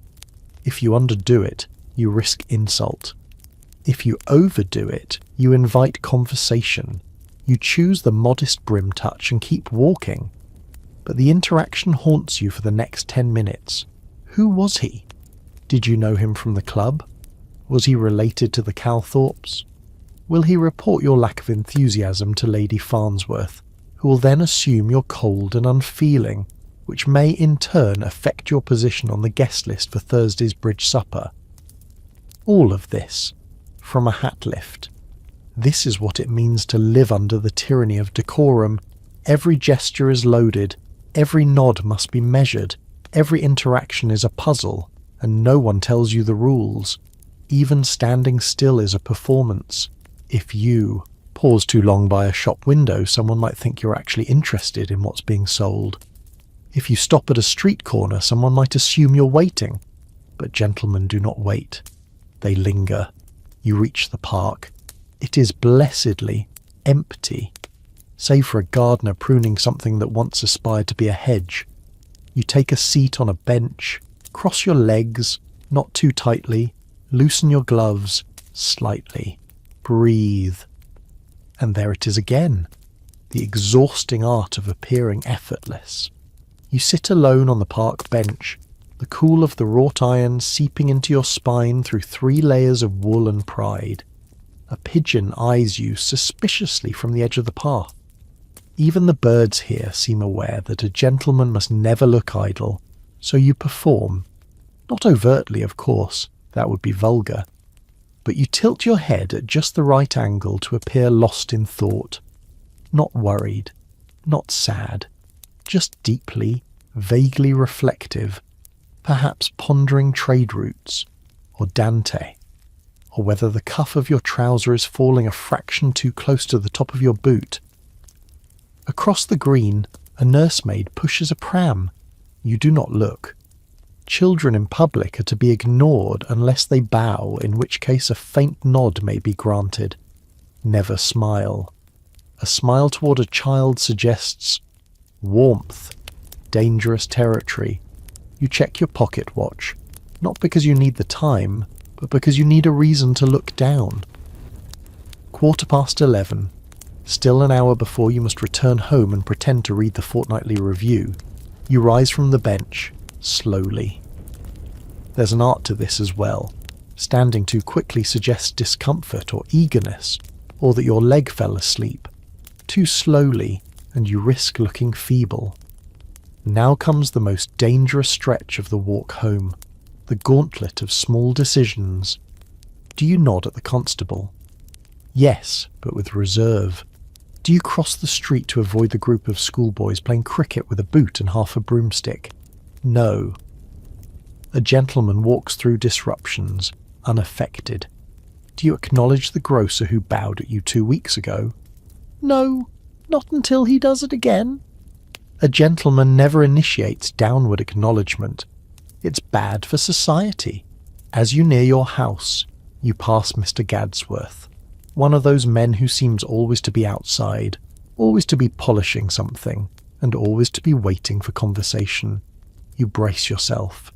If you underdo it, you risk insult. If you overdo it, you invite conversation. You choose the modest brim touch and keep walking. But the interaction haunts you for the next 10 minutes. Who was he? Did you know him from the club? Was he related to the Calthorpes? Will he report your lack of enthusiasm to Lady Farnsworth, who will then assume you're cold and unfeeling, which may in turn affect your position on the guest list for Thursday's bridge supper? All of this, from a hat lift. This is what it means to live under the tyranny of decorum. Every gesture is loaded, every nod must be measured, every interaction is a puzzle, and no one tells you the rules. Even standing still is a performance. If you pause too long by a shop window, someone might think you're actually interested in what's being sold. If you stop at a street corner, someone might assume you're waiting. But gentlemen do not wait. They linger. You reach the park. It is blessedly empty, save for a gardener pruning something that once aspired to be a hedge. You take a seat on a bench, cross your legs, not too tightly, loosen your gloves, slightly. Breathe. And there it is again, the exhausting art of appearing effortless. You sit alone on the park bench, the cool of the wrought iron seeping into your spine through 3 layers of wool and pride. A pigeon eyes you suspiciously from the edge of the path. Even the birds here seem aware that a gentleman must never look idle, so you perform. Not overtly, of course, that would be vulgar. But you tilt your head at just the right angle to appear lost in thought. Not worried, not sad, just deeply, vaguely reflective, perhaps pondering trade routes, or Dante, or whether the cuff of your trouser is falling a fraction too close to the top of your boot. Across the green, a nursemaid pushes a pram. You do not look. Children in public are to be ignored unless they bow, in which case a faint nod may be granted. Never smile. A smile toward a child suggests warmth, dangerous territory. You check your pocket watch, not because you need the time, but because you need a reason to look down. 11:15. Still an hour before you must return home and pretend to read the fortnightly review. You rise from the bench, slowly. There's an art to this as well. Standing too quickly suggests discomfort or eagerness, or that your leg fell asleep. Too slowly, and you risk looking feeble. Now comes the most dangerous stretch of the walk home, the gauntlet of small decisions. Do you nod at the constable? Yes, but with reserve. Do you cross the street to avoid the group of schoolboys playing cricket with a boot and half a broomstick? No. A gentleman walks through disruptions, unaffected. Do you acknowledge the grocer who bowed at you 2 weeks ago? No, not until he does it again. A gentleman never initiates downward acknowledgement. It's bad for society. As you near your house, you pass Mr. Gadsworth, one of those men who seems always to be outside, always to be polishing something, and always to be waiting for conversation. You brace yourself.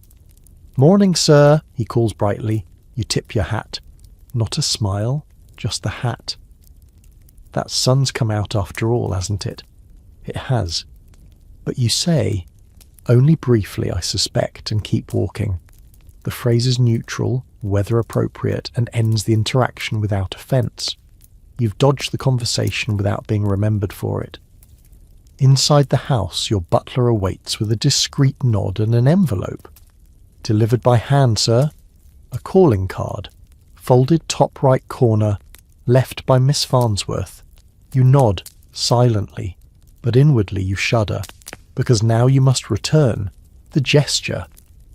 "Morning, sir," he calls brightly. You tip your hat. Not a smile, just the hat. That sun's come out after all, hasn't it? It has. But you say, only briefly I suspect, and keep walking. The phrase is neutral, weather appropriate, and ends the interaction without offence. You've dodged the conversation without being remembered for it. Inside the house, your butler awaits with a discreet nod and an envelope. Delivered by hand, sir. A calling card, folded top right corner, left by Miss Farnsworth. You nod, silently, but inwardly you shudder, because now you must return the gesture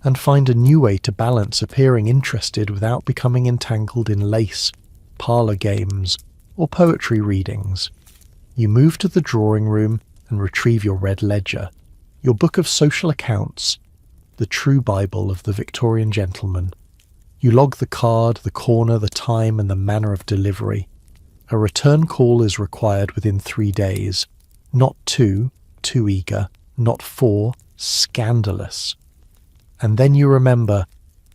and find a new way to balance appearing interested without becoming entangled in lace, parlour games, or poetry readings. You move to the drawing room and retrieve your red ledger, your book of social accounts, the true Bible of the Victorian gentleman. You log the card, the corner, the time, and the manner of delivery. A return call is required within 3 days. Not 2, too eager. Not 4, scandalous. And then you remember,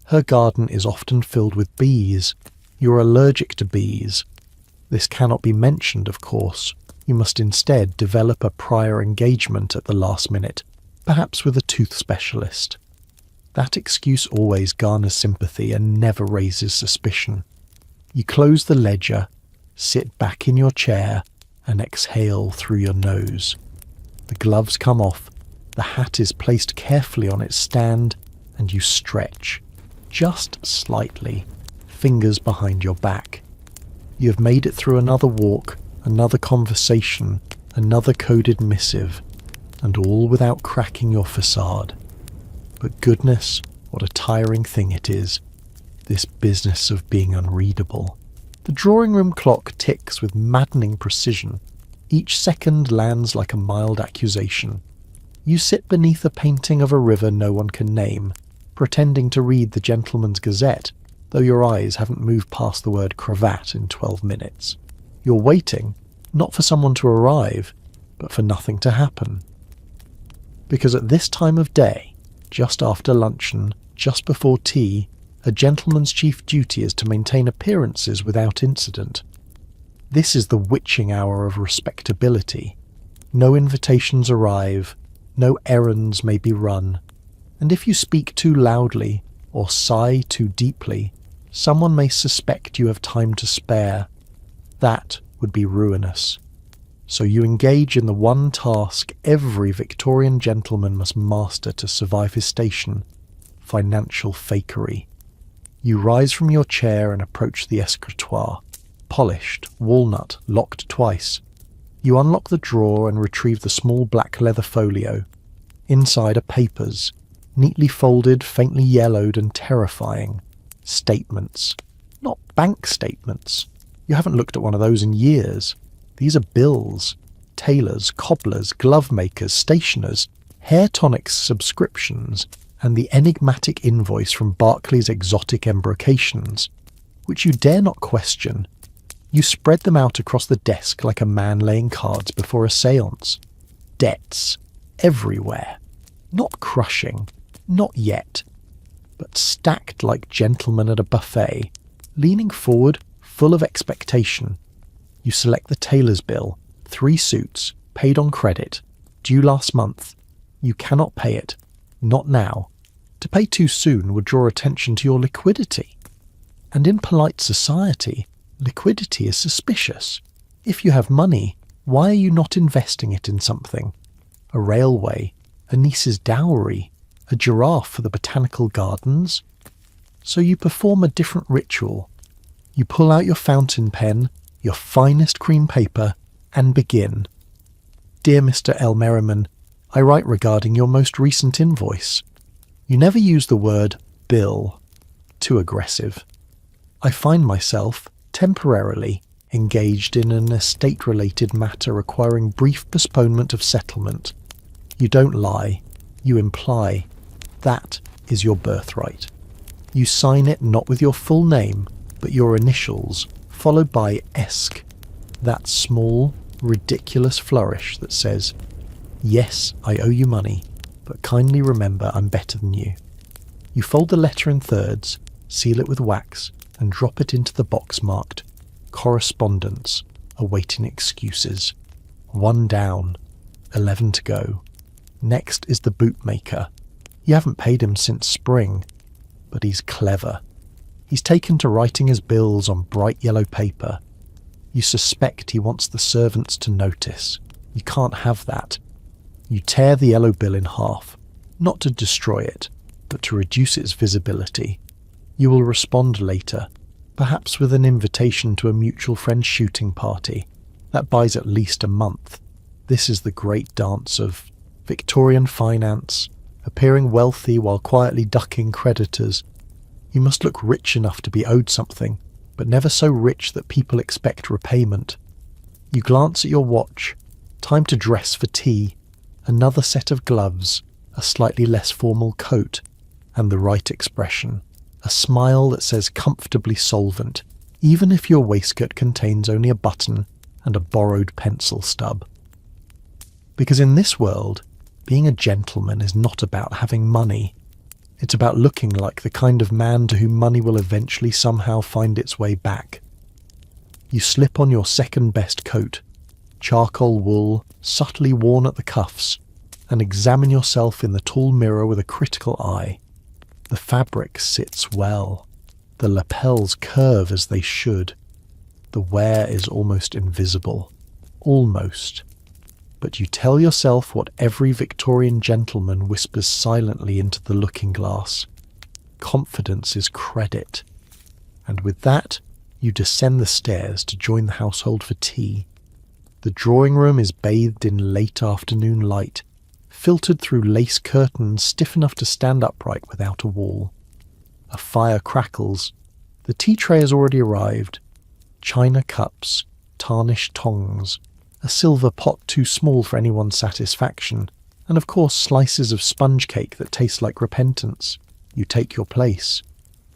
her garden is often filled with bees. You're allergic to bees. This cannot be mentioned, of course. You must instead develop a prior engagement at the last minute, perhaps with a tooth specialist. That excuse always garners sympathy and never raises suspicion. You close the ledger, sit back in your chair, and exhale through your nose. The gloves come off, the hat is placed carefully on its stand, and you stretch, just slightly, fingers behind your back. You have made it through another walk, another conversation, another coded missive, and all without cracking your facade. But goodness, what a tiring thing it is, this business of being unreadable. The drawing room clock ticks with maddening precision. Each second lands like a mild accusation. You sit beneath a painting of a river no one can name, pretending to read the Gentleman's Gazette, though your eyes haven't moved past the word cravat in 12 minutes. You're waiting, not for someone to arrive, but for nothing to happen. Because at this time of day, just after luncheon, just before tea, a gentleman's chief duty is to maintain appearances without incident. This is the witching hour of respectability. No invitations arrive, no errands may be run, and if you speak too loudly or sigh too deeply, someone may suspect you have time to spare. That would be ruinous. So you engage in the one task every Victorian gentleman must master to survive his station: financial fakery. You rise from your chair and approach the escritoire, polished, walnut, locked twice. You unlock the drawer and retrieve the small black leather folio. Inside are papers, neatly folded, faintly yellowed and terrifying. Statements. Not bank statements. You haven't looked at one of those in years. These are bills. Tailors, cobblers, glove makers, stationers, hair tonics subscriptions, and the enigmatic invoice from Barclay's exotic embrocations, which you dare not question. You spread them out across the desk like a man laying cards before a séance. Debts. Everywhere. Not crushing. Not yet. But stacked like gentlemen at a buffet, leaning forward, full of expectation. You select the tailor's bill, 3 suits, paid on credit, due last month. You cannot pay it. Not now. To pay too soon would draw attention to your liquidity. And in polite society, liquidity is suspicious. If you have money, why are you not investing it in something? A railway, a niece's dowry, a giraffe for the botanical gardens? So you perform a different ritual. You pull out your fountain pen, your finest cream paper, and begin. Dear Mr. L. Merriman, I write regarding your most recent invoice. You never use the word bill. Too aggressive. I find myself, temporarily, engaged in an estate-related matter requiring brief postponement of settlement. You don't lie. You imply. That is your birthright. You sign it not with your full name, but your initials, followed by esque, that small, ridiculous flourish that says, yes, I owe you money, but kindly remember I'm better than you. You fold the letter in thirds, seal it with wax, and drop it into the box marked Correspondence, awaiting excuses. 1 down, 11 to go. Next is the bootmaker. You haven't paid him since spring, but he's clever. He's taken to writing his bills on bright yellow paper. You suspect he wants the servants to notice. You can't have that. You tear the yellow bill in half, not to destroy it, but to reduce its visibility. You will respond later, perhaps with an invitation to a mutual friend's shooting party. That buys at least a month. This is the great dance of Victorian finance, appearing wealthy while quietly ducking creditors. You must look rich enough to be owed something, but never so rich that people expect repayment. You glance at your watch. Time to dress for tea. Another set of gloves, a slightly less formal coat, and the right expression. A smile that says comfortably solvent, even if your waistcoat contains only a button and a borrowed pencil stub. Because in this world, being a gentleman is not about having money. It's about looking like the kind of man to whom money will eventually somehow find its way back. You slip on your second best coat, charcoal wool, subtly worn at the cuffs, and examine yourself in the tall mirror with a critical eye. The fabric sits well. The lapels curve as they should. The wear is almost invisible. Almost. But you tell yourself what every Victorian gentleman whispers silently into the looking glass. Confidence is credit. And with that, you descend the stairs to join the household for tea. The drawing room is bathed in late afternoon light, filtered through lace curtains stiff enough to stand upright without a wall. A fire crackles. The tea tray has already arrived. China cups, tarnished tongs, a silver pot too small for anyone's satisfaction, and of course slices of sponge cake that taste like repentance. You take your place.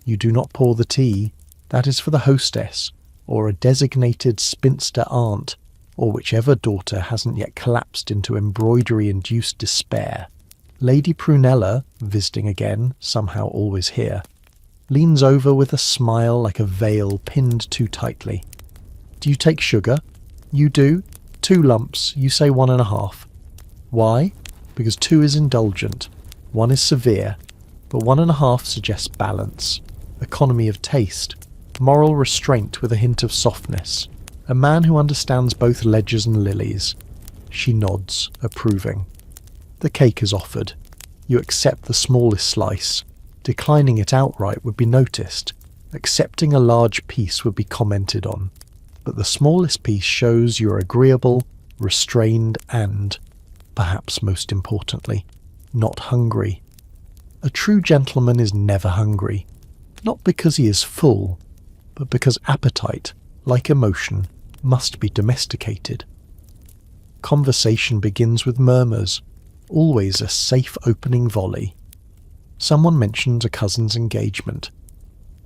You do not pour the tea. That is for the hostess, or a designated spinster aunt, or whichever daughter hasn't yet collapsed into embroidery-induced despair. Lady Prunella, visiting again, somehow always here, leans over with a smile like a veil pinned too tightly. Do you take sugar? You do? 2 lumps, you say 1.5. Why? Because 2 is indulgent, 1 is severe, but 1.5 suggests balance, economy of taste, moral restraint with a hint of softness. A man who understands both ledgers and lilies. She nods, approving. The cake is offered. You accept the smallest slice. Declining it outright would be noticed. Accepting a large piece would be commented on. But the smallest piece shows you're agreeable, restrained, and, perhaps most importantly, not hungry. A true gentleman is never hungry. Not because he is full, but because appetite, like emotion, must be domesticated. Conversation begins with murmurs, always a safe opening volley. Someone mentions a cousin's engagement.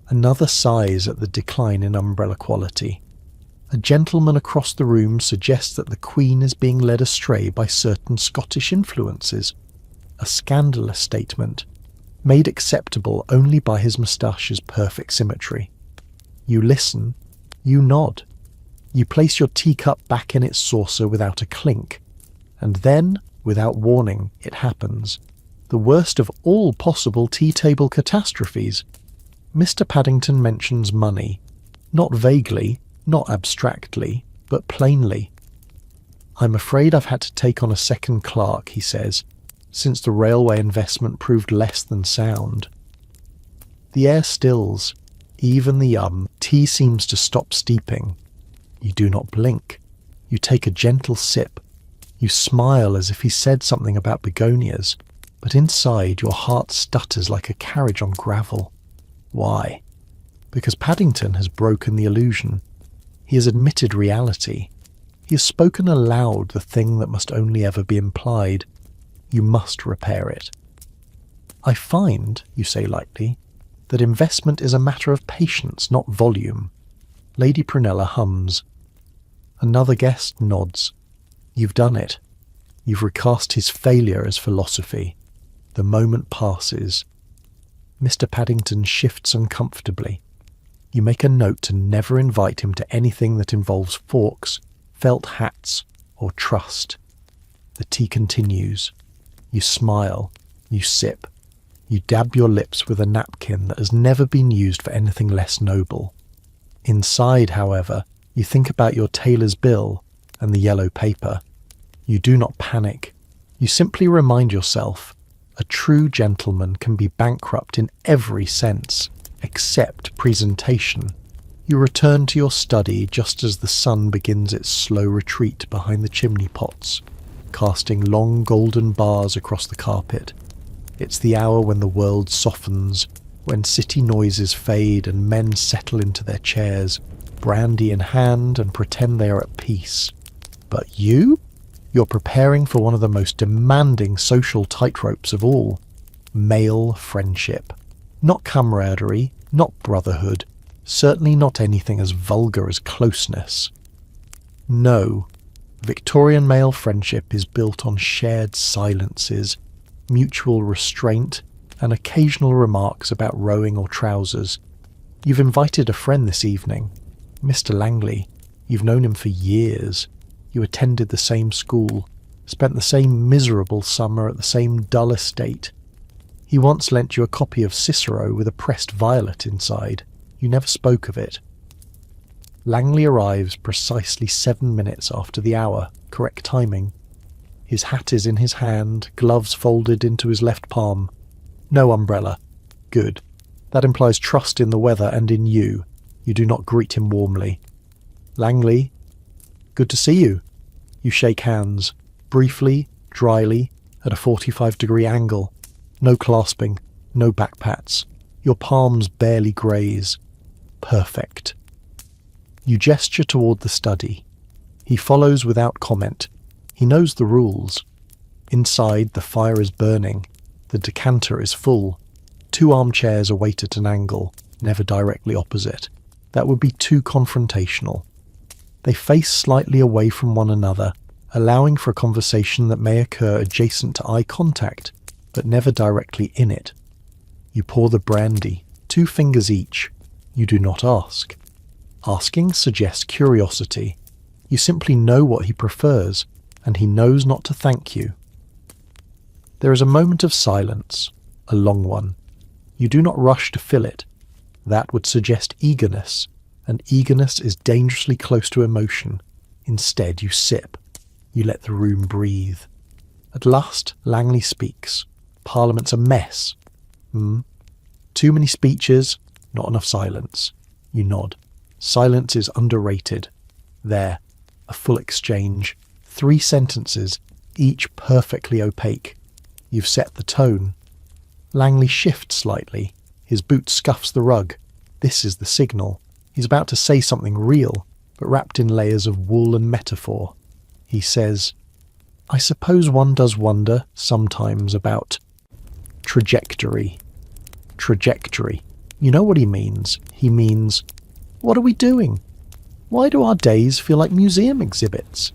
Another sighs at the decline in umbrella quality. A gentleman across the room suggests that the Queen is being led astray by certain Scottish influences. A scandalous statement, made acceptable only by his moustache's perfect symmetry. You listen, you nod. You place your teacup back in its saucer without a clink, and then, without warning, it happens. The worst of all possible tea-table catastrophes. Mr. Paddington mentions money, not vaguely, not abstractly, but plainly. I'm afraid I've had to take on a second clerk, he says, since the railway investment proved less than sound. The air stills. Even the tea seems to stop steeping. You do not blink. You take a gentle sip. You smile as if he said something about begonias, but inside your heart stutters like a carriage on gravel. Why? Because Paddington has broken the illusion. He has admitted reality. He has spoken aloud the thing that must only ever be implied. You must repair it. I find, you say lightly, that investment is a matter of patience, not volume. Lady Prunella hums. Another guest nods. You've done it. You've recast his failure as philosophy. The moment passes. Mr. Paddington shifts uncomfortably. You make a note to never invite him to anything that involves forks, felt hats, or trust. The tea continues. You smile. You sip. You dab your lips with a napkin that has never been used for anything less noble. Inside, however, you think about your tailor's bill and the yellow paper. You do not panic. You simply remind yourself, a true gentleman can be bankrupt in every sense, except presentation. You return to your study just as the sun begins its slow retreat behind the chimney pots, casting long golden bars across the carpet. It's the hour when the world softens, when city noises fade and men settle into their chairs, brandy in hand, and pretend they are at peace. But you? You're preparing for one of the most demanding social tightropes of all. Male friendship. Not camaraderie, not brotherhood, certainly not anything as vulgar as closeness. No, Victorian male friendship is built on shared silences, mutual restraint, and occasional remarks about rowing or trousers. You've invited a friend this evening, Mr. Langley. You've known him for years. You attended the same school, spent the same miserable summer at the same dull estate. He once lent you a copy of Cicero with a pressed violet inside. You never spoke of it. Langley arrives precisely 7 minutes after the hour, correct timing. His hat is in his hand, gloves folded into his left palm. No umbrella. Good. That implies trust in the weather and in you. You do not greet him warmly. Langley, good to see you. You shake hands, briefly, dryly, at a 45-degree angle. No clasping, no backpats. Your palms barely graze. Perfect. You gesture toward the study. He follows without comment. He knows the rules. Inside, the fire is burning. The decanter is full. 2 armchairs await at an angle, never directly opposite. That would be too confrontational. They face slightly away from one another, allowing for a conversation that may occur adjacent to eye contact, but never directly in it. You pour the brandy, 2 fingers each. You do not ask. Asking suggests curiosity. You simply know what he prefers, and he knows not to thank you. There is a moment of silence, a long one. You do not rush to fill it. That would suggest eagerness, and eagerness is dangerously close to emotion. Instead, you sip. You let the room breathe. At last, Langley speaks. Parliament's a mess. Too many speeches, not enough silence. You nod. Silence is underrated. There, a full exchange. 3 sentences, each perfectly opaque. You've set the tone. Langley shifts slightly. His boot scuffs the rug. This is the signal. He's about to say something real, but wrapped in layers of wool and metaphor. He says, I suppose one does wonder sometimes about trajectory. Trajectory. You know what he means. He means, what are we doing? Why do our days feel like museum exhibits?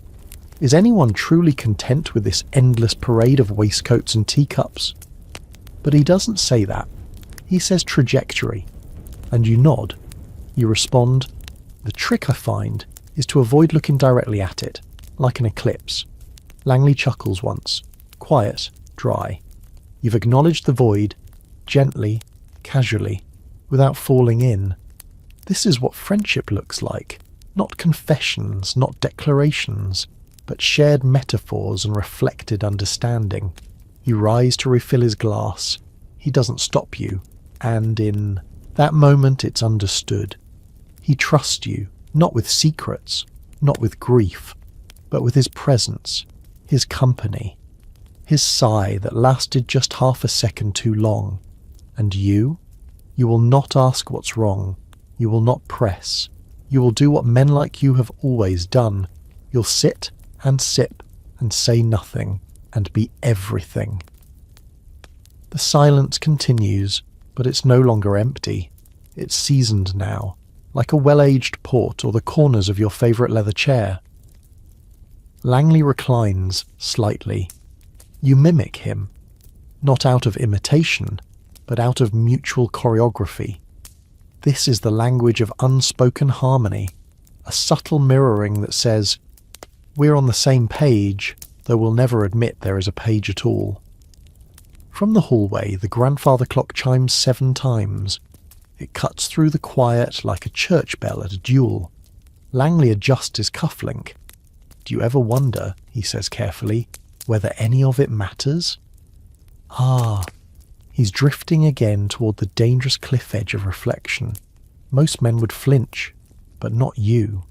Is anyone truly content with this endless parade of waistcoats and teacups? But he doesn't say that. He says trajectory. And you nod. You respond, the trick I find is to avoid looking directly at it, like an eclipse. Langley chuckles once. Quiet, dry. You've acknowledged the void, gently, casually, without falling in. This is what friendship looks like. Not confessions, not declarations, but shared metaphors and reflected understanding. You rise to refill his glass. He doesn't stop you, and in that moment it's understood. He trusts you, not with secrets, not with grief, but with his presence, his company, his sigh that lasted just half a second too long. And you will not ask what's wrong. You will not press. You will do what men like you have always done. You'll sit and sip and say nothing and be everything. The silence continues, but it's no longer empty. It's seasoned now, like a well-aged port or the corners of your favourite leather chair. Langley reclines slightly. You mimic him, not out of imitation, but out of mutual choreography. This is the language of unspoken harmony, a subtle mirroring that says, we're on the same page, though we'll never admit there is a page at all. From the hallway, the grandfather clock chimes 7 times. It cuts through the quiet like a church bell at a duel. Langley adjusts his cufflink. Do you ever wonder, he says carefully, whether any of it matters? He's drifting again toward the dangerous cliff edge of reflection. Most men would flinch, but not you.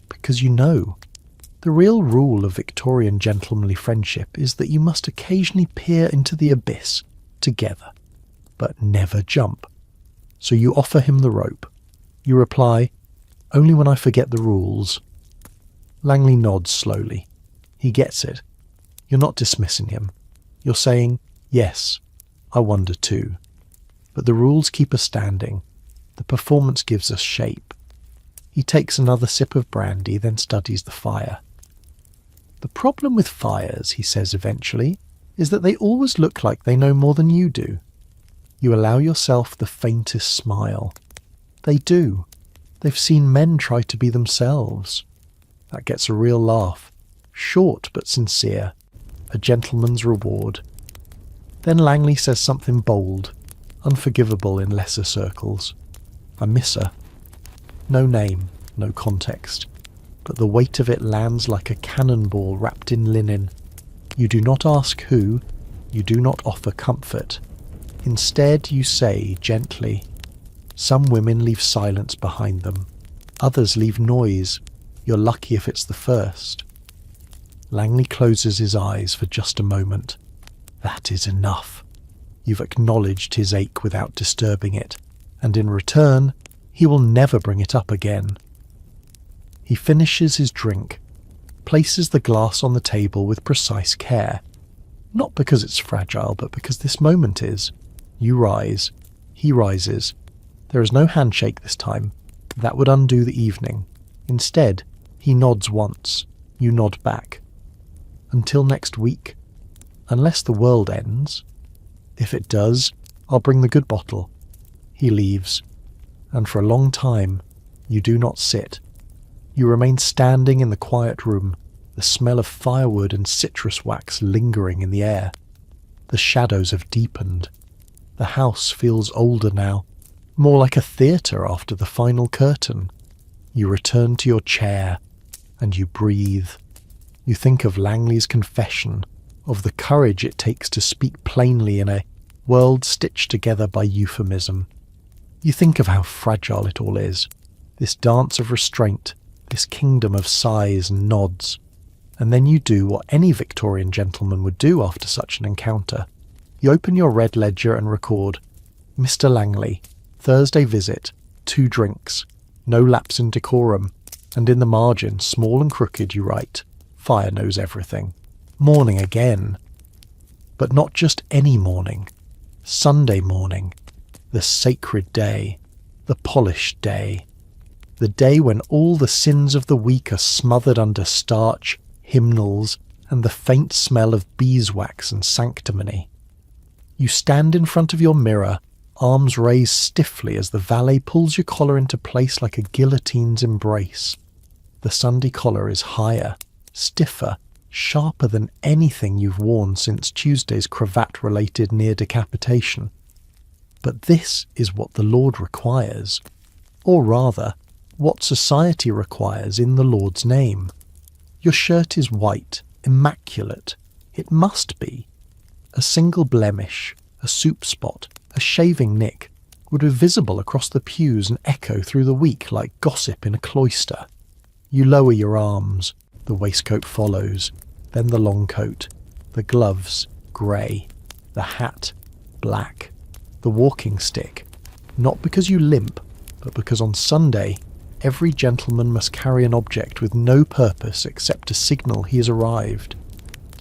Because you know, the real rule of Victorian gentlemanly friendship is that you must occasionally peer into the abyss together, but never jump. So you offer him the rope. You reply, only when I forget the rules. Langley nods slowly. He gets it. You're not dismissing him. You're saying, yes, I wonder too. But the rules keep us standing. The performance gives us shape. He takes another sip of brandy, then studies the fire. The problem with fires, he says eventually, is that they always look like they know more than you do. You allow yourself the faintest smile. They do. They've seen men try to be themselves. That gets a real laugh. Short but sincere. A gentleman's reward. Then Langley says something bold, unforgivable in lesser circles. I miss her. No name, no context. But the weight of it lands like a cannonball wrapped in linen. You do not ask who, you do not offer comfort. Instead you say gently, some women leave silence behind them. Others leave noise. You're lucky if it's the first. Langley closes his eyes for just a moment. That is enough. You've acknowledged his ache without disturbing it, and in return, he will never bring it up again. He finishes his drink, places the glass on the table with precise care. Not because it's fragile, but because this moment is. You rise. He rises. There is no handshake this time. That would undo the evening. Instead, he nods once. You nod back. Until next week. Unless the world ends. If it does, I'll bring the good bottle. He leaves. And for a long time, you do not sit. You remain standing in the quiet room, the smell of firewood and citrus wax lingering in the air. The shadows have deepened. The house feels older now, more like a theatre after the final curtain. You return to your chair, and you breathe. You think of Langley's confession, of the courage it takes to speak plainly in a world stitched together by euphemism. You think of how fragile it all is, this dance of restraint, this kingdom of sighs and nods. And then you do what any Victorian gentleman would do after such an encounter. You open your red ledger and record, Mr. Langley, Thursday visit, 2 drinks, no lapse in decorum, and in the margin, small and crooked, you write, fire knows everything. Morning again. But not just any morning. Sunday morning. The sacred day. The polished day. The day when all the sins of the week are smothered under starch, hymnals, and the faint smell of beeswax and sanctimony. You stand in front of your mirror, arms raised stiffly as the valet pulls your collar into place like a guillotine's embrace. The Sunday collar is higher, stiffer, sharper than anything you've worn since Tuesday's cravat-related near decapitation. But this is what the Lord requires, or rather, what society requires in the Lord's name. Your shirt is white, immaculate. It must be. A single blemish, a soup spot, a shaving nick would be visible across the pews and echo through the week like gossip in a cloister. You lower your arms. The waistcoat follows, then the long coat, the gloves, grey, the hat, black, the walking stick, not because you limp, but because on Sunday every gentleman must carry an object with no purpose except to signal he has arrived.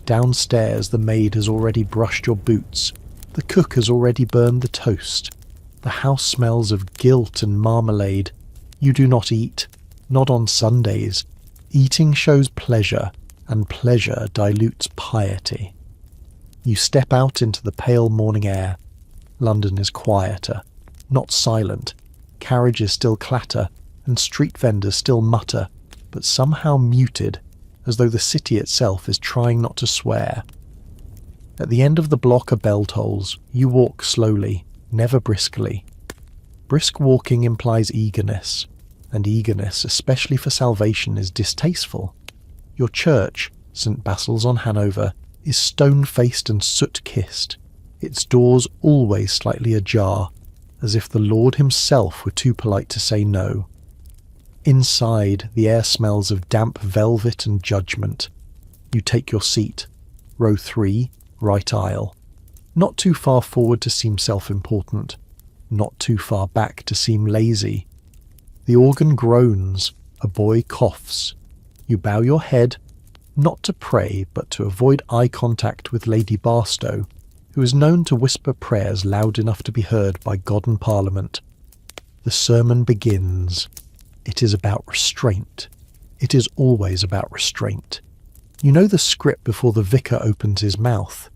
Downstairs the maid has already brushed your boots, the cook has already burned the toast, the house smells of guilt and marmalade. You do not eat, not on Sundays. Eating shows pleasure, and pleasure dilutes piety. You step out into the pale morning air. London is quieter, not silent, carriages still clatter, and street vendors still mutter, but somehow muted, as though the city itself is trying not to swear. At the end of the block a bell tolls. You walk slowly, never briskly. Brisk walking implies eagerness, and eagerness, especially for salvation, is distasteful. Your church, St. Basil's on Hanover, is stone-faced and soot-kissed, its doors always slightly ajar, as if the Lord himself were too polite to say no. Inside, the air smells of damp velvet and judgment. You take your seat, row 3, right aisle. Not too far forward to seem self-important, not too far back to seem lazy. The organ groans, a boy coughs. You bow your head, not to pray, but to avoid eye contact with Lady Barstow, who is known to whisper prayers loud enough to be heard by God and Parliament. The sermon begins. It is about restraint. It is always about restraint. You know the script before the vicar opens his mouth.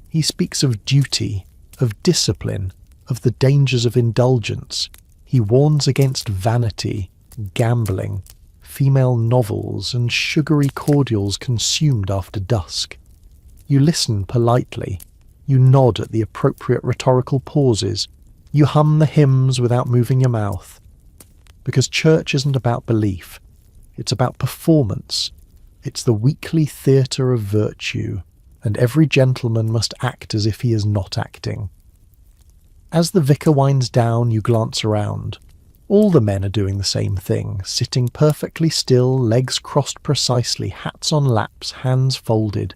He speaks of duty, of discipline, of the dangers of indulgence. He warns against vanity, gambling, female novels, and sugary cordials consumed after dusk. You listen politely. You nod at the appropriate rhetorical pauses. You hum the hymns without moving your mouth. Because church isn't about belief. It's about performance. It's the weekly theatre of virtue, and every gentleman must act as if he is not acting. As the vicar winds down, you glance around. All the men are doing the same thing, sitting perfectly still, legs crossed precisely, hats on laps, hands folded.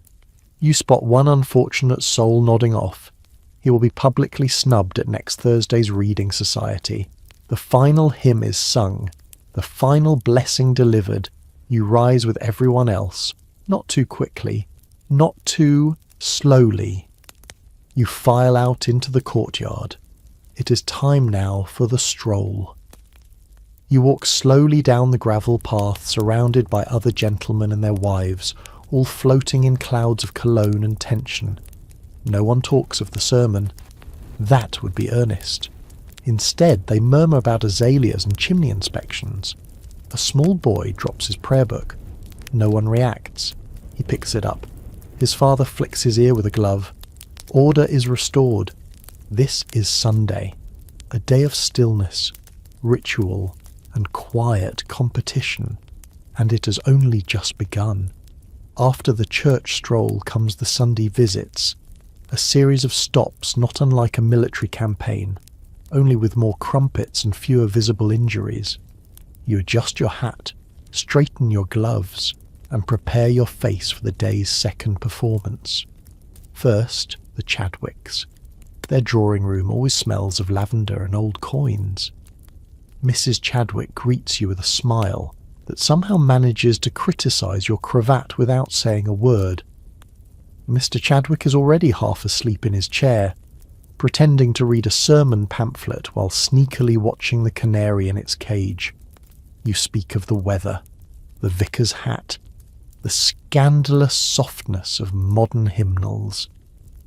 You spot one unfortunate soul nodding off. He will be publicly snubbed at next Thursday's reading society. The final hymn is sung, the final blessing delivered. You rise with everyone else, not too quickly, not too slowly. You file out into the courtyard. It is time now for the stroll. You walk slowly down the gravel path, surrounded by other gentlemen and their wives, all floating in clouds of cologne and tension. No one talks of the sermon. That would be earnest. Instead, they murmur about azaleas and chimney inspections. A small boy drops his prayer book. No one reacts. He picks it up. His father flicks his ear with a glove. Order is restored. This is Sunday, a day of stillness, ritual, and quiet competition, and it has only just begun. After the church stroll comes the Sunday visits, a series of stops not unlike a military campaign, only with more crumpets and fewer visible injuries. You adjust your hat, straighten your gloves, and prepare your face for the day's second performance. First, the Chadwicks. Their drawing room always smells of lavender and old coins. Mrs. Chadwick greets you with a smile that somehow manages to criticise your cravat without saying a word. Mr. Chadwick is already half asleep in his chair, pretending to read a sermon pamphlet while sneakily watching the canary in its cage. You speak of the weather, the vicar's hat, the scandalous softness of modern hymnals.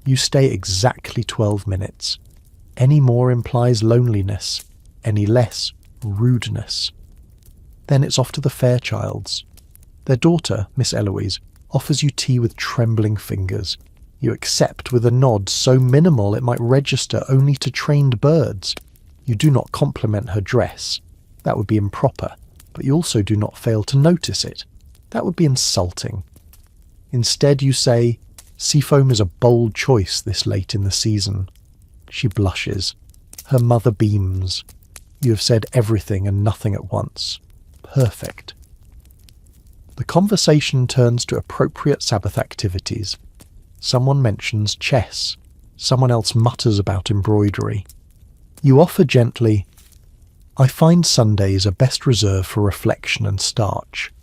You stay exactly 12 minutes. Any more implies loneliness, any less rudeness. Then it's off to the Fairchilds. Their daughter, Miss Eloise, offers you tea with trembling fingers. You accept with a nod so minimal it might register only to trained birds. You do not compliment her dress. That would be improper, but you also do not fail to notice it. That would be insulting. Instead you say, "Seafoam is a bold choice this late in the season." She blushes. Her mother beams. You have said everything and nothing at once. Perfect. The conversation turns to appropriate Sabbath activities. Someone mentions chess. Someone else mutters about embroidery. You offer gently, "I find Sundays are best reserved for reflection and starch."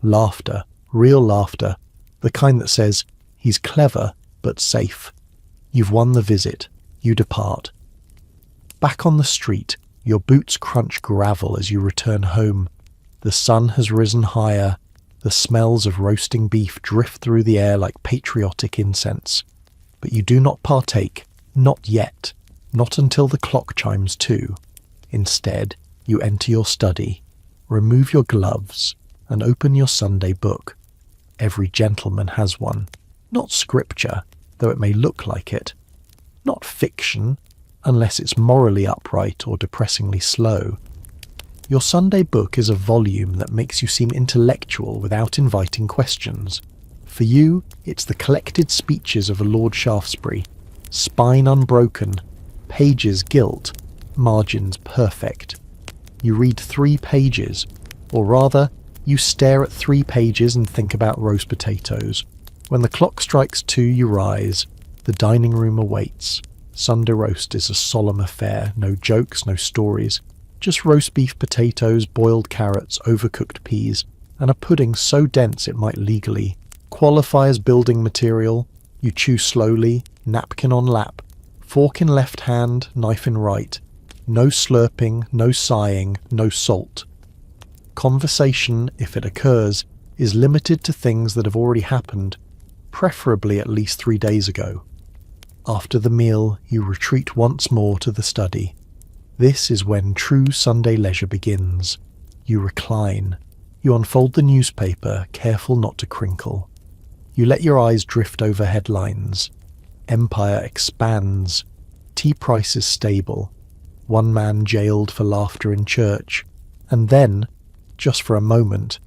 Laughter, real laughter, the kind that says, "He's clever, but safe." You've won the visit. You depart. Back on the street, your boots crunch gravel as you return home. The sun has risen higher. The smells of roasting beef drift through the air like patriotic incense. But you do not partake, not yet, not until the clock chimes 2. Instead, You enter your study, remove your gloves, and open your Sunday book. Every gentleman has one. Not scripture, though it may look like it. Not fiction, unless it's morally upright or depressingly slow. Your Sunday book is a volume that makes you seem intellectual without inviting questions. For you, it's the collected speeches of a Lord Shaftesbury, spine unbroken, pages gilt, margins perfect. You read 3 pages, or rather, you stare at 3 pages and think about roast potatoes. When the clock strikes 2, you rise. The dining room awaits. Sunday roast is a solemn affair, no jokes, no stories. Just roast beef, potatoes, boiled carrots, overcooked peas, and a pudding so dense it might legally qualify as building material. You chew slowly, napkin on lap, fork in left hand, knife in right. No slurping, no sighing, no salt. Conversation, if it occurs, is limited to things that have already happened, preferably at least 3 days ago. After the meal, you retreat once more to the study. This is when true Sunday leisure begins. You recline. You unfold the newspaper, careful not to crinkle. You let your eyes drift over headlines. Empire expands. Tea prices stable. One man jailed for laughter in church. And then, just for a moment,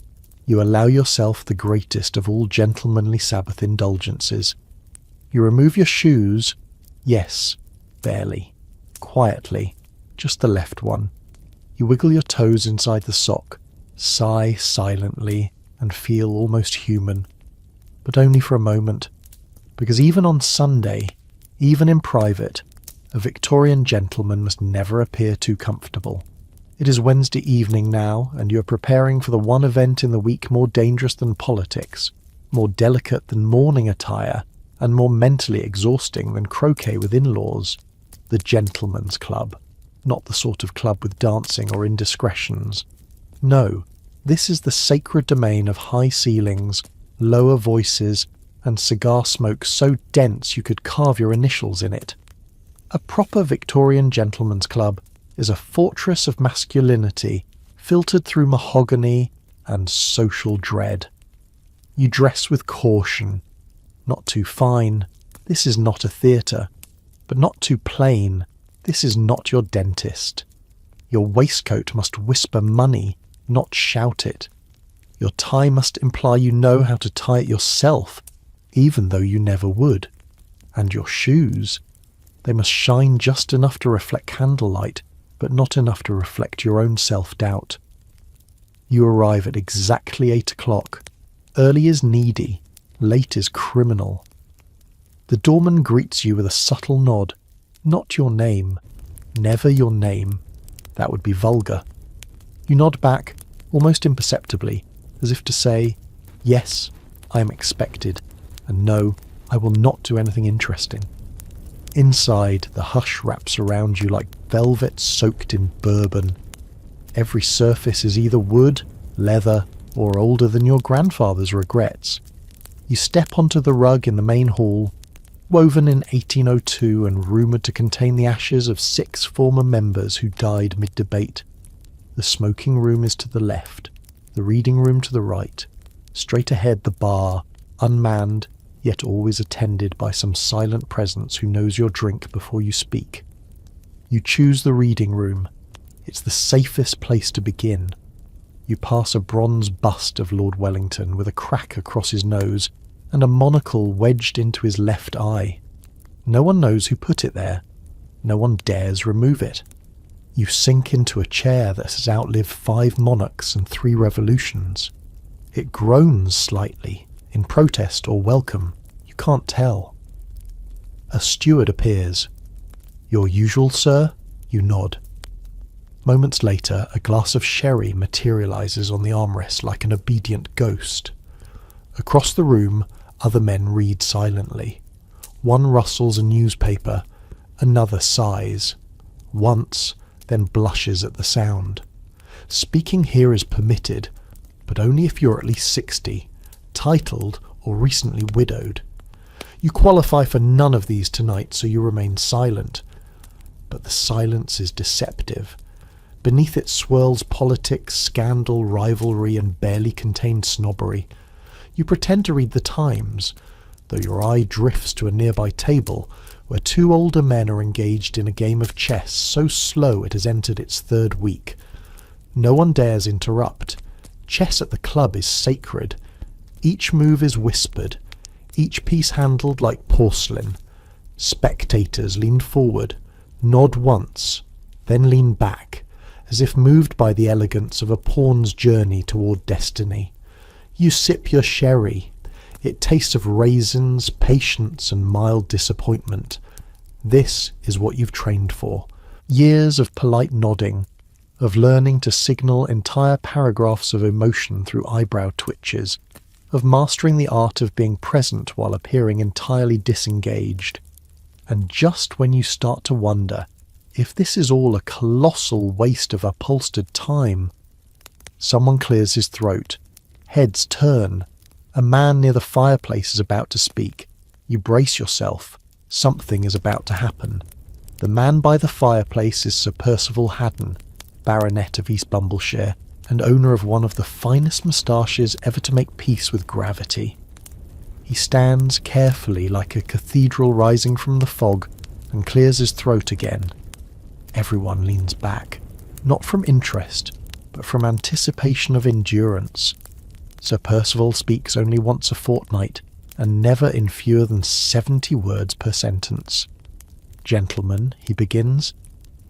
you allow yourself the greatest of all gentlemanly Sabbath indulgences. You remove your shoes. Yes, barely. Quietly. Just the left one. You wiggle your toes inside the sock, sigh silently, and feel almost human. But only for a moment, because even on Sunday, even in private, a Victorian gentleman must never appear too comfortable. It is Wednesday evening now, and you are preparing for the one event in the week more dangerous than politics, more delicate than mourning attire, and more mentally exhausting than croquet with in-laws. The Gentleman's Club. Not the sort of club with dancing or indiscretions. No, this is the sacred domain of high ceilings, lower voices, and cigar smoke so dense you could carve your initials in it. A proper Victorian gentleman's club is a fortress of masculinity filtered through mahogany and social dread. You dress with caution. Not too fine. This is not a theatre. But not too plain. This is not your dentist. Your waistcoat must whisper money, not shout it. Your tie must imply you know how to tie it yourself, even though you never would. And your shoes, they must shine just enough to reflect candlelight, but not enough to reflect your own self-doubt. You arrive at exactly 8 o'clock. Early is needy, late is criminal. The doorman greets you with a subtle nod. Not your name. Never your name. That would be vulgar. You nod back, almost imperceptibly, as if to say, yes, I am expected, and no, I will not do anything interesting. Inside, the hush wraps around you like velvet soaked in bourbon. Every surface is either wood, leather, or older than your grandfather's regrets. You step onto the rug in the main hall, woven in 1802 and rumoured to contain the ashes of 6 former members who died mid-debate. The smoking room is to the left, the reading room to the right. Straight ahead the bar, unmanned, yet always attended by some silent presence who knows your drink before you speak. You choose the reading room. It's the safest place to begin. You pass a bronze bust of Lord Wellington with a crack across his nose and a monocle wedged into his left eye. No one knows who put it there. No one dares remove it. You sink into a chair that has outlived 5 monarchs and 3 revolutions. It groans slightly, in protest or welcome. You can't tell. A steward appears. "Your usual, sir?" You nod. Moments later, a glass of sherry materializes on the armrest like an obedient ghost. Across the room, other men read silently. One rustles a newspaper, another sighs. Once, then blushes at the sound. Speaking here is permitted, but only if you're at least 60, titled or recently widowed. You qualify for none of these tonight, so you remain silent. But the silence is deceptive. Beneath it swirls politics, scandal, rivalry, and barely contained snobbery. You pretend to read the Times, though your eye drifts to a nearby table where two older men are engaged in a game of chess so slow it has entered its third week. No one dares interrupt. Chess at the club is sacred. Each move is whispered, each piece handled like porcelain. Spectators lean forward, nod once, then lean back, as if moved by the elegance of a pawn's journey toward destiny. You sip your sherry. It tastes of raisins, patience, and mild disappointment. This is what you've trained for. Years of polite nodding, of learning to signal entire paragraphs of emotion through eyebrow twitches, of mastering the art of being present while appearing entirely disengaged. And just when you start to wonder if this is all a colossal waste of upholstered time, someone clears his throat. Heads turn. A man near the fireplace is about to speak. You brace yourself. Something is about to happen. The man by the fireplace is Sir Percival Haddon, Baronet of East Bumbleshire, and owner of one of the finest moustaches ever to make peace with gravity. He stands carefully like a cathedral rising from the fog and clears his throat again. Everyone leans back, not from interest, but from anticipation of endurance. Sir Percival speaks only once a fortnight, and never in fewer than 70 words per sentence. "Gentlemen," he begins,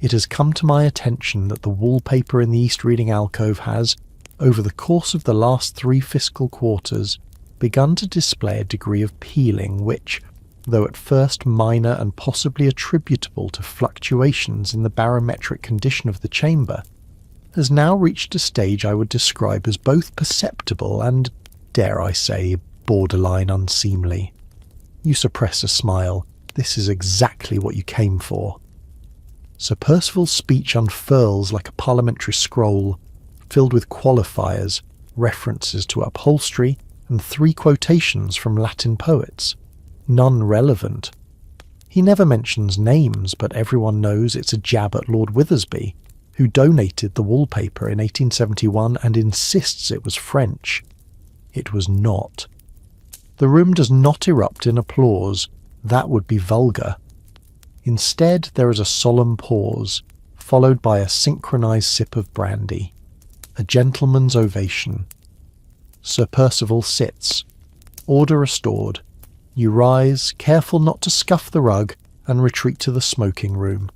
"it has come to my attention that the wallpaper in the East Reading alcove has, over the course of the last 3 fiscal quarters, begun to display a degree of peeling which, though at first minor and possibly attributable to fluctuations in the barometric condition of the chamber, has now reached a stage I would describe as both perceptible and, dare I say, borderline unseemly." You suppress a smile. This is exactly what you came for. Sir Percival's speech unfurls like a parliamentary scroll, filled with qualifiers, references to upholstery, and 3 quotations from Latin poets. None relevant. He never mentions names, but everyone knows it's a jab at Lord Withersby, who donated the wallpaper in 1871 and insists it was French. It was not. The room does not erupt in applause. That would be vulgar. Instead, there is a solemn pause, followed by a synchronized sip of brandy. A gentleman's ovation. Sir Percival sits. Order restored. You rise, careful not to scuff the rug, and retreat to the smoking room.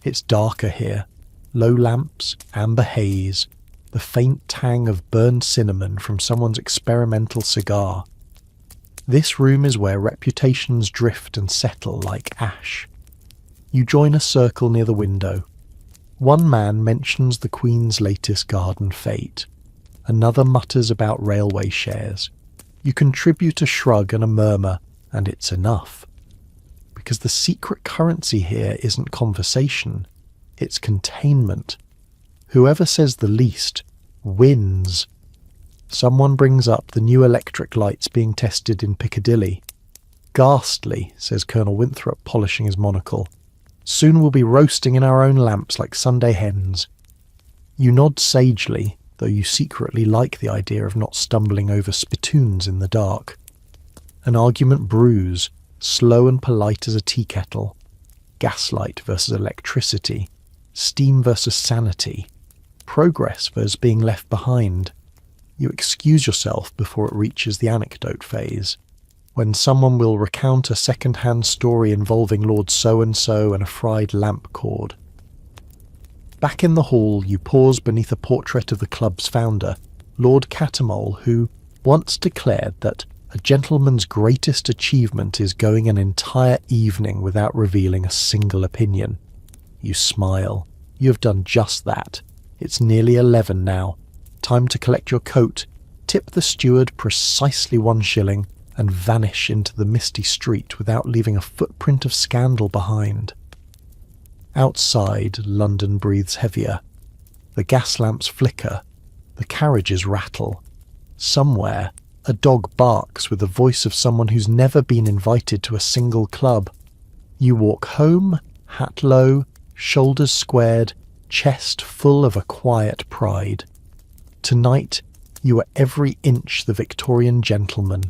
It's darker here. Low lamps, amber haze, the faint tang of burned cinnamon from someone's experimental cigar. This room is where reputations drift and settle like ash. You join a circle near the window. One man mentions the Queen's latest garden fete. Another mutters about railway shares. You contribute a shrug and a murmur, and it's enough. Because the secret currency here isn't conversation, it's containment. Whoever says the least wins. Someone brings up the new electric lights being tested in Piccadilly. "Ghastly," says Colonel Winthrop, polishing his monocle. "Soon we'll be roasting in our own lamps like Sunday hens." You nod sagely, though you secretly like the idea of not stumbling over spittoons in the dark. An argument brews, slow and polite as a tea kettle. Gaslight versus electricity. Steam versus sanity. Progress versus being left behind. You excuse yourself before it reaches the anecdote phase, when someone will recount a second-hand story involving Lord So-and-so and a fried lamp cord. Back in the hall, you pause beneath a portrait of the club's founder, Lord Catamole, who once declared that a gentleman's greatest achievement is going an entire evening without revealing a single opinion. You smile. You have done just that. It's nearly 11 now. Time to collect your coat, tip the steward precisely 1 shilling, and vanish into the misty street without leaving a footprint of scandal behind. Outside, London breathes heavier. The gas lamps flicker. The carriages rattle. Somewhere, a dog barks with the voice of someone who's never been invited to a single club. You walk home, hat low, shoulders squared, chest full of a quiet pride. Tonight, you are every inch the Victorian gentleman,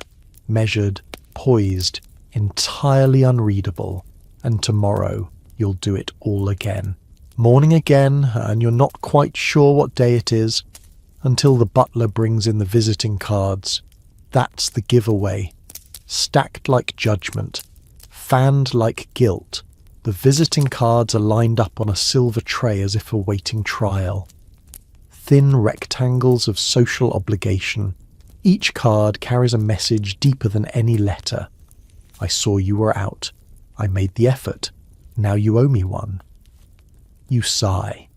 measured, poised, entirely unreadable, and tomorrow you'll do it all again. Morning again, and you're not quite sure what day it is, until the butler brings in the visiting cards. That's the giveaway. Stacked like judgment, fanned like guilt, the visiting cards are lined up on a silver tray as if awaiting trial. Thin rectangles of social obligation. Each card carries a message deeper than any letter. I saw you were out. I made the effort. Now you owe me one. You sigh.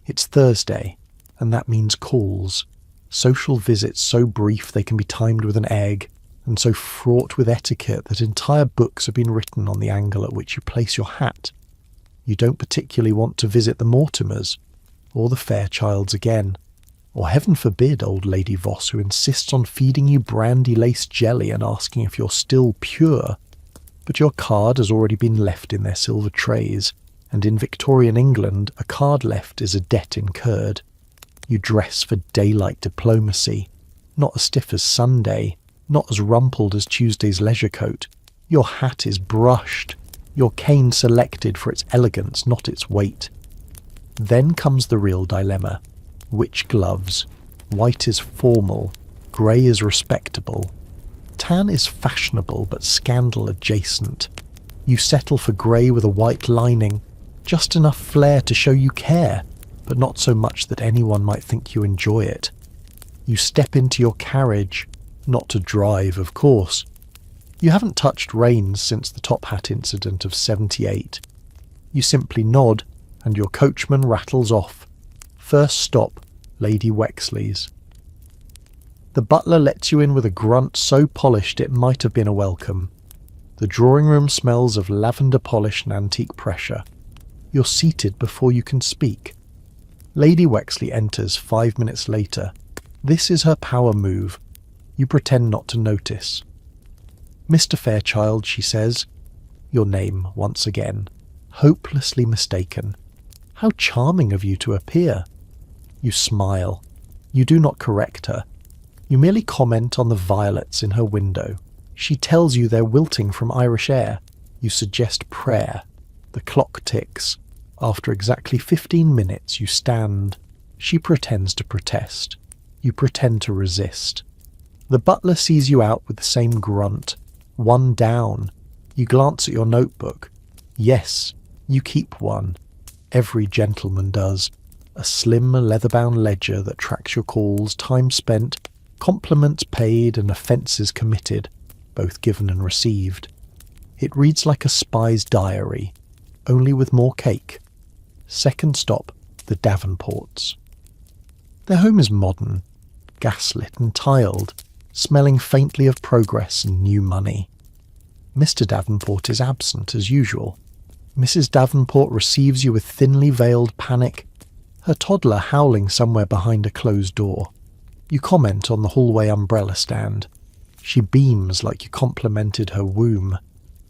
It's Thursday, and that means calls. Social visits so brief they can be timed with an egg, and so fraught with etiquette that entire books have been written on the angle at which you place your hat. You don't particularly want to visit the Mortimers, or the Fairchilds again, or heaven forbid old Lady Voss, who insists on feeding you brandy-laced jelly and asking if you're still pure. But your card has already been left in their silver trays, and in Victorian England a card left is a debt incurred. You dress for daylight diplomacy, not as stiff as Sunday, not as rumpled as Tuesday's leisure coat. Your hat is brushed, your cane selected for its elegance, not its weight. Then comes the real dilemma. Which gloves? White is formal, grey is respectable. Tan is fashionable but scandal adjacent. You settle for grey with a white lining, just enough flair to show you care, but not so much that anyone might think you enjoy it. You step into your carriage, not to drive, of course. You haven't touched reins since the top hat incident of '78. You simply nod, and your coachman rattles off. First stop, Lady Wexley's. The butler lets you in with a grunt so polished it might have been a welcome. The drawing room smells of lavender polish and antique pressure. You're seated before you can speak. Lady Wexley enters 5 minutes later. This is her power move. You pretend not to notice. Mr. Fairchild, she says. Your name once again. Hopelessly mistaken. How charming of you to appear. You smile. You do not correct her. You merely comment on the violets in her window. She tells you they're wilting from Irish air. You suggest prayer. The clock ticks. After exactly 15 minutes you stand. She pretends to protest. You pretend to resist. The butler sees you out with the same grunt. One down. You glance at your notebook. Yes, you keep one. Every gentleman does. A slim leather-bound ledger that tracks your calls, time spent, compliments paid and offences committed, both given and received. It reads like a spy's diary, only with more cake. Second stop, the Davenports. Their home is modern, gaslit and tiled, smelling faintly of progress and new money. Mr. Davenport is absent as usual. Mrs. Davenport receives you with thinly veiled panic, her toddler howling somewhere behind a closed door. You comment on the hallway umbrella stand. She beams like you complimented her womb.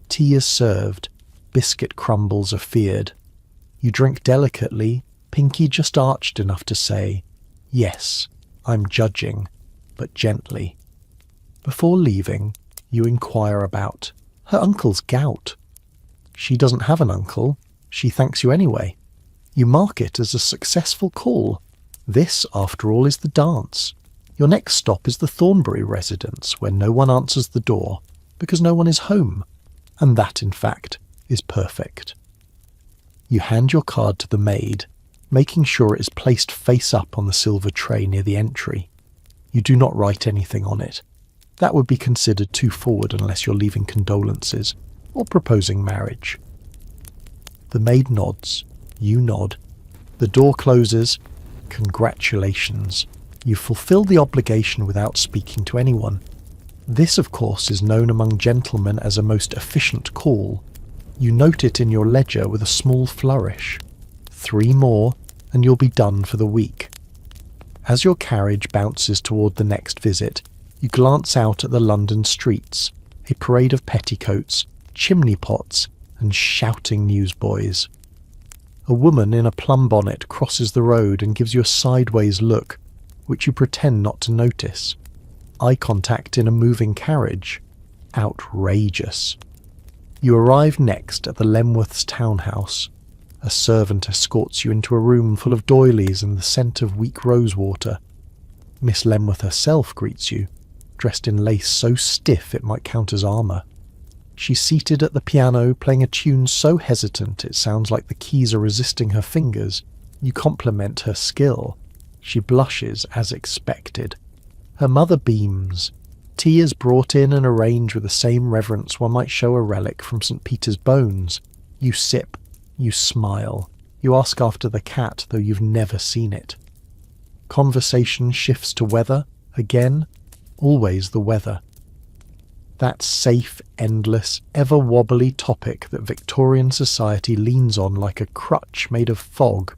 Tea is served. Biscuit crumbles are feared. You drink delicately, pinky just arched enough to say, "Yes, I'm judging," but gently. Before leaving, you inquire about her uncle's gout. She doesn't have an uncle. She thanks you anyway. You mark it as a successful call. This, after all, is the dance. Your next stop is the Thornbury residence, where no one answers the door, because no one is home. And that, in fact, is perfect. You hand your card to the maid, making sure it is placed face up on the silver tray near the entry. You do not write anything on it. That would be considered too forward unless you're leaving condolences or proposing marriage. The maid nods. You nod. The door closes. Congratulations. You fulfill the obligation without speaking to anyone. This, of course, is known among gentlemen as a most efficient call. You note it in your ledger with a small flourish. 3 more, and you'll be done for the week. As your carriage bounces toward the next visit, you glance out at the London streets, a parade of petticoats, chimney pots, and shouting newsboys. A woman in a plum bonnet crosses the road and gives you a sideways look, which you pretend not to notice. Eye contact in a moving carriage. Outrageous. You arrive next at the Lemworths' townhouse. A servant escorts you into a room full of doilies and the scent of weak rosewater. Miss Lemworth herself greets you, dressed in lace so stiff it might count as armour. She's seated at the piano, playing a tune so hesitant it sounds like the keys are resisting her fingers. You compliment her skill. She blushes as expected. Her mother beams. Tea is brought in and arranged with the same reverence one might show a relic from St. Peter's bones. You sip. You smile. You ask after the cat, though you've never seen it. Conversation shifts to weather. Again, always the weather. That safe, endless, ever-wobbly topic that Victorian society leans on like a crutch made of fog.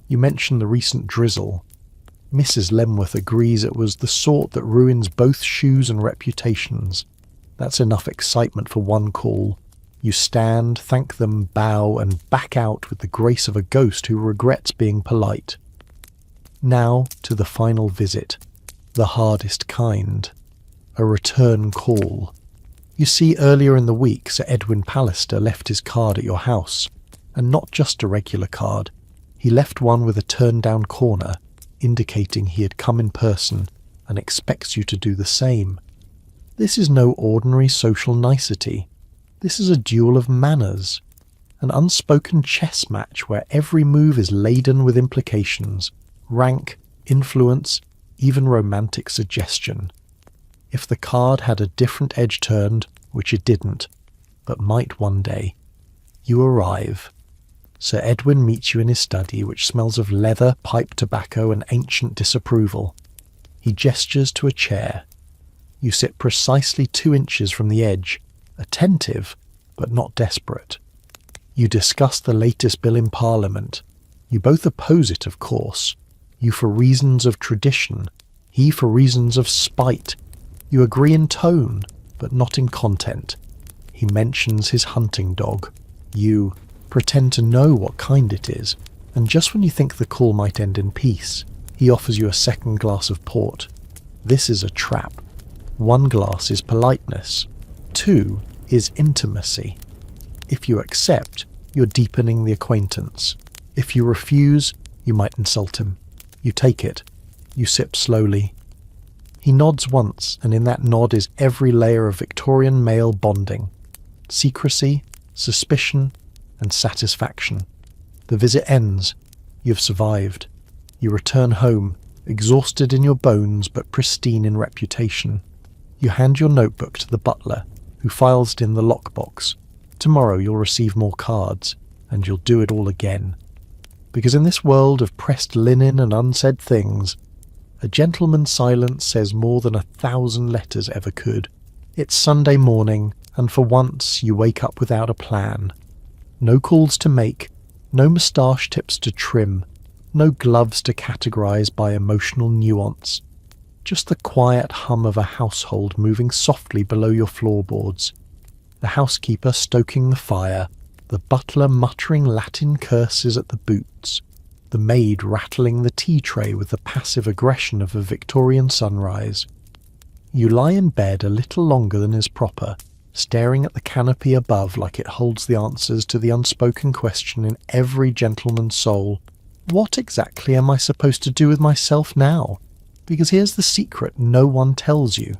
You mention the recent drizzle. Mrs. Lemworth agrees it was the sort that ruins both shoes and reputations. That's enough excitement for one call. You stand, thank them, bow, and back out with the grace of a ghost who regrets being polite. Now to the final visit, the hardest kind. A return call. You see, earlier in the week Sir Edwin Pallister left his card at your house, and not just a regular card. He left one with a turned-down corner, indicating he had come in person and expects you to do the same. This is no ordinary social nicety. This is a duel of manners, an unspoken chess match where every move is laden with implications, rank, influence, even romantic suggestion. If the card had a different edge turned, which it didn't, but might one day, you arrive. Sir Edwin meets you in his study, which smells of leather, pipe tobacco, and ancient disapproval. He gestures to a chair. You sit precisely 2 inches from the edge, attentive, but not desperate. You discuss the latest bill in Parliament. You both oppose it, of course. You for reasons of tradition, he for reasons of spite. You agree in tone, but not in content. He mentions his hunting dog. You pretend to know what kind it is, and just when you think the call might end in peace, he offers you a second glass of port. This is a trap. 1 glass is politeness. 2 is intimacy. If you accept, you're deepening the acquaintance. If you refuse, you might insult him. You take it. You sip slowly. He nods once, and in that nod is every layer of Victorian male bonding. Secrecy, suspicion, and satisfaction. The visit ends. You've survived. You return home, exhausted in your bones but pristine in reputation. You hand your notebook to the butler, who files it in the lockbox. Tomorrow you'll receive more cards, and you'll do it all again. Because in this world of pressed linen and unsaid things, a gentleman's silence says more than 1,000 letters ever could. It's Sunday morning, and for once you wake up without a plan. No calls to make, no moustache tips to trim, no gloves to categorize by emotional nuance. Just the quiet hum of a household moving softly below your floorboards. The housekeeper stoking the fire, the butler muttering Latin curses at the boots, the maid rattling the tea tray with the passive aggression of a Victorian sunrise. You lie in bed a little longer than is proper, staring at the canopy above like it holds the answers to the unspoken question in every gentleman's soul. What exactly am I supposed to do with myself now? Because here's the secret no one tells you.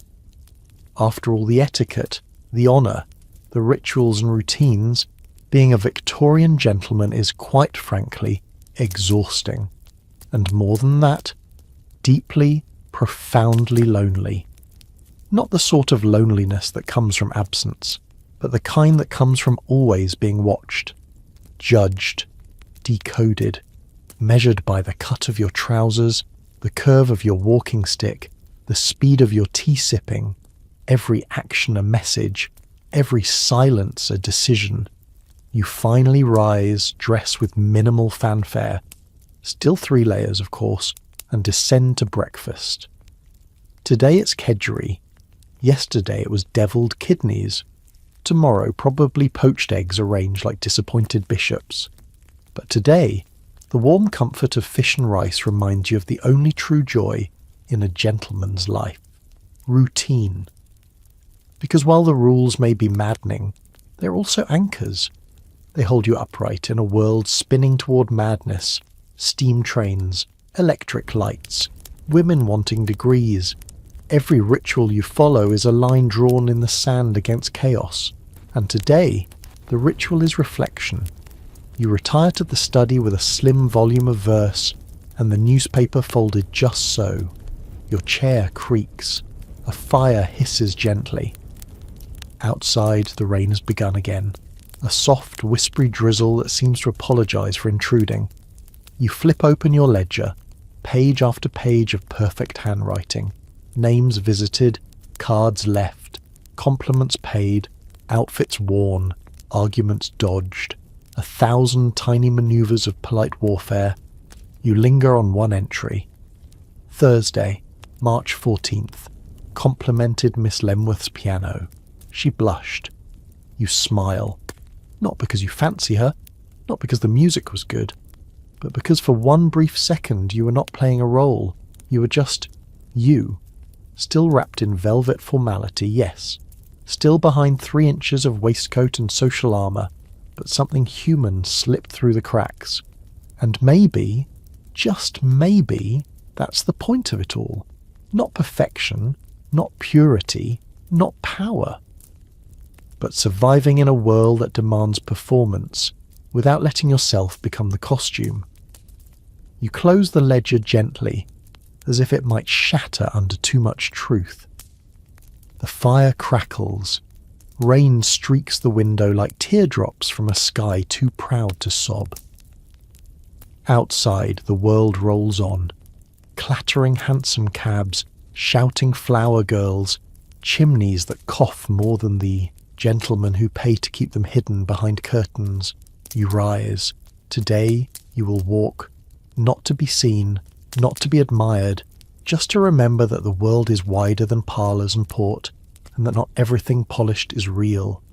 After all the etiquette, the honour, the rituals and routines, being a Victorian gentleman is quite frankly exhausting. And more than that, deeply, profoundly lonely. Not the sort of loneliness that comes from absence, but the kind that comes from always being watched, judged, decoded, measured by the cut of your trousers, the curve of your walking stick, the speed of your tea sipping, every action a message, every silence a decision. You finally rise, dress with minimal fanfare, still 3 layers of course, and descend to breakfast. Today it's kedgeree. Yesterday it was devilled kidneys. Tomorrow probably poached eggs arranged like disappointed bishops. But today, the warm comfort of fish and rice reminds you of the only true joy in a gentleman's life: routine. Because while the rules may be maddening, they're also anchors. They hold you upright in a world spinning toward madness: steam trains, electric lights, women wanting degrees. Every ritual you follow is a line drawn in the sand against chaos. And today, the ritual is reflection. You retire to the study with a slim volume of verse and the newspaper folded just so. Your chair creaks. A fire hisses gently. Outside, the rain has begun again. A soft, whispery drizzle that seems to apologize for intruding. You flip open your ledger, page after page of perfect handwriting. Names visited, cards left, compliments paid, outfits worn, arguments dodged, 1,000 tiny maneuvers of polite warfare. You linger on one entry. Thursday, March 14th. Complimented Miss Lemworth's piano. She blushed. You smile. Not because you fancy her, not because the music was good, but because for one brief second you were not playing a role. You were just you. Still wrapped in velvet formality, yes. Still behind 3 inches of waistcoat and social armour, but something human slipped through the cracks. And maybe, just maybe, that's the point of it all. Not perfection, not purity, not power. But surviving in a world that demands performance without letting yourself become the costume. You close the ledger gently, as if it might shatter under too much truth. The fire crackles. Rain streaks the window like teardrops from a sky too proud to sob. Outside, the world rolls on. Clattering hansom cabs, shouting flower girls, chimneys that cough more than the gentlemen who pay to keep them hidden behind curtains. You rise. Today you will walk, not to be seen, not to be admired, just to remember that the world is wider than parlours and port, and that not everything polished is real.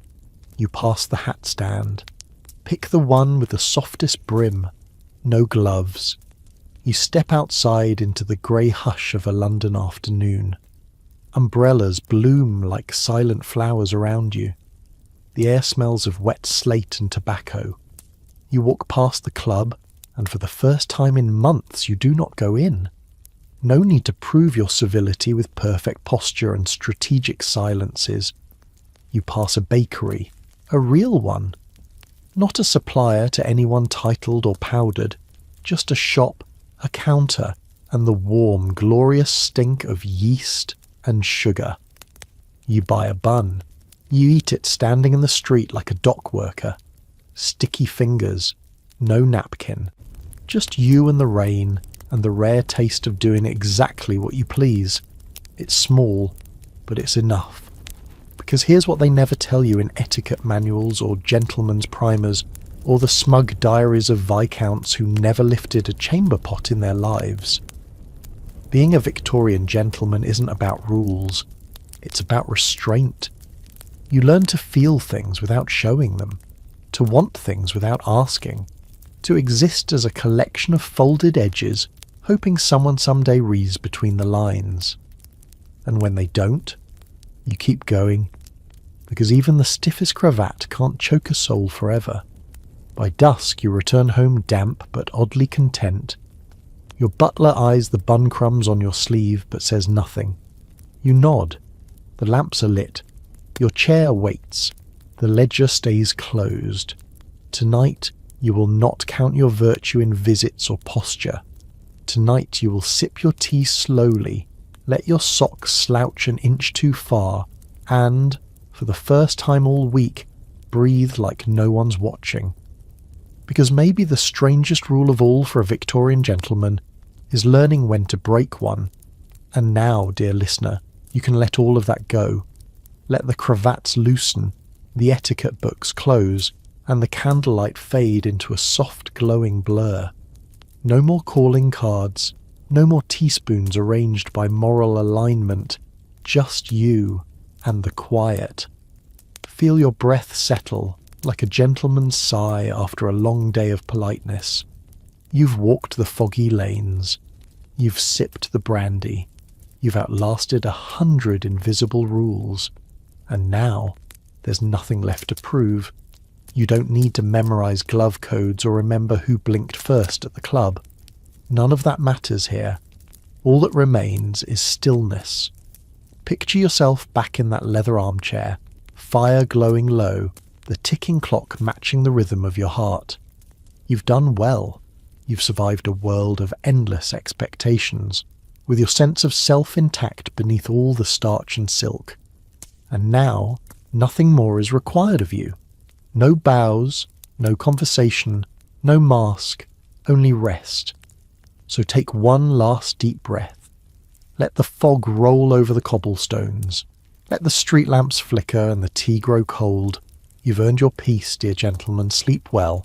You pass the hat stand. Pick the one with the softest brim. No gloves. You step outside into the grey hush of a London afternoon. Umbrellas bloom like silent flowers around you. The air smells of wet slate and tobacco. You walk past the club, and for the first time in months you do not go in. No need to prove your civility with perfect posture and strategic silences. You pass a bakery, a real one. Not a supplier to anyone titled or powdered, just a shop, a counter, and the warm, glorious stink of yeast and sugar. You buy a bun. You eat it standing in the street like a dock worker. Sticky fingers, no napkin. Just you and the rain, and the rare taste of doing exactly what you please. It's small, but it's enough. Because here's what they never tell you in etiquette manuals or gentlemen's primers, or the smug diaries of viscounts who never lifted a chamber pot in their lives. Being a Victorian gentleman isn't about rules. It's about restraint. You learn to feel things without showing them, to want things without asking, to exist as a collection of folded edges, hoping someone someday reads between the lines. And when they don't, you keep going, because even the stiffest cravat can't choke a soul forever. By dusk you return home damp but oddly content. Your butler eyes the bun crumbs on your sleeve but says nothing. You nod. The lamps are lit. Your chair waits. The ledger stays closed. Tonight you will not count your virtue in visits or posture. Tonight you will sip your tea slowly, let your socks slouch an inch too far, and, for the first time all week, breathe like no one's watching. Because maybe the strangest rule of all for a Victorian gentleman is learning when to break one. And now, dear listener, you can let all of that go. Let the cravats loosen, the etiquette books close, and the candlelight fade into a soft glowing blur. No more calling cards, no more teaspoons arranged by moral alignment, just you and the quiet. Feel your breath settle, like a gentleman's sigh after a long day of politeness. You've walked the foggy lanes. You've sipped the brandy. You've outlasted 100 invisible rules. And now, there's nothing left to prove. You don't need to memorize glove codes or remember who blinked first at the club. None of that matters here. All that remains is stillness. Picture yourself back in that leather armchair, fire glowing low, the ticking clock matching the rhythm of your heart. You've done well. You've survived a world of endless expectations, with your sense of self intact beneath all the starch and silk. And now, nothing more is required of you. No bows, no conversation, no mask, only rest. So take one last deep breath. Let the fog roll over the cobblestones. Let the street lamps flicker and the tea grow cold. You've earned your peace, dear gentleman. Sleep well.